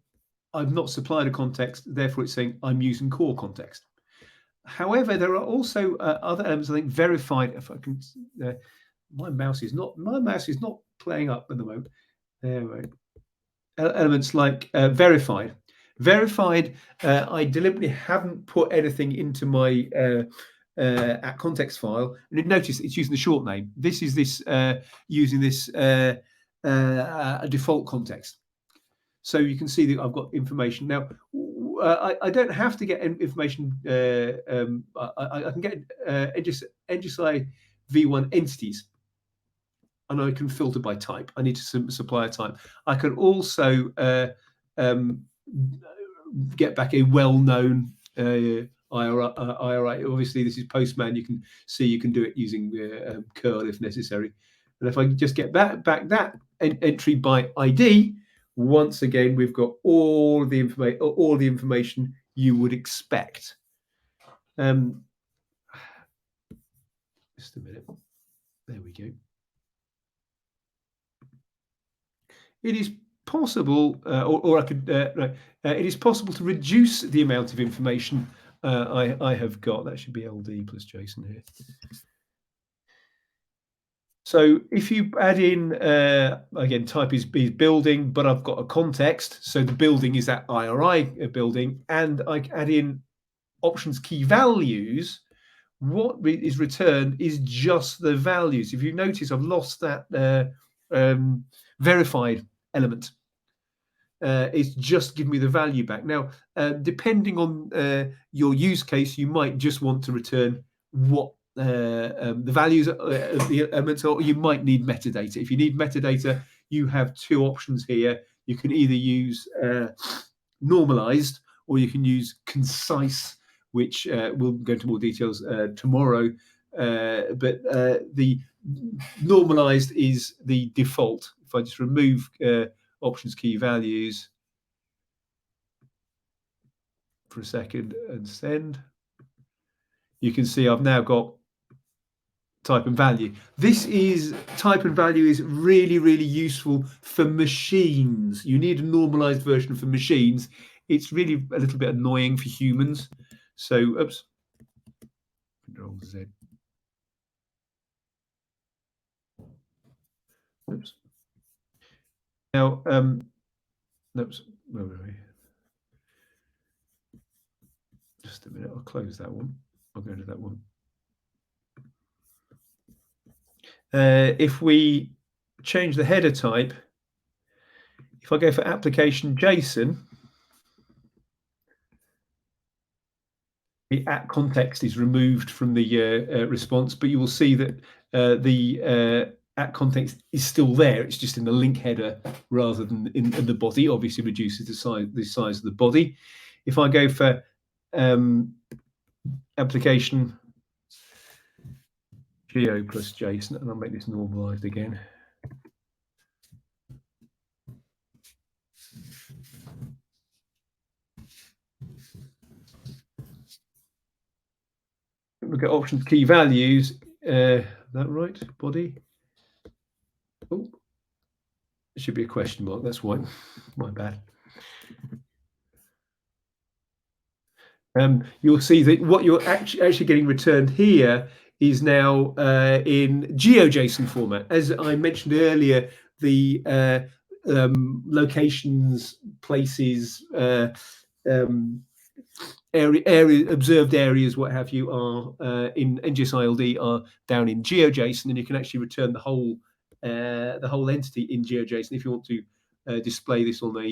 I've not supplied a context, therefore it's saying I'm using core context. However, there are also other elements, I think, verified. If I can, my mouse is not playing up at the moment. There we go. elements like verified. Verified, I deliberately haven't put anything into my at context file, and notice it's using the short name. This is using this a default context. So you can see that I've got information now. I don't have to get information. I can get NGSI-V1 entities, and I can filter by type. I need to supply a type. I can also get back a well-known IRI. Obviously, this is Postman. You can see you can do it using curl if necessary. And if I just get back that entry by ID, once again we've got all the information you would expect. Just a minute. There we go. It is possible, or I could. It is possible to reduce the amount of information I have got. That should be LD plus JSON here. So if you add in, again, type is building, but I've got a context. So the building is that IRI building, and I add in options key values. What is returned is just the values. If you notice, I've lost that verified element. It's just giving me the value back. Now, depending on your use case, you might just want to return what the values of the elements, or you might need metadata. If you need metadata, you have two options here. You can either use normalized, or you can use concise, which we'll go into more details tomorrow. But the normalized is the default. If I just remove options key values for a second and send, you can see I've now got type and value. This is type and value is really, really useful for machines. You need a normalized version for machines. It's really a little bit annoying for humans. So, oops, Control Z. Oops. Now, oops, where were we? Just a minute, I'll close that one. I'll go to that one. If we change the header type, if I go for application JSON, the at context is removed from the response, but you will see that the at context is still there. It's just in the link header rather than in the body. Obviously reduces the size of the body. If I go for application geo plus JSON, and I'll make this normalized again. Look at options key values. That right? Body. Oh, it should be a question mark. That's why. My bad. You'll see that what you're actually getting returned here is now in GeoJSON format. As I mentioned earlier, the locations, places, observed areas, what have you, are in NGSI-LD are down in GeoJSON, and you can actually return the whole entity in GeoJSON if you want to display this on a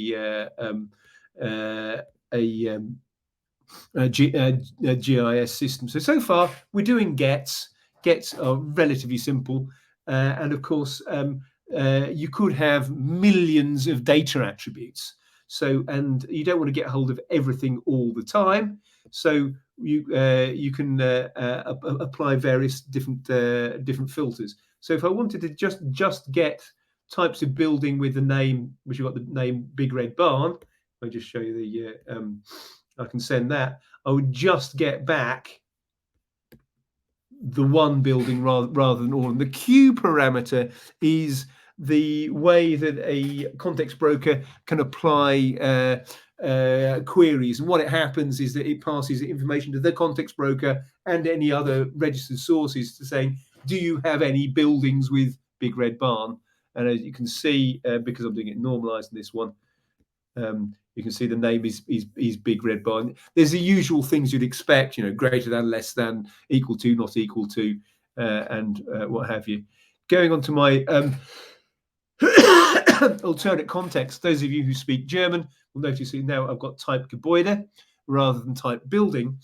GIS system. So far we're doing gets. Gets are relatively simple, and of course you could have millions of data attributes. So, and you don't want to get hold of everything all the time. So you can apply various different filters. So if I wanted to just get types of building with the name, which you've got the name Big Red Barn, I'll just show you the. I can send that. I would just get back the one building rather than all. And the Q parameter is the way that a context broker can apply queries. And what it happens is that it passes information to the context broker and any other registered sources to saying, do you have any buildings with Big Red Barn? And as you can see, because I'm doing it normalized in this one, You can see the name is big red bar. There's the usual things you'd expect, greater than, less than, equal to, not equal to, and what have you. Going on to my alternate context, those of you who speak German will notice that now I've got type Gebäude rather than type building.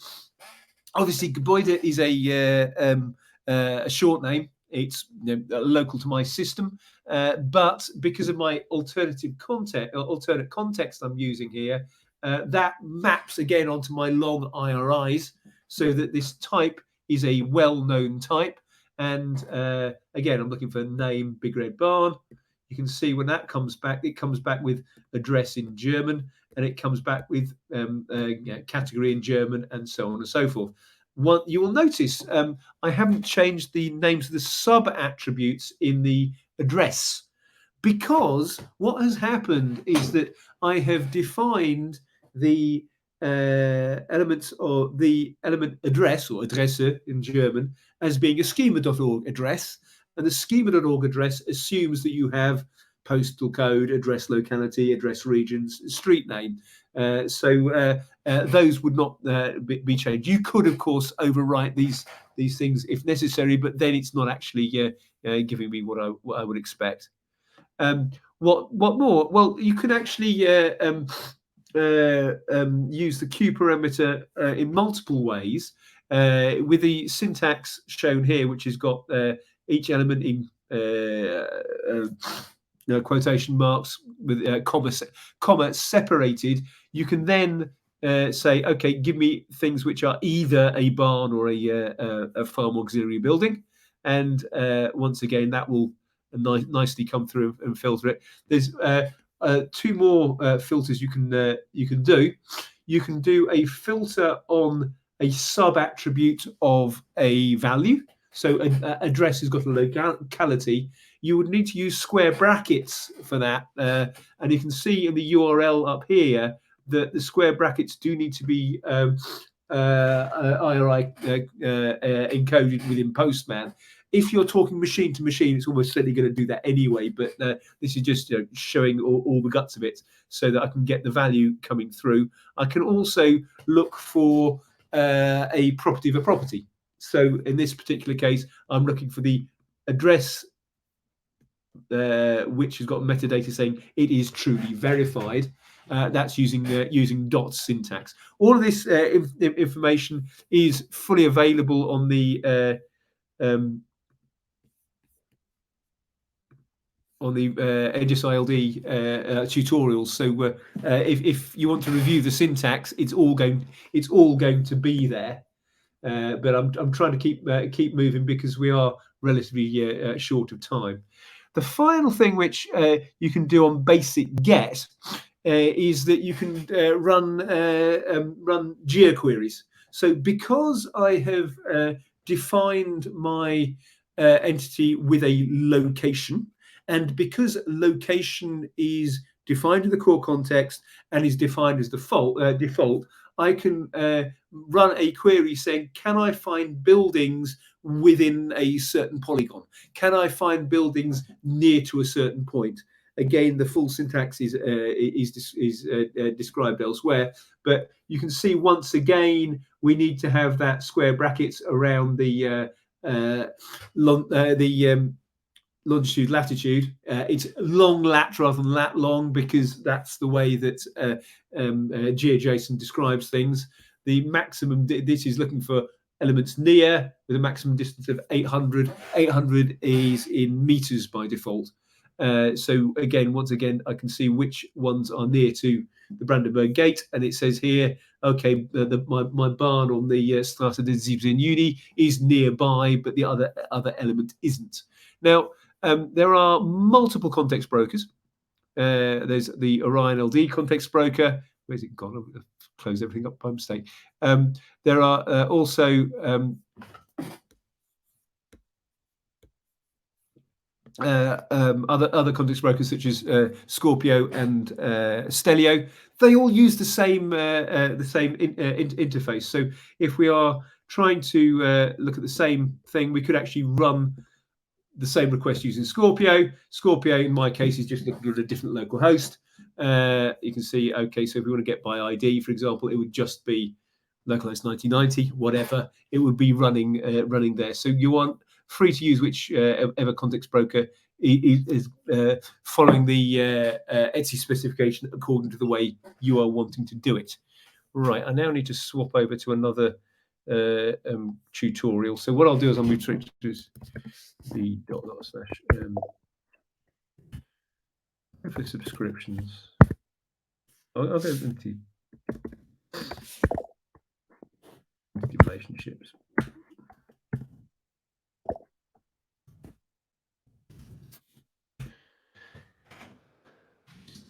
Obviously, Gebäude is a short name. It's local to my system, but because of my alternate context I'm using here, that maps again onto my long IRIs, so that this type is a well-known type. And again, I'm looking for name, big red barn. You can see when that comes back, it comes back with address in German, and it comes back with category in German, and so on and so forth. What you will notice, I haven't changed the names of the sub attributes in the address, because what has happened is that I have defined the elements, or the element address, or Adresse in German, as being a schema.org address. And the schema.org address assumes that you have postal code, address locality, address regions, street name. So those would not be changed. You could, of course, overwrite these things if necessary, but then it's not actually giving me what I would expect. What more? Well, you can actually use the Q parameter in multiple ways, with the syntax shown here, which has got each element in quotation marks with comma separated. You can then say, okay, give me things which are either a barn or a farm auxiliary building, and once again that will nicely come through and filter it. There's two more filters you can do. You can do a filter on a sub attribute of a value. So address has got a locality. You would need to use square brackets for that, and you can see in the URL up here that the square brackets do need to be IRI encoded within Postman. If you're talking machine to machine, it's almost certainly going to do that anyway, but this is just showing all the guts of it so that I can get the value coming through. I can also look for a property of a property. So in this particular case, I'm looking for the address which has got metadata saying it is truly verified. That's using dot syntax. All of this information is fully available on the NGSI-LD tutorials. So if you want to review the syntax, it's all going to be there. But I'm trying to keep moving because we are relatively short of time. The final thing which you can do on basic get is that you can run geoqueries. So because I have defined my entity with a location, and because location is defined in the core context and is defined as default, I can run a query saying, can I find buildings within a certain polygon? Can I find buildings near to a certain point? Again, the full syntax is described elsewhere, but you can see once again we need to have that square brackets around the longitude, latitude. It's long lat rather than lat long because that's the way that GeoJSON describes things. The maximum, this is looking for elements near with a maximum distance of 800. 800 is in meters by default. So again, once again, I can see which ones are near to the Brandenburg Gate, and it says here, okay, my barn on the Strasse des 17 Juni is nearby, but the other element isn't. Now, there are multiple context brokers. There's the Orion LD context broker. Where's it gone? I've closed everything up by mistake. There are also other context brokers such as Scorpio and Stelio. They all use the same interface. So if we are trying to look at the same thing, we could actually run the same request using Scorpio. Scorpio, in my case, is just looking at a different local host. You can see, okay, so if we want to get by ID, for example, it would just be localhost 1990, whatever. It would be running there. So you want free to use whichever context broker is following the Etsy specification according to the way you are wanting to do it. Right, I now need to swap over to another tutorial. So what I'll do is I'll move to the / for subscriptions. I'll go into relationships.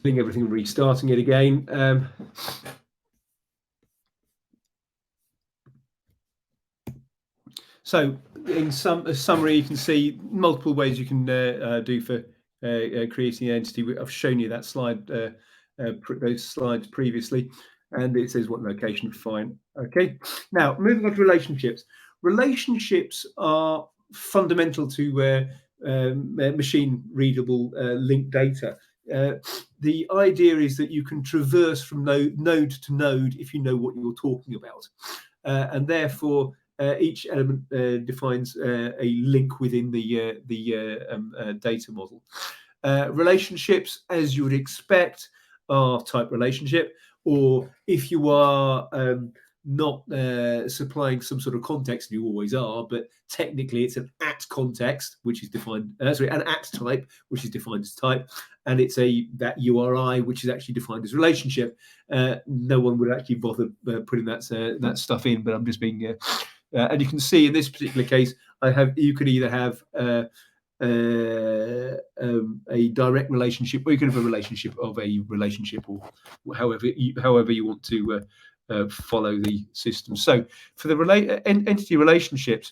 Doing everything and restarting it again. So in summary, you can see multiple ways you can do for creating an entity. I've shown you that slide, those slides previously, and it says what location, fine. Okay, now moving on to relationships. Relationships are fundamental to machine readable linked data. The idea is that you can traverse from node to node if you know what you're talking about, and therefore each element defines a link within the data model. Relationships, as you would expect, are type relationship, or if you are not supplying some sort of context, and you always are, but technically it's an at context, which is defined, an at type, which is defined as type, and it's that URI, which is actually defined as relationship. No one would actually bother putting that stuff in, but I'm just being and you can see in this particular case, you could either have a direct relationship, or you can have a relationship of a relationship, or however you want to follow the system. So for the entity relationships,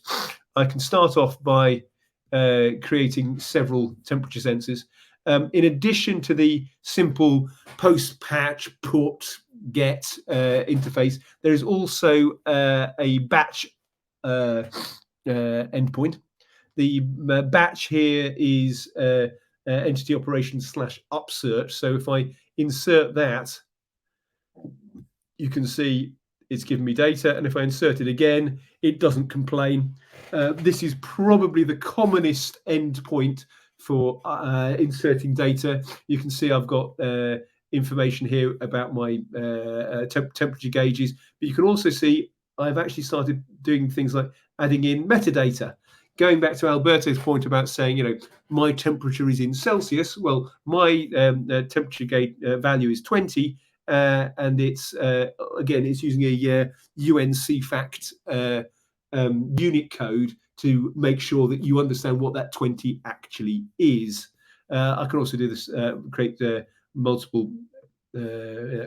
I can start off by creating several temperature sensors. In addition to the simple post, patch, put, get interface, there is also a batch endpoint. The batch here is entity operations / upsearch. So if I insert that, you can see it's giving me data, and if I insert it again, it doesn't complain. This is probably the commonest endpoint for inserting data. You can see I've got information here about my temperature gauges, but you can also see I've actually started doing things like adding in metadata. Going back to Alberto's point about saying, my temperature is in Celsius. Well, my temperature gauge value is 20, and it's again, it's using a UNCFACT unit code to make sure that you understand what that 20 actually is. I can also do this, create multiple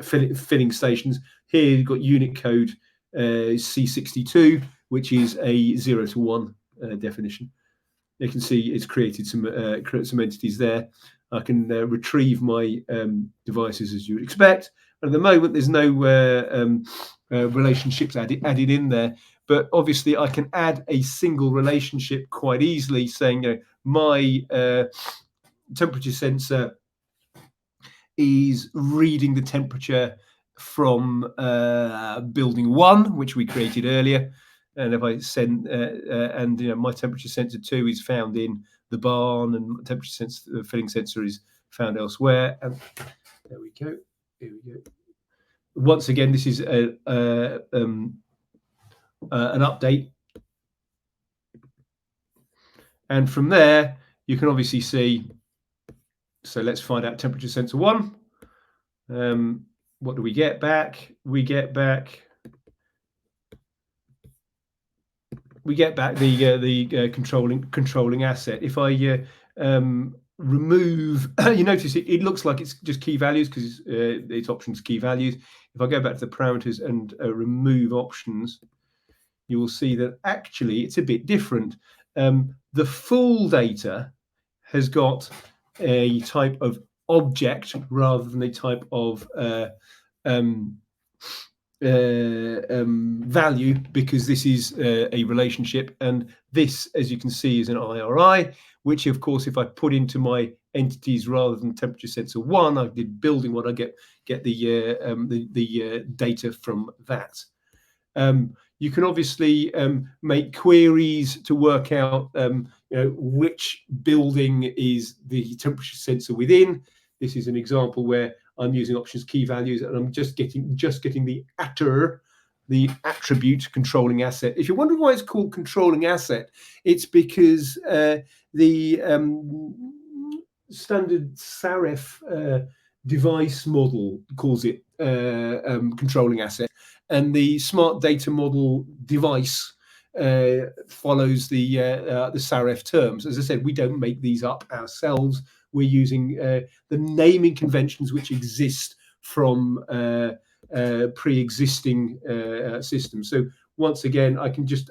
filling stations. Here you've got unit code C62, which is a 0 to 1 definition. You can see it's created some entities there. I can retrieve my devices as you would expect. And at the moment, there's no relationships added in there. But obviously, I can add a single relationship quite easily, saying, my temperature sensor is reading the temperature from building 1, which we created earlier. And if I send, my temperature sensor 2 is found in the barn, and temperature sensor, filling sensor is found elsewhere. And there we go. Here we go. Once again, this is an update. And from there, you can obviously see. So let's find out temperature sensor 1. What do we get back? We get back the controlling asset. If I remove, you notice it looks like it's just key values because it's options key values. If I go back to the parameters and remove options, you will see that actually it's a bit different. The full data has got a type of object rather than a type of value, because this is a relationship, and this, as you can see, is an IRI, which of course, if I put into my entities rather than temperature sensor 1, I did building one, I get the data from that. You can obviously make queries to work out which building is the temperature sensor within. This is an example where I'm using options key values, and I'm just getting the attribute controlling asset. If you're wondering why it's called controlling asset, it's because the standard SAREF device model calls it controlling asset, and the smart data model device follows the SAREF terms. As I said, we don't make these up ourselves. We're using the naming conventions which exist from pre-existing systems. So once again, I can just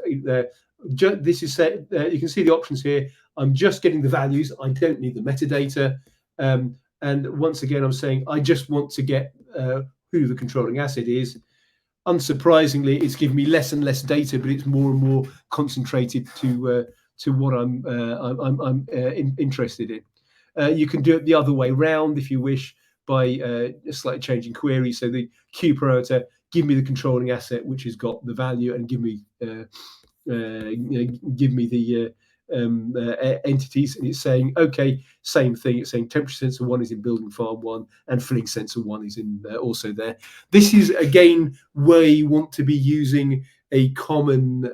this is set. You can see the options here. I'm just getting the values. I don't need the metadata. And once again, I'm saying I just want to get who the controlling asset is. Unsurprisingly, it's giving me less and less data, but it's more and more concentrated to what I'm interested in. You can do it the other way round if you wish, by slightly changing query. So the Q parameter, give me the controlling asset which has got the value, and give me the entities, and it's saying, okay, same thing. It's saying temperature sensor 1 is in building farm 1, and filling sensor 1 is in also there. This is again where you want to be using a common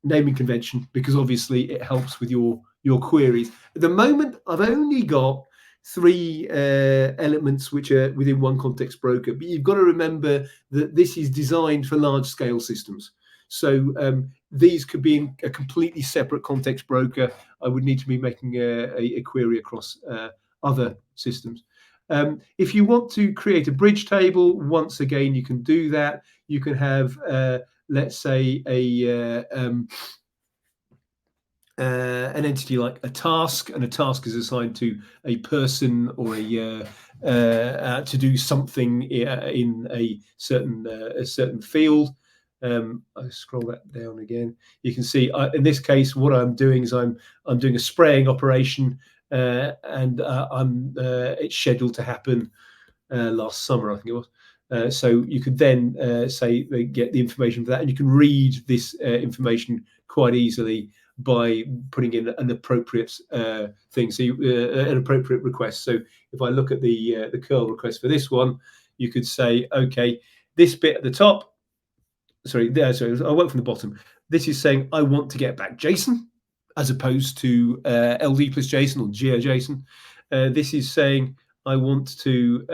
naming convention, because obviously it helps with your queries. At the moment, I've only got 3 elements which are within one context broker, but you've got to remember that this is designed for large scale systems. So these could be in a completely separate context broker. I would need to be making a query across other systems. If you want to create a bridge table, once again, you can do that. You can have, let's say, an entity like a task, and a task is assigned to a person or to do something in a certain field. I scroll that down again. You can see in this case, what I'm doing is I'm doing a spraying operation, and it's scheduled to happen last summer, I think it was. So you could then say get the information for that, and you can read this information quite easily by putting in an appropriate thing. So an appropriate request. So if I look at the curl request for this one, you could say, okay, this bit at the top. Sorry, I'll work from the bottom. This is saying I want to get back JSON as opposed to LD plus JSON or GeoJSON. This is saying I want to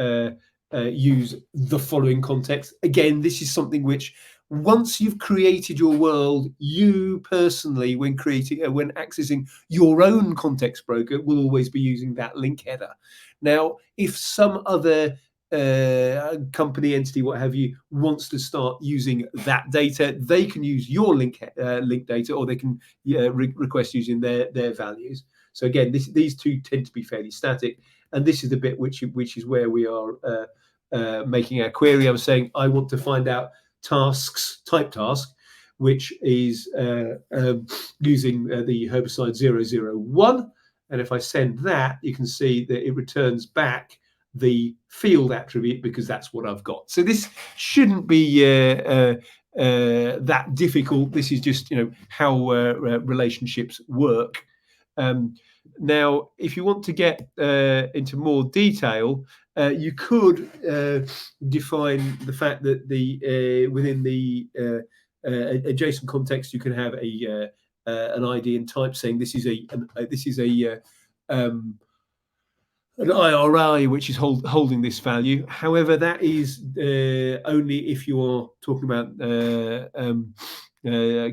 use the following context. Again, this is something which, once you've created your world, you personally, when accessing your own context broker, will always be using that link header. Now, if some other company, entity, what have you, wants to start using that data, they can use your link data, or they can request using their values. So again, these two tend to be fairly static, and this is the bit which is where we are making our query. I'm saying I want to find out tasks, type task, which is using the herbicide 001, and if I send that, you can see that it returns back the field attribute, because that's what I've got. So this shouldn't be that difficult. This is just how relationships work. Now, if you want to get into more detail, you could define the fact that within the JSON context, you can have an ID and type saying this is an IRI which is holding this value. However, that is only if you're talking about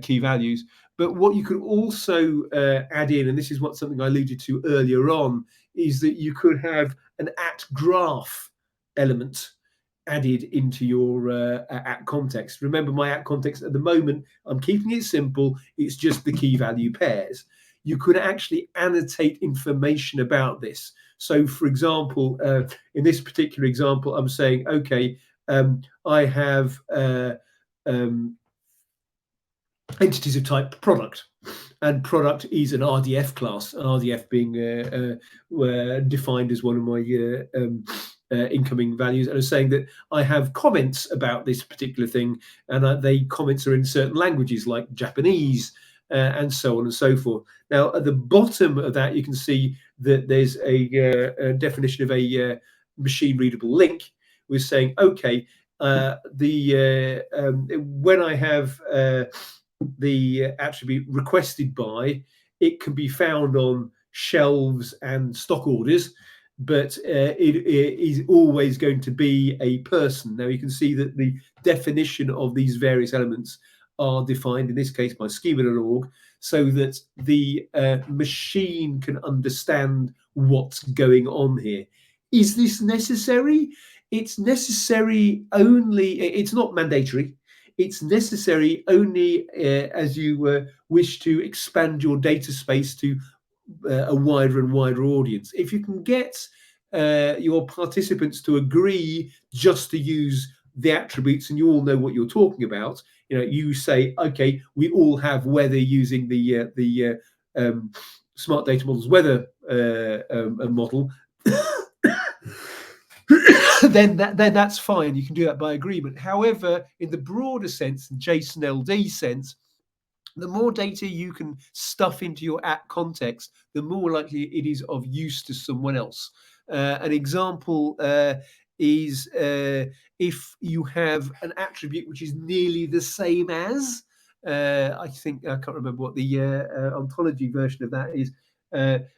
key values. But what you could also add in, and this is something I alluded to earlier on, is that you could have an @graph element added into your @context. Remember, my @context at the moment, I'm keeping it simple. It's just the key value pairs. You could actually annotate information about this. So, for example, in this particular example, I'm saying, okay, I have entities of type product, and product is an RDF class, an RDF being defined as one of my incoming values. And I was saying that I have comments about this particular thing, and they comments are in certain languages like Japanese and so on and so forth. Now, at the bottom of that, you can see that there's a definition of a machine readable link. We're saying, okay, when I have the attribute requested by, it can be found on shelves and stock orders, but it is always going to be a person. Now you can see that the definition of these various elements are defined, in this case by schema.org, so that the machine can understand what's going on here. Is this necessary? It's necessary only, it's not mandatory. It's necessary only as you wish to expand your data space to a wider and wider audience. If you can get your participants to agree just to use the attributes, and you all know what you're talking about, you say, okay, we all have weather using the smart data models weather model. then that's fine. You can do that by agreement. However, in the broader sense, the JSON-LD sense, the more data you can stuff into your app context, the more likely it is of use to someone else. An example is if you have an attribute which is nearly the same as, I can't remember what the ontology version of that is,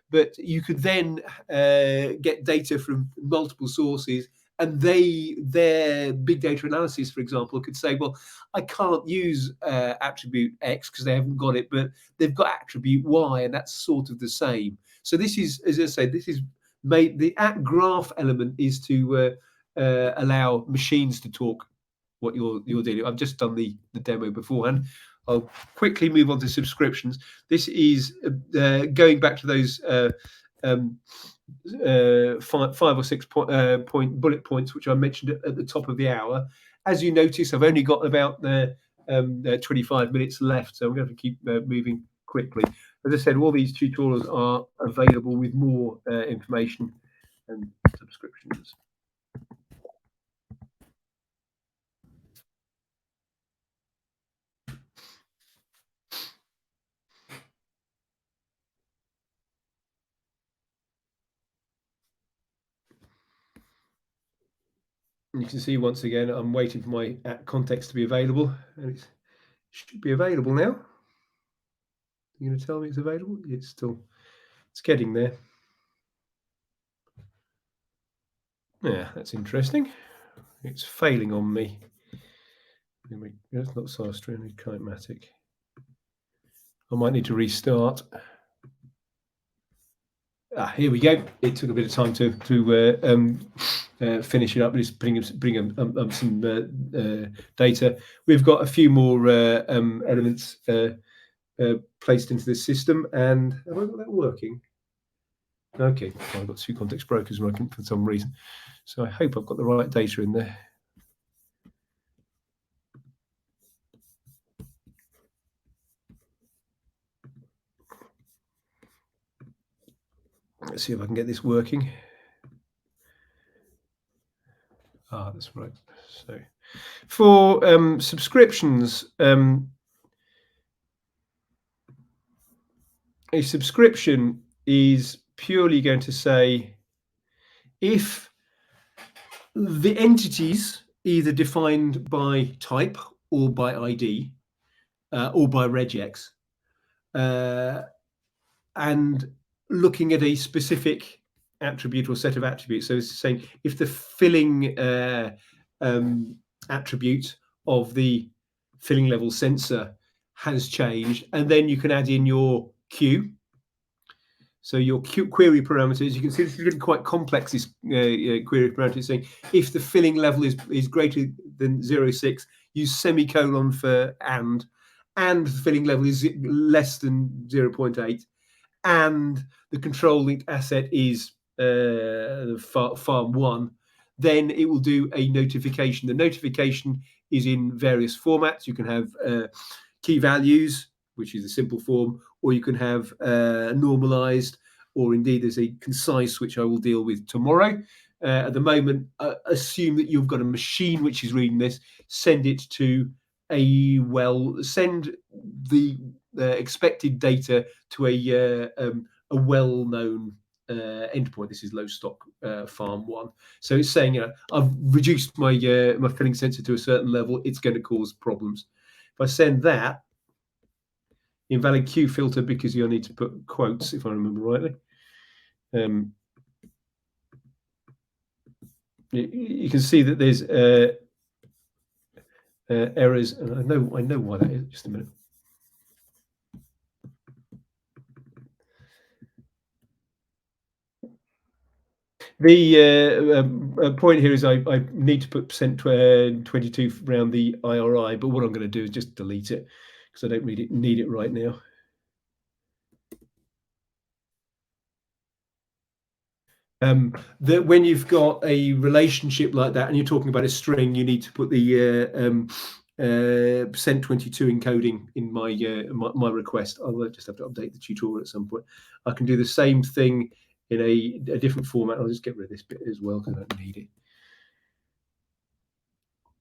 but you could then get data from multiple sources, and their big data analysis, for example, could say, well, I can't use attribute X because they haven't got it, but they've got attribute Y, and that's sort of the same. So this is, as I say, this is made, the at graph element is to allow machines to talk what you're dealing with. I've just done the demo beforehand. I'll quickly move on to subscriptions. This is going back to those 5 or 6 point bullet points which I mentioned at the top of the hour. As you notice, I've only got about 25 minutes left, so I'm going to keep moving quickly. As I said, all these tutorials are available with more information and subscriptions. And you can see once again, I'm waiting for my context to be available, and it should be available now. You're going to tell me it's available? It's getting there. Yeah, that's interesting. It's failing on me. That's not Sarstream, it's Kitematic. I might need to restart. Here we go. It took a bit of time to finish it up, but it's bring some data. We've got a few more elements placed into this system, and have I got that working? Okay, well, I've got 2 context brokers working for some reason, so I hope I've got the right data in there. Let's see if I can get this working. That's right. So for subscriptions, a subscription is purely going to say if the entities either defined by type or by ID or by regex, and looking at a specific attribute or set of attributes. So it's saying if the filling attribute of the filling level sensor has changed, and then you can add in your Q. So your query parameters, you can see this is really quite complex, this query parameters saying if the filling level is greater than 0.6, use semicolon for and the filling level is less than 0.8, and the control linked asset is farm 1, then it will do a notification. The notification is in various formats. You can have key values, which is a simple form, or you can have normalized, or indeed there's a concise, which I will deal with tomorrow. At the moment, assume that you've got a machine which is reading this, send it to send the expected data to a well-known endpoint. This is low stock farm 1. So it's saying, you know, I've reduced my my filling sensor to a certain level. It's going to cause problems. If I send that, invalid queue filter, because you'll need to put quotes, if I remember rightly. You can see that there's errors, and I know why that is. Just a minute. The point here is I need to put %22 around the IRI, but what I'm going to do is just delete it because I don't need it right now. That when you've got a relationship like that and you're talking about a string, you need to put the %22 encoding in my request. I'll just have to update the tutorial at some point. I can do the same thing in a different format. I'll just get rid of this bit as well because I don't need it.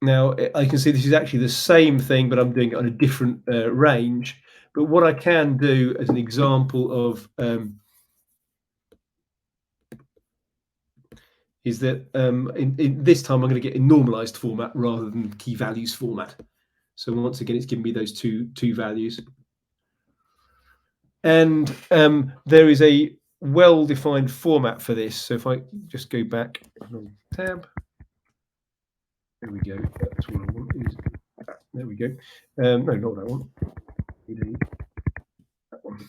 Now I can see this is actually the same thing, but I'm doing it on a different range. But what I can do as an example of is that in this time I'm going to get in normalized format rather than key values format. So once again, it's giving me those two values. And there is a well-defined format for this. So if I just go back on tab, there we go. That's what I want. There we go. No, not that one. That one.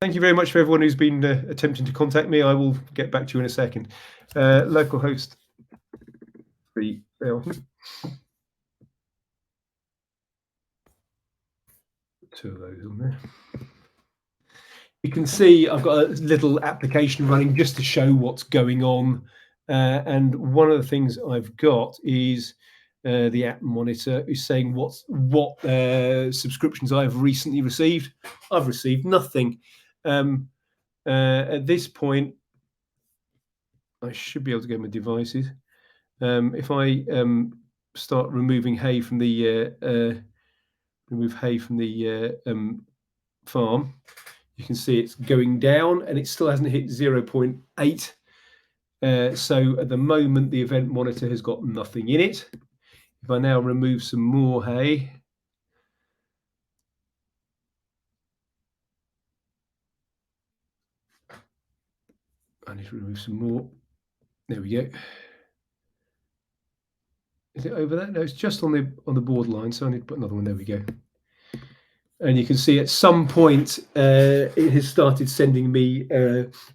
Thank you very much for everyone who's been attempting to contact me. I will get back to you in a second. Localhost 3. Two of those on there. You can see I've got a little application running just to show what's going on. And one of the things I've got is the app monitor is saying what subscriptions I have recently received. I've received nothing. At this point, I should be able to go to my devices. If I start removing hay from the farm, you can see it's going down and it still hasn't hit 0.8. So at the moment, the event monitor has got nothing in it. If I now remove some more hay, I need to remove some more. There we go. Is it over there? No, it's just on the borderline, so I need to put another one. There we go. And you can see at some point it has started sending me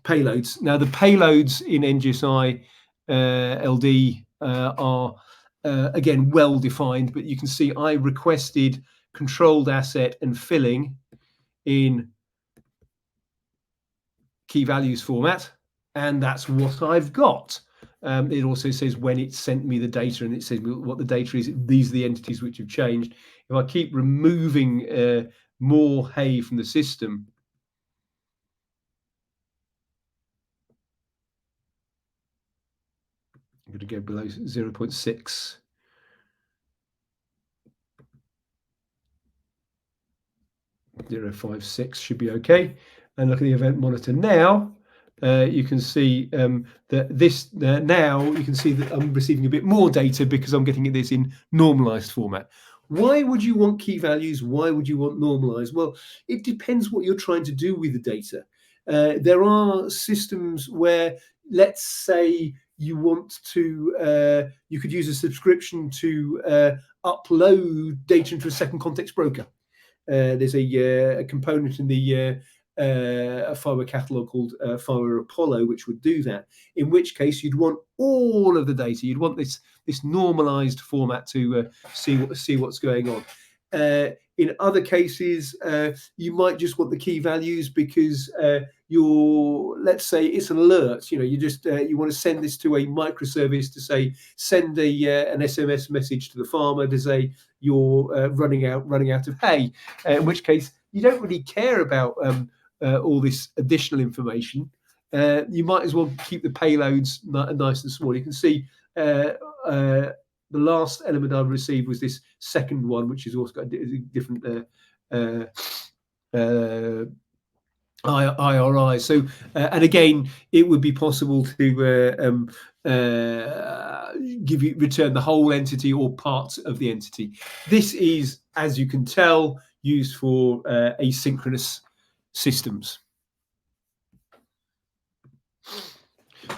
payloads. Now the payloads in NGSI-LD are again well defined, but you can see I requested controlled asset and filling in key values format, and that's what I've got. It also says when it sent me the data, and it says what the data is. These are the entities which have changed. If I keep removing more hay from the system, I'm going to go below 0.6. .056 should be okay. And look at the event monitor now. You can see that this now you can see that I'm receiving a bit more data because I'm getting this in normalized format. Why would you want key values? Why would you want normalized? Well, it depends what you're trying to do with the data. There are systems where, let's say, you want to, you could use a subscription to upload data into a second context broker. There's a component in the a FIWARE catalog called FIWARE Apollo, which would do that. In which case, you'd want all of the data. You'd want this normalized format to see what's going on. In other cases, you might just want the key values because let's say it's an alert. You just you want to send this to a microservice to say send an SMS message to the farmer to say you're running out of hay. In which case you don't really care about all this additional information. You might as well keep the payloads nice and small. You can see the last element I've received was this second one, which has also got a different IRI. So, and again, it would be possible to return the whole entity or parts of the entity. This is, as you can tell, used for asynchronous systems.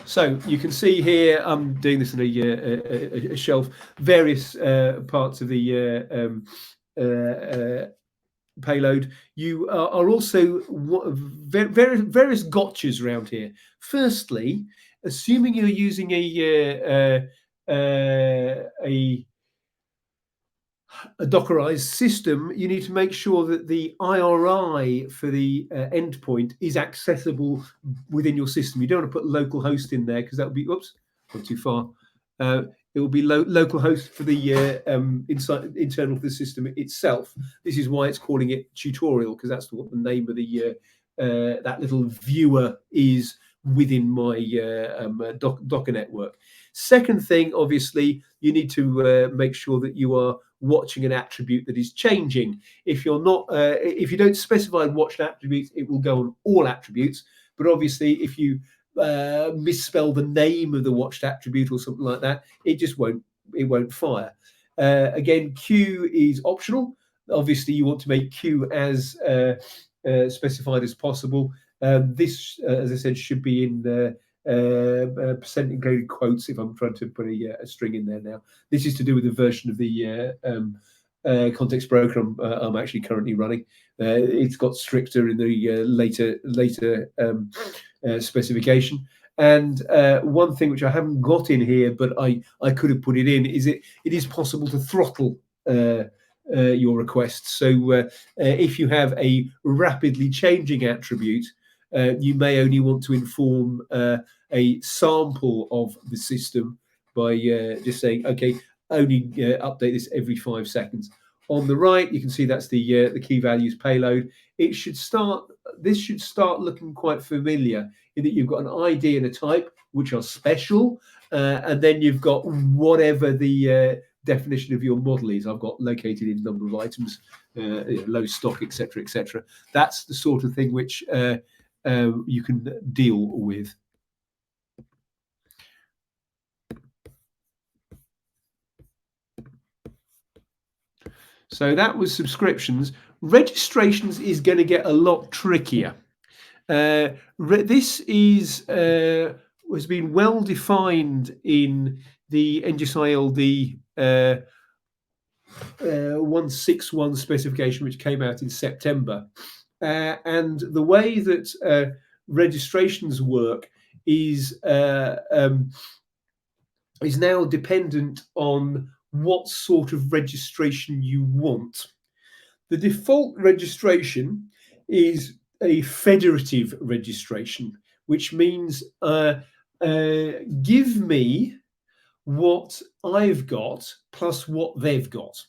So you can see here, I'm doing this in a shelf, various parts of the payload. You are also various gotchas around here. Firstly, assuming you're using a Dockerized system, you need to make sure that the IRI for the endpoint is accessible within your system. You don't want to put localhost in there because that would be, oops, gone too far. It will be localhost for the internal to the system itself. This is why it's calling it tutorial, because that's what the name of the that little viewer is within my Docker network. Second thing, obviously, you need to make sure that you are watching an attribute that is changing. If you're not, if you don't specify watched attributes, it will go on all attributes. But obviously, if you misspell the name of the watched attribute or something like that, it just won't fire. Again, Q is optional. Obviously, you want to make Q as specified as possible. This, as I said, should be in percent encoded quotes if I'm trying to put a string in there now. This is to do with the version of the context broker I'm actually currently running. It's got stricter in the later specification. And one thing which I haven't got in here, but I could have put it in, is it is possible to throttle your requests. So if you have a rapidly changing attribute, you may only want to inform a sample of the system by just saying, okay, only update this every 5 seconds. On the right, you can see that's the key values payload. This should start looking quite familiar in that you've got an ID and a type, which are special, and then you've got whatever the definition of your model is. I've got located in number of items, low stock, etc., etc. That's the sort of thing which you can deal with. So that was subscriptions. Registrations is going to get a lot trickier. This is has been well defined in the NGSI-LD 161 specification, which came out in September. And the way that registrations work is now dependent on what sort of registration you want. The default registration is a federative registration, which means give me what I've got plus what they've got.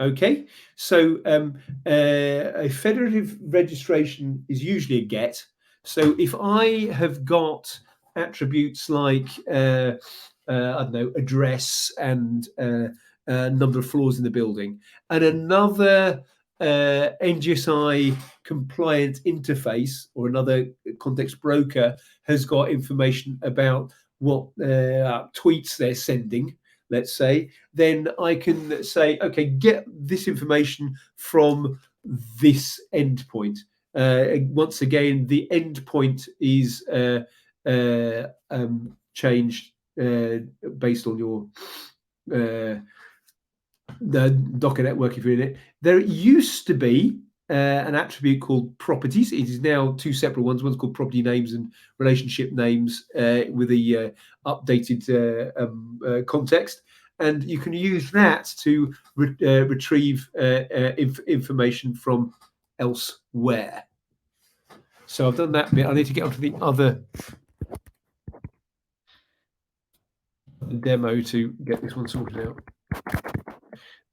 Okay, so a federative registration is usually a get. So if I have got attributes like I don't know, address and number of floors in the building, and another NGSI compliant interface or another context broker has got information about what tweets they're sending, let's say, then I can say, okay, get this information from this endpoint. Once again, the endpoint is changed based on your the Docker network if you're in it. There used to be an attribute called properties. It is now two separate ones. One's called property names and relationship names with the updated context. and you can use that to retrieve information from elsewhere. So I've done that bit. I need to get onto the other demo to get this one sorted out.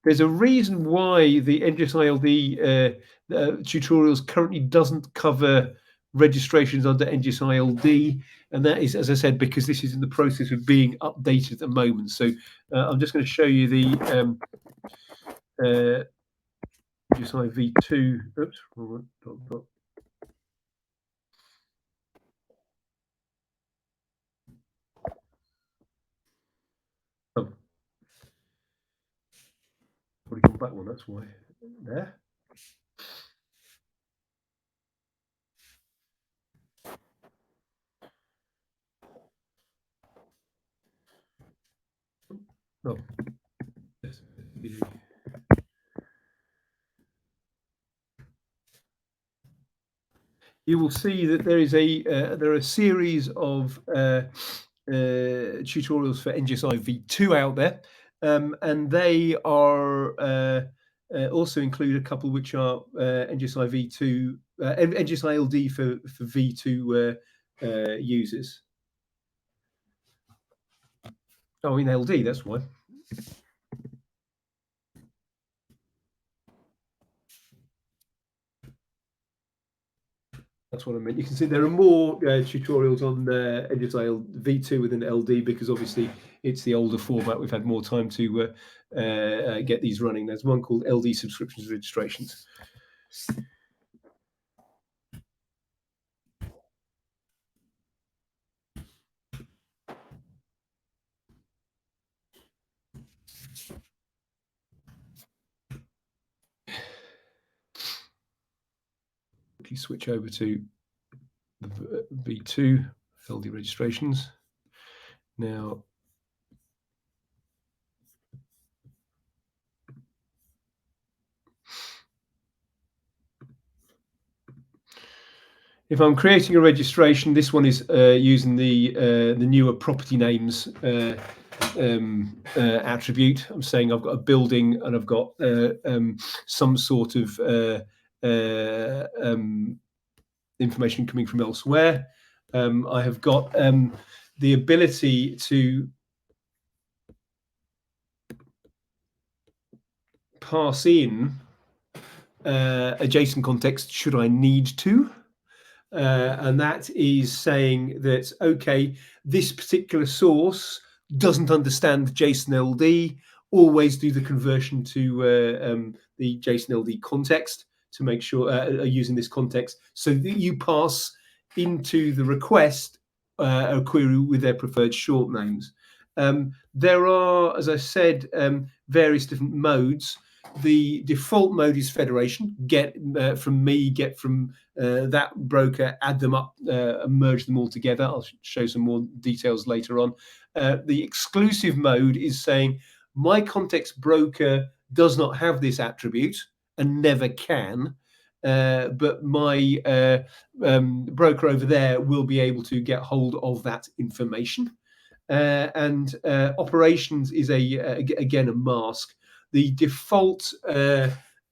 There's a reason why the NGSI-LD tutorials currently doesn't cover registrations under NGSI-LD, and that is, as I said, because this is in the process of being updated at the moment. So I'm just going to show you the NGSI-V2. Oops, wrong one. Oh, probably gone back one. That's why. There. Oh. Yes. You will see that there is there are a series of tutorials for NGSI-V2 out there, and they are also include a couple which are NGSI-V2, NGSI-LD for V2 users. Oh, in LD, that's why. That's what I meant. You can see there are more tutorials on NGSI-V2 within LD because obviously it's the older format. We've had more time to get these running. There's one called LD subscriptions registrations. Switch over to the V2 LD registrations. Now, if I'm creating a registration, this one is using the newer property names attribute. I'm saying I've got a building and I've got some sort of information coming from elsewhere. I have got the ability to pass in a JSON context should I need to. And that is saying that, okay, this particular source doesn't understand JSON-LD, always do the conversion to the JSON-LD context to make sure using this context so that you pass into the request a query with their preferred short names. There are, as I said, various different modes. The default mode is federation, get from me, get from that broker, add them up, merge them all together. I'll show some more details later on. The exclusive mode is saying my context broker does not have this attribute and never can, but my broker over there will be able to get hold of that information. And operations is again a mask. The default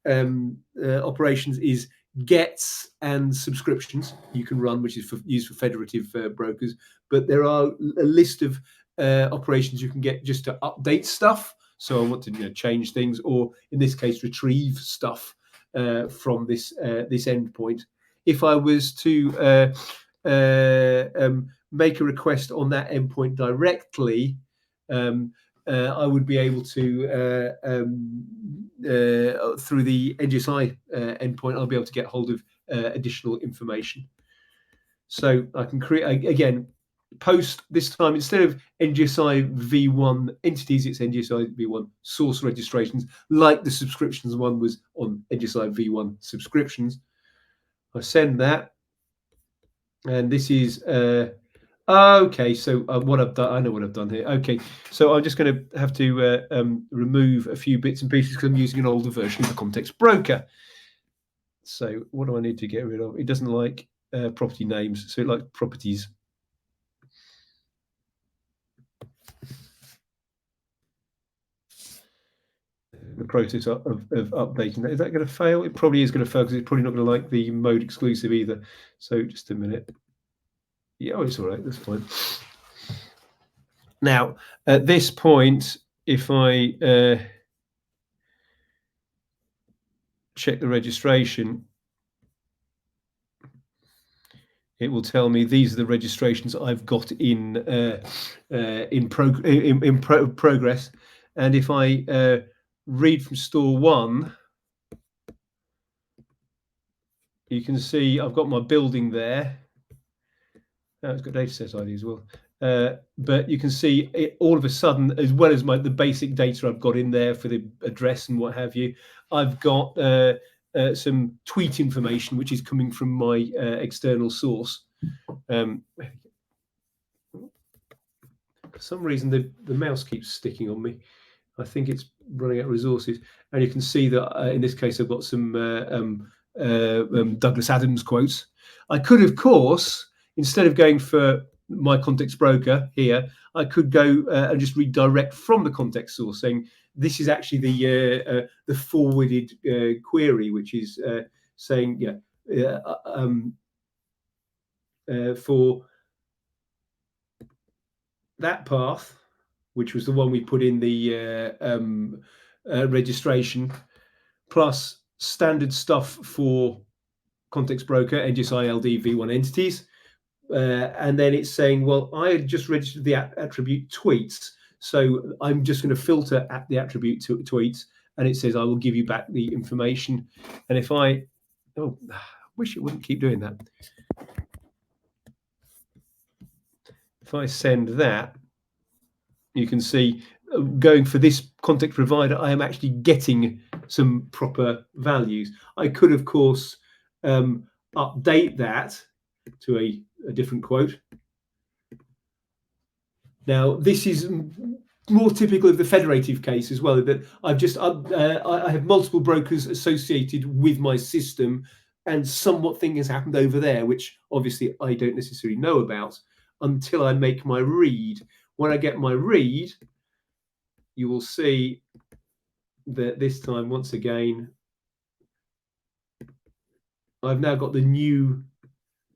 operations is gets and subscriptions you can run, which is used for federative brokers. But there are a list of operations you can get just to update stuff. So I want to change things, or in this case, retrieve stuff from this endpoint. If I was to make a request on that endpoint directly, I would be able to, through the NGSI endpoint, I'll be able to get hold of additional information. So I can create, again, post this time, instead of NGSI-V1 entities, it's NGSI-V1 source registrations, like the subscriptions one was on NGSI-V1 subscriptions. I send that, and this is okay. So what I've done, I know what I've done here. Okay, so I'm just going to have to remove a few bits and pieces because I'm using an older version of the context broker. So what do I need to get rid of? It doesn't like property names, so it likes properties. the process of updating that. Is that going to fail? It probably is going to fail because it's probably not going to like the mode exclusive either. So just a minute. Yeah, oh, it's all right. That's fine. Now, at this point, if I check the registration, it will tell me these are the registrations I've got in progress. And if I read from store 1, you can see I've got my building there. Oh, it's got dataset ID as well. But you can see it, all of a sudden, as well as the basic data I've got in there for the address and what have you, I've got some tweet information which is coming from my external source. For some reason, the mouse keeps sticking on me. I think it's running out of resources. And you can see that in this case, I've got some Douglas Adams quotes. I could, of course, instead of going for my context broker here, I could go and just redirect from the context source, saying this is actually the forwarded query, which is saying, for that path, which was the one we put in the registration, plus standard stuff for context broker, NGSI-LD V1 entities. And then it's saying, well, I just registered the attribute tweets, so I'm just going to filter at the attribute tweets, and it says I will give you back the information. And if I wish it wouldn't keep doing that. If I send that, you can see going for this context provider, I am actually getting some proper values. I could, of course, update that to a different quote. Now, this is more typical of the federative case as well, that I have multiple brokers associated with my system, and somewhat thing has happened over there, which obviously I don't necessarily know about until I make my read. When I get my read, you will see that this time, once again, I've now got the new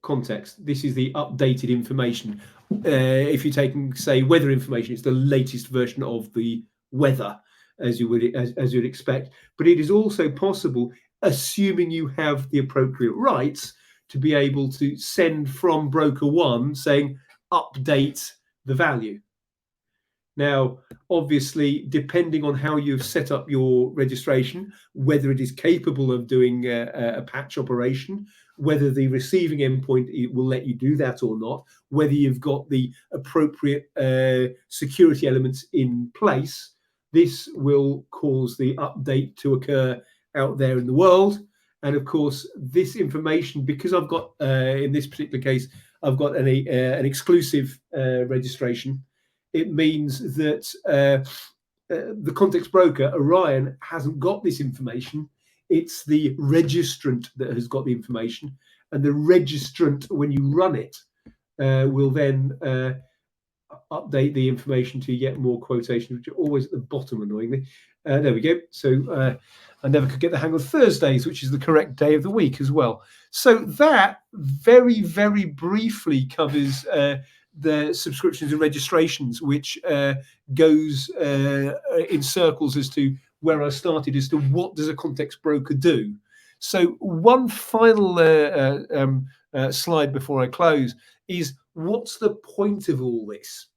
context. This is the updated information. If you're taking, say, weather information, it's the latest version of the weather, as you'd expect. But it is also possible, assuming you have the appropriate rights, to be able to send from broker 1 saying update the value. Now, obviously, depending on how you've set up your registration, whether it is capable of doing a patch operation, whether the receiving endpoint will let you do that or not, whether you've got the appropriate security elements in place, this will cause the update to occur out there in the world. And of course, this information, because I've got, in this particular case, I've got an exclusive registration, it means that the context broker, Orion, hasn't got this information. It's the registrant that has got the information. And the registrant, when you run it, will then update the information to get more quotations, which are always at the bottom, annoyingly. There we go. So I never could get the hang of Thursdays, which is the correct day of the week as well. So that very, very briefly covers the subscriptions and registrations, which goes in circles as to where I started, as to what does a context broker do. So one final slide before I close is, what's the point of all this?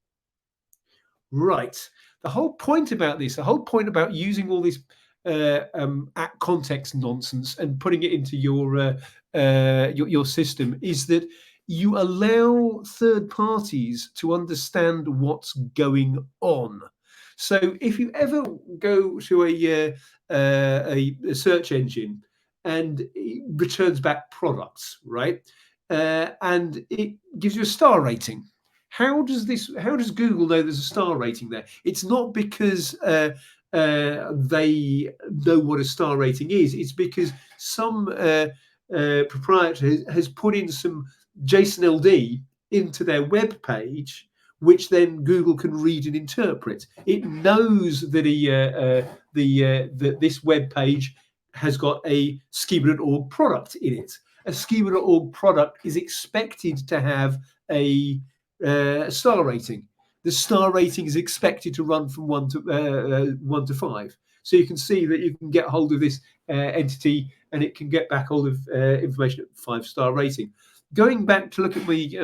Right. The whole point about this, the whole point about using all this at context nonsense and putting it into your system is that you allow third parties to understand what's going on. So if you ever go to a search engine and it returns back products, right, and it gives you a star rating, how does Google know there's a star rating there? It's not because they know what a star rating is. It's because some proprietor has put in some JSON-LD into their web page, which then Google can read and interpret. It knows that this web page has got a schema.org product in it. A schema.org product is expected to have a star rating. The star rating is expected to run from 1 to 5. So you can see that you can get hold of this entity and it can get back hold of information at 5-star rating. Going back to look at my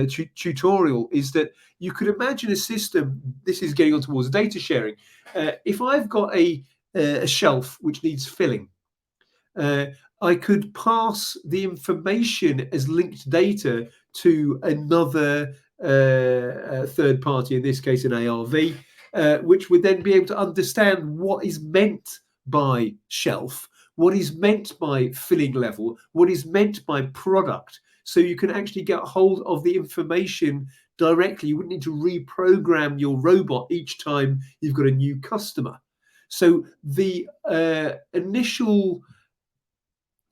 tutorial, is that you could imagine a system. This is getting on towards data sharing. If I've got a shelf which needs filling, I could pass the information as linked data to another third party, in this case an ARV, which would then be able to understand what is meant by shelf, what is meant by filling level, what is meant by product. So you can actually get hold of the information directly. You wouldn't need to reprogram your robot each time you've got a new customer. So the initial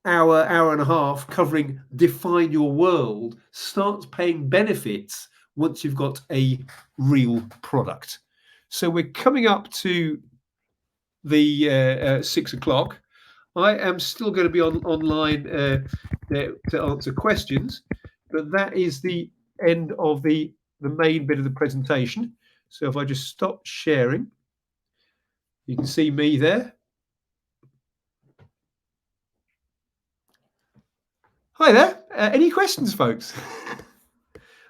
hour and a half covering define your world starts paying benefits once you've got a real product. So we're coming up to the 6 o'clock. I am still going to be online to answer questions, but that is the end of the main bit of the presentation. So if I just stop sharing, you can see me there. Hi there. Any questions, folks?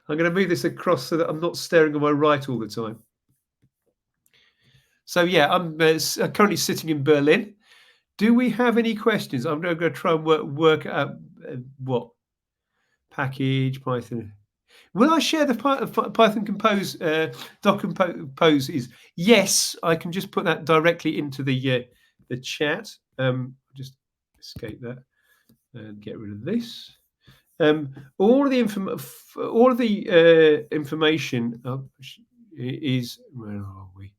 I'm going to move this across so that I'm not staring on my right all the time. So yeah, I'm currently sitting in Berlin. Do we have any questions? I'm going to try and work out what package Python. Will I share the Python Compose doc compose is? Yes, I can just put that directly into the chat. Just escape that and get rid of this. All of the information is, where are we?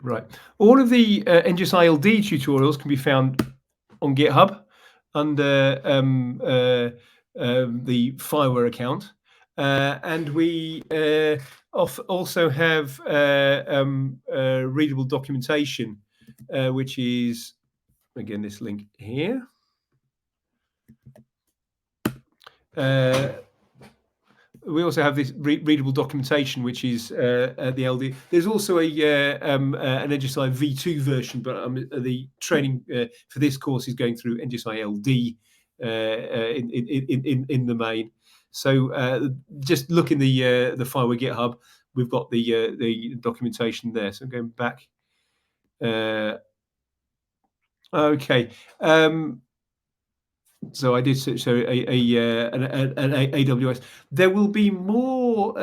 Right. All of the NGSI-LD tutorials can be found on GitHub under the FIWARE account. And we also have readable documentation, which is, again, this link here. We also have this readable documentation, which is the LD. There's also an NGSI-V2 version, but the training for this course is going through NGSI-LD in the main. So just look in the FIWARE GitHub. We've got the documentation there. So going back. Okay. So I did show an AWS. There will be more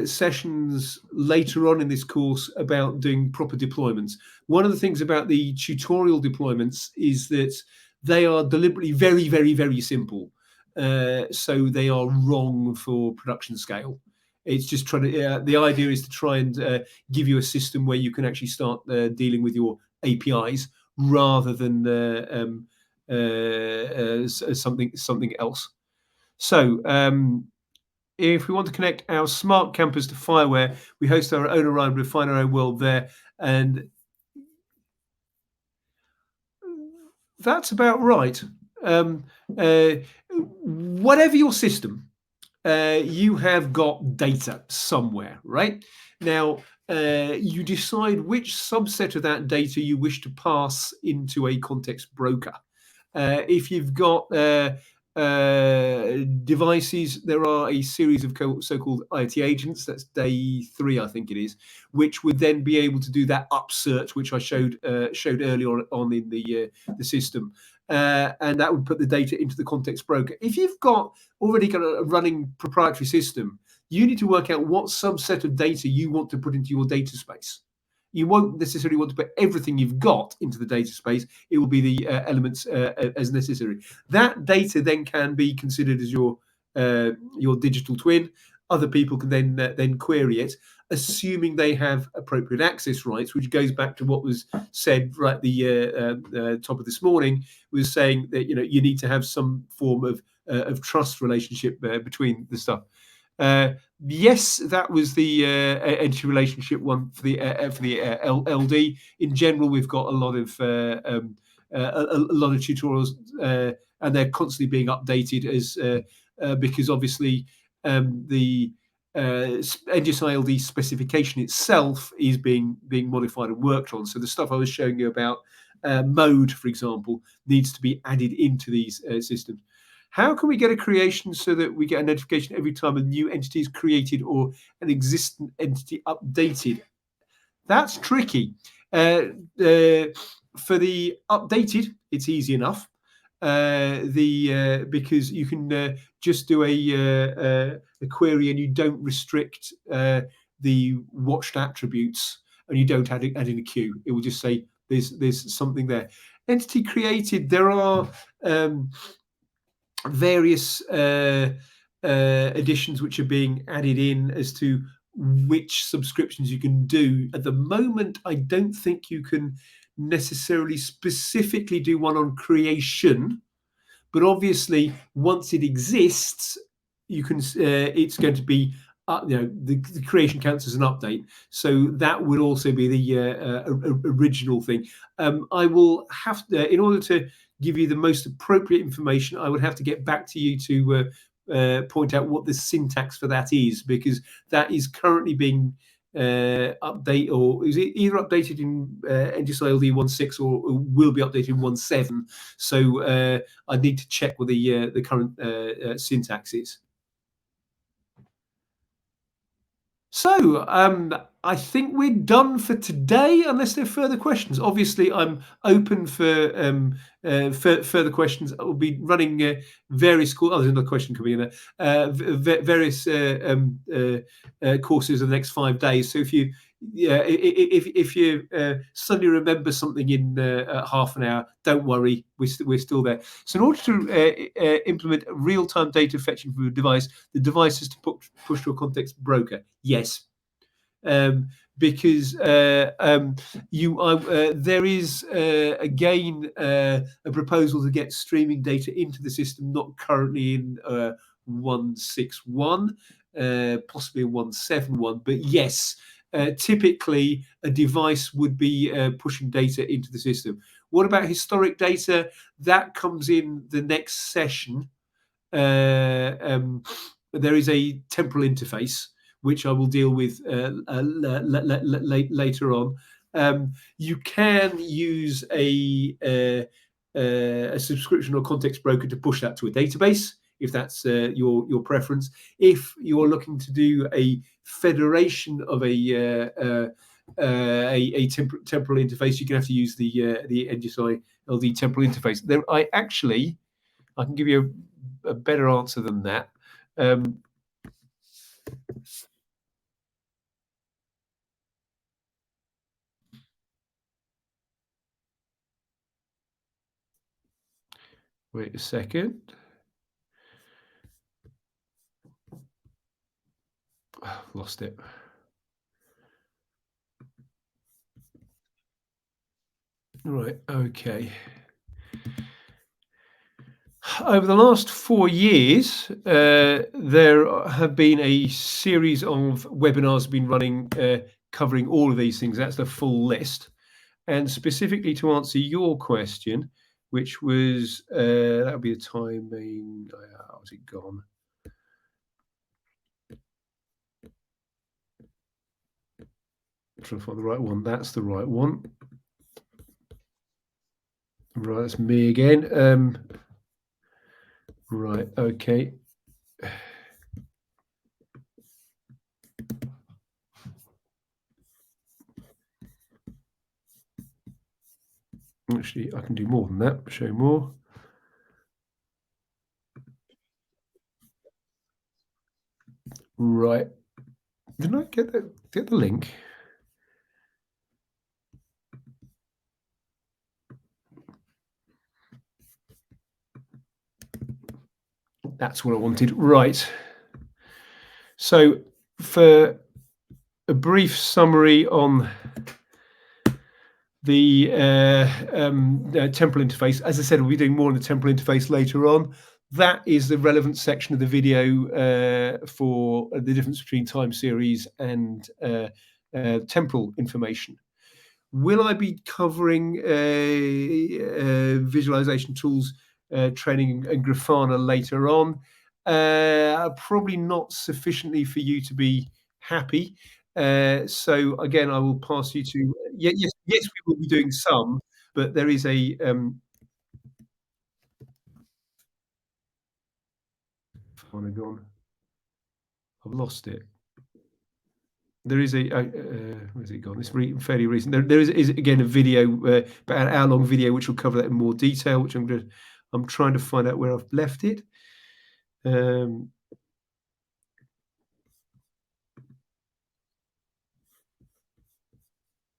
sessions later on in this course about doing proper deployments. One of the things about the tutorial deployments is that they are deliberately very, very, very simple. So they are wrong for production scale. It's just trying to, the idea is to try and give you a system where you can actually start dealing with your APIs rather than something else. So if we want to connect our smart campus to FIWARE, we host our own environment, refine our own world there, and that's about right. Whatever your system, you have got data somewhere, right? Now, you decide which subset of that data you wish to pass into a context broker. If you've got devices, there are a series of so-called IoT agents. That's day 3, I think it is, which would then be able to do that upsert, which I showed earlier on in the system, and that would put the data into the context broker. If you've already got a running proprietary system, you need to work out what subset of data you want to put into your data space. You won't necessarily want to put everything you've got into the data space. It will be the elements as necessary. That data then can be considered as your digital twin. Other people can then query it, assuming they have appropriate access rights, which goes back to what was said right at the top of this morning, was saying that you need to have some form of trust relationship between the stuff. Yes, that was the entity relationship one for the LD. In general, we've got a lot of tutorials, and they're constantly being updated because obviously the NGSI-LD specification itself is being modified and worked on. So the stuff I was showing you about mode, for example, needs to be added into these systems. How can we get a creation so that we get a notification every time a new entity is created or an existing entity updated? That's tricky. For the updated, it's easy enough. Because you can just do a query and you don't restrict the watched attributes, and you don't add in a queue. It will just say there's something there. Entity created, there are various additions which are being added in as to which subscriptions you can do. At the moment, I don't think you can necessarily specifically do one on creation, but obviously once it exists, you can it's going to be the creation counts as an update, so that would also be the original thing. I will have to, in order to give you the most appropriate information, I would have to get back to you to point out what the syntax for that is, because that is currently being update, or is it either updated in NGSI-LD 1.6 or will be updated in 1.7. So I need to check what the current syntax is. So I think we're done for today, unless there are further questions. Obviously, I'm open for further questions. I will be running various courses. Oh, there's another question coming in there. Various courses in the next 5 days. So if you suddenly remember something in half an hour, don't worry, we're still there. So in order to implement real-time data fetching from a device, the device is to push to a context broker. Yes. Because there is again a proposal to get streaming data into the system, not currently in 1.6.1, possibly 1.7.1, but yes, typically a device would be pushing data into the system. What about historic data? That comes in the next session. There is a temporal interface which I will deal with later on. You can use a subscription or context broker to push that to a database, if that's your preference. If you're looking to do a federation of a temporal interface, you're going to have to use the NGSI-LD temporal interface. I can give you a better answer than that. Wait a second. Lost it. Right, okay. Over the last 4 years, there have been a series of webinars been running covering all of these things. That's the full list. And specifically to answer your question, which was, that would be the timing. How's it gone? Trying to find the right one. That's the right one. Right, that's me again. Right, okay. Actually, I can do more than that. Show more. Right. Didn't I get the link? That's what I wanted. Right. So for a brief summary on the temporal interface, as I said, we'll be doing more on the temporal interface later on. That is the relevant section of the video for the difference between time series and temporal information. Will I be covering visualization tools training and Grafana later on? Probably not sufficiently for you to be happy. So again, I will pass you to yes, we will be doing some, but there is a gone. I've lost it. There is a where's it gone? It's fairly recent. There is again a video, about an hour-long video, which will cover that in more detail. Which I'm trying to find out where I've left it.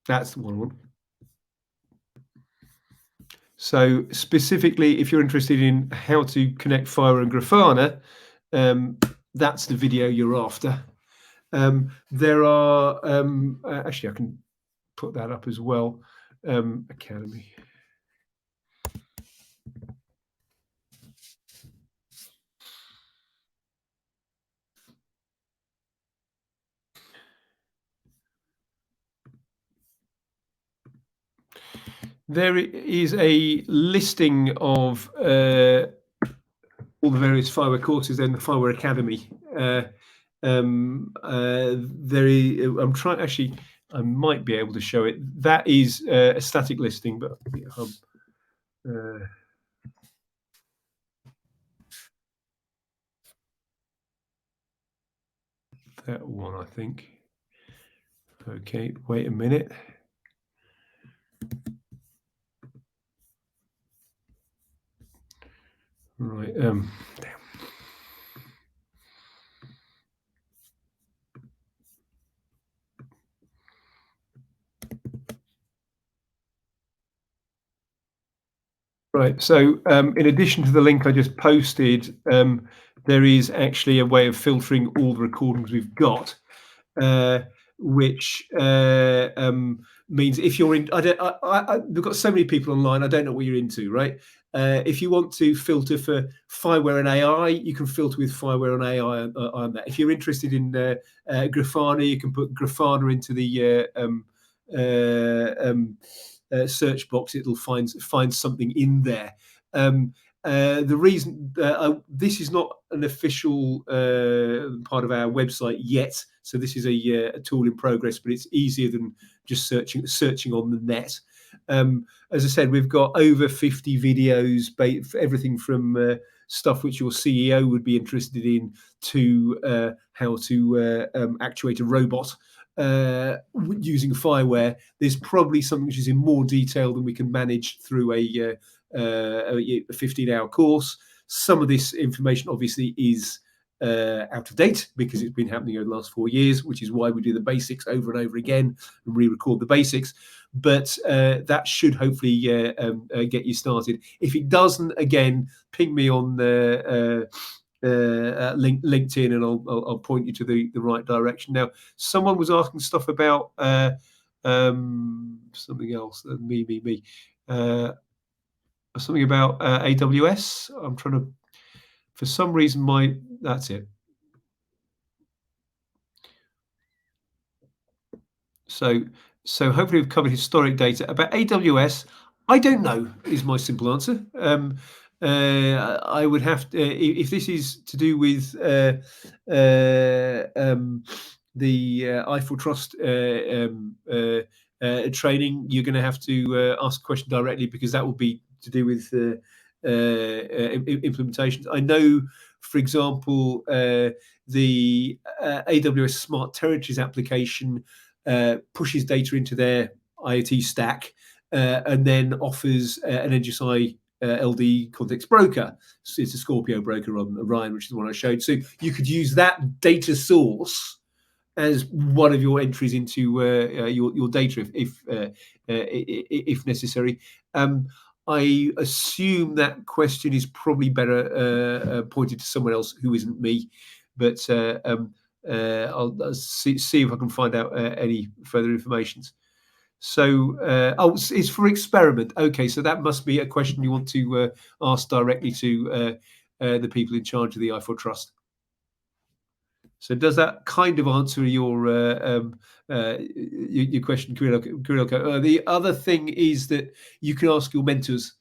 That's the one. So specifically, if you're interested in how to connect FIWARE and Grafana, that's the video you're after. There are actually, I can put that up as well. Academy. There is a listing of all the various FIWARE courses in the FIWARE Academy. There is, I'm trying, actually, I might be able to show it. That is a static listing, but that one, I think. Okay, wait a minute. Right, damn. Right, so in addition to the link I just posted, there is actually a way of filtering all the recordings we've got, which means if you're in, we've got so many people online, I don't know what you're into, right? If you want to filter for FIWARE and AI, you can filter with FIWARE and AI on that. If you're interested in Grafana, you can put Grafana into the search box. It'll find something in there. The reason this is not an official part of our website yet, so this is a tool in progress, but it's easier than just searching on the net. As I said, we've got over 50 videos, everything from stuff which your CEO would be interested in to how to actuate a robot using FIWARE. There's probably something which is in more detail than we can manage through a 15-hour course. Some of this information obviously is out of date because it's been happening over the last 4 years, which is why we do the basics over and over again and re-record the basics. But that should hopefully get you started. If it doesn't, again, ping me on LinkedIn and I'll point you to the right direction. Now, someone was asking stuff about something else. Something about AWS. I'm trying to, for some reason, that's it. So hopefully we've covered historic data. About AWS, I don't know is my simple answer. I would have to, if this is to do with the Eiffel Trust training, you're going to have to ask a question directly because that will be to do with implementations. I know, for example, the AWS Smart Territories application pushes data into their IoT stack and then offers an NGSI-LD context broker. So it's a Scorpio broker on Orion, which is the one I showed. So you could use that data source as one of your entries into your data if necessary. I assume that question is probably better pointed to someone else who isn't me, but I'll see if I can find out any further information. So, it's for experiment. Okay, so that must be a question you want to ask directly to the people in charge of the I4 Trust. So, does that kind of answer your question, Kirillko? The other thing is that you can ask your mentors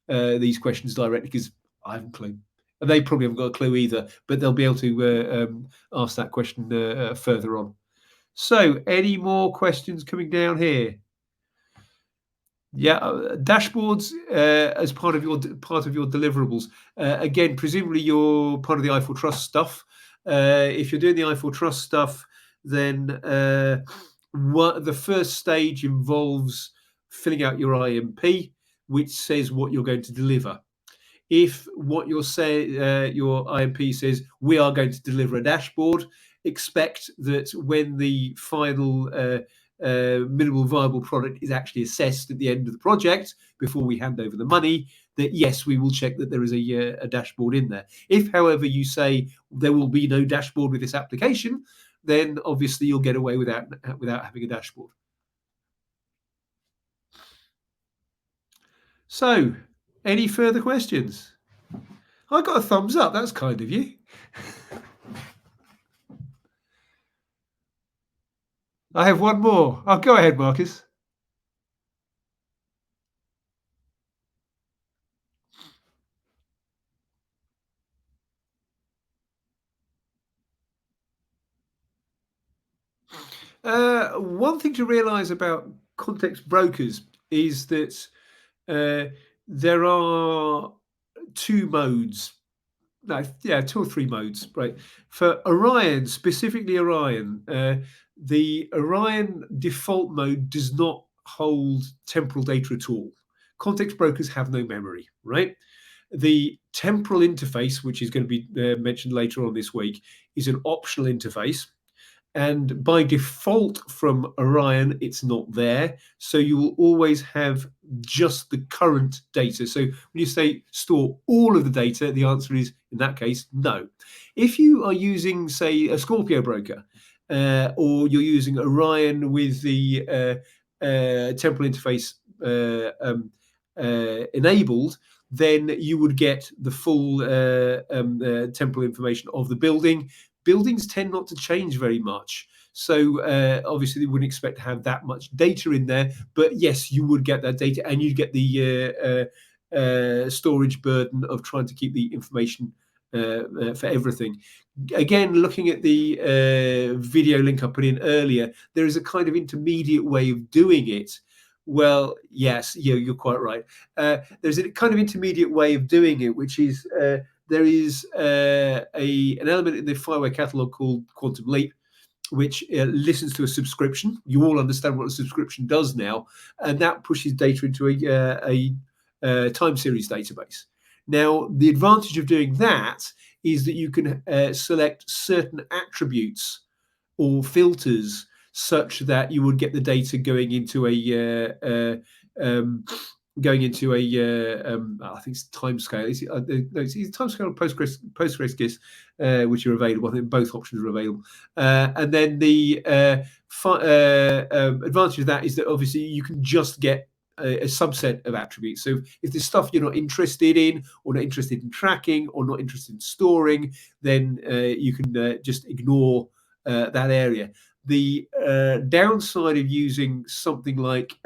these questions directly, because I haven't a clue. And they probably haven't got a clue either, but they'll be able to ask that question further on. So, any more questions coming down here? Yeah, dashboards as part of your deliverables. Again, presumably you're part of the I4 Trust stuff. If you're doing the I4 Trust stuff, then the first stage involves filling out your IMP, which says what you're going to deliver. If what you're saying, your IMP says we are going to deliver a dashboard, expect that when the final minimal viable product is actually assessed at the end of the project, before we hand over the money, that yes, we will check that there is a dashboard in there. If, however, you say there will be no dashboard with this application, then obviously you'll get away without having a dashboard. So, any further questions? I got a thumbs up. That's kind of you. I have one more. Oh, go ahead, Marcus. One thing to realise about context brokers is that there are two modes. No, yeah, two or three modes, right? For Orion, specifically Orion, the Orion default mode does not hold temporal data at all. Context brokers have no memory, right? The temporal interface, which is going to be mentioned later on this week, is an optional interface. And by default from Orion, it's not there. So you will always have just the current data. So when you say store all of the data, the answer is, in that case, no. If you are using, say, a Scorpio broker, or you're using Orion with the temporal interface enabled, then you would get the full temporal information of the building. Buildings tend not to change very much. So obviously, they wouldn't expect to have that much data in there. But yes, you would get that data, and you'd get the storage burden of trying to keep the information for everything. Again, looking at the video link I put in earlier, there is a kind of intermediate way of doing it. Well, yes, you're quite right. There's a kind of intermediate way of doing it, which is there is an element in the FIWARE catalog called Quantum Leap, which listens to a subscription. You all understand what a subscription does now, and that pushes data into a time series database. Now, the advantage of doing that is that you can select certain attributes or filters such that you would get the data going into a I think it's timescale. It's timescale or Postgres which are available. I think both options are available. And then the advantage of that is that obviously you can just get a subset of attributes. So if there's stuff you're not interested in, or not interested in tracking, or not interested in storing, then you can just ignore that area. The downside of using something like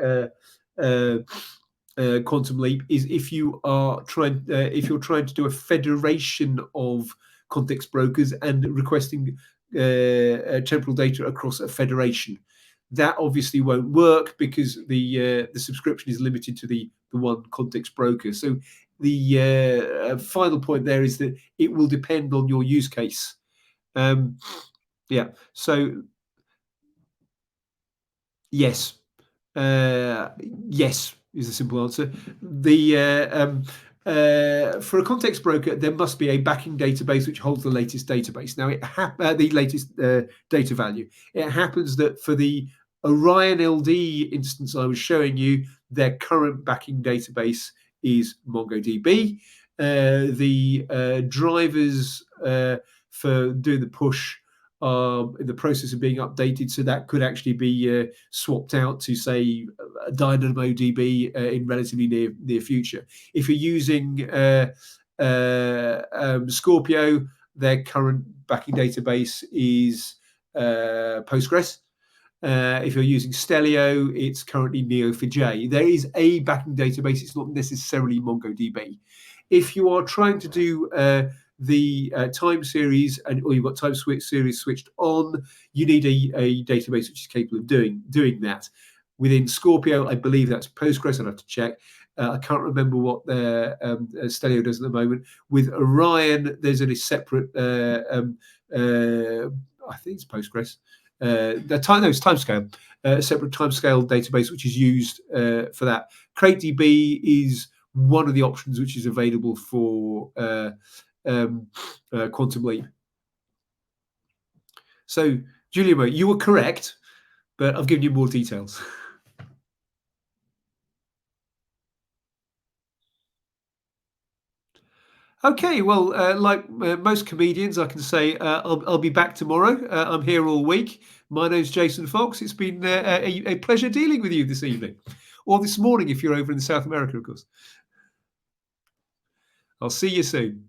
Quantum Leap is if you're trying to do a federation of context brokers and requesting temporal data across a federation. That obviously won't work because the subscription is limited to the one context broker. So the final point there is that it will depend on your use case. Yeah. So yes. Yes is the simple answer. For a context broker, there must be a backing database which holds the latest database. Now, the latest data value. It happens that for the Orion LD instance I was showing you, their current backing database is MongoDB. The drivers for doing the push are in the process of being updated, so that could actually be swapped out to, say, DynamoDB in relatively near future. If you're using Scorpio, their current backing database is Postgres. If you're using Stelio, it's currently Neo4j. There is a backing database, it's not necessarily MongoDB. If you are trying to do the time series, or you've got time series switched on, you need a database which is capable of doing that. Within Scorpio, I believe that's Postgres. I'd have to check. I can't remember what their Stelio does at the moment. With Orion, there's a separate, I think it's Postgres. It's timescale, a separate timescale database which is used for that. CrateDB is one of the options which is available for Quantum Leap. So, Giuliano, you were correct, but I've given you more details. Okay, well, like most comedians, I can say I'll be back tomorrow. I'm here all week. My name's Jason Fox. It's been a pleasure dealing with you this evening, or this morning if you're over in South America, of course. I'll see you soon.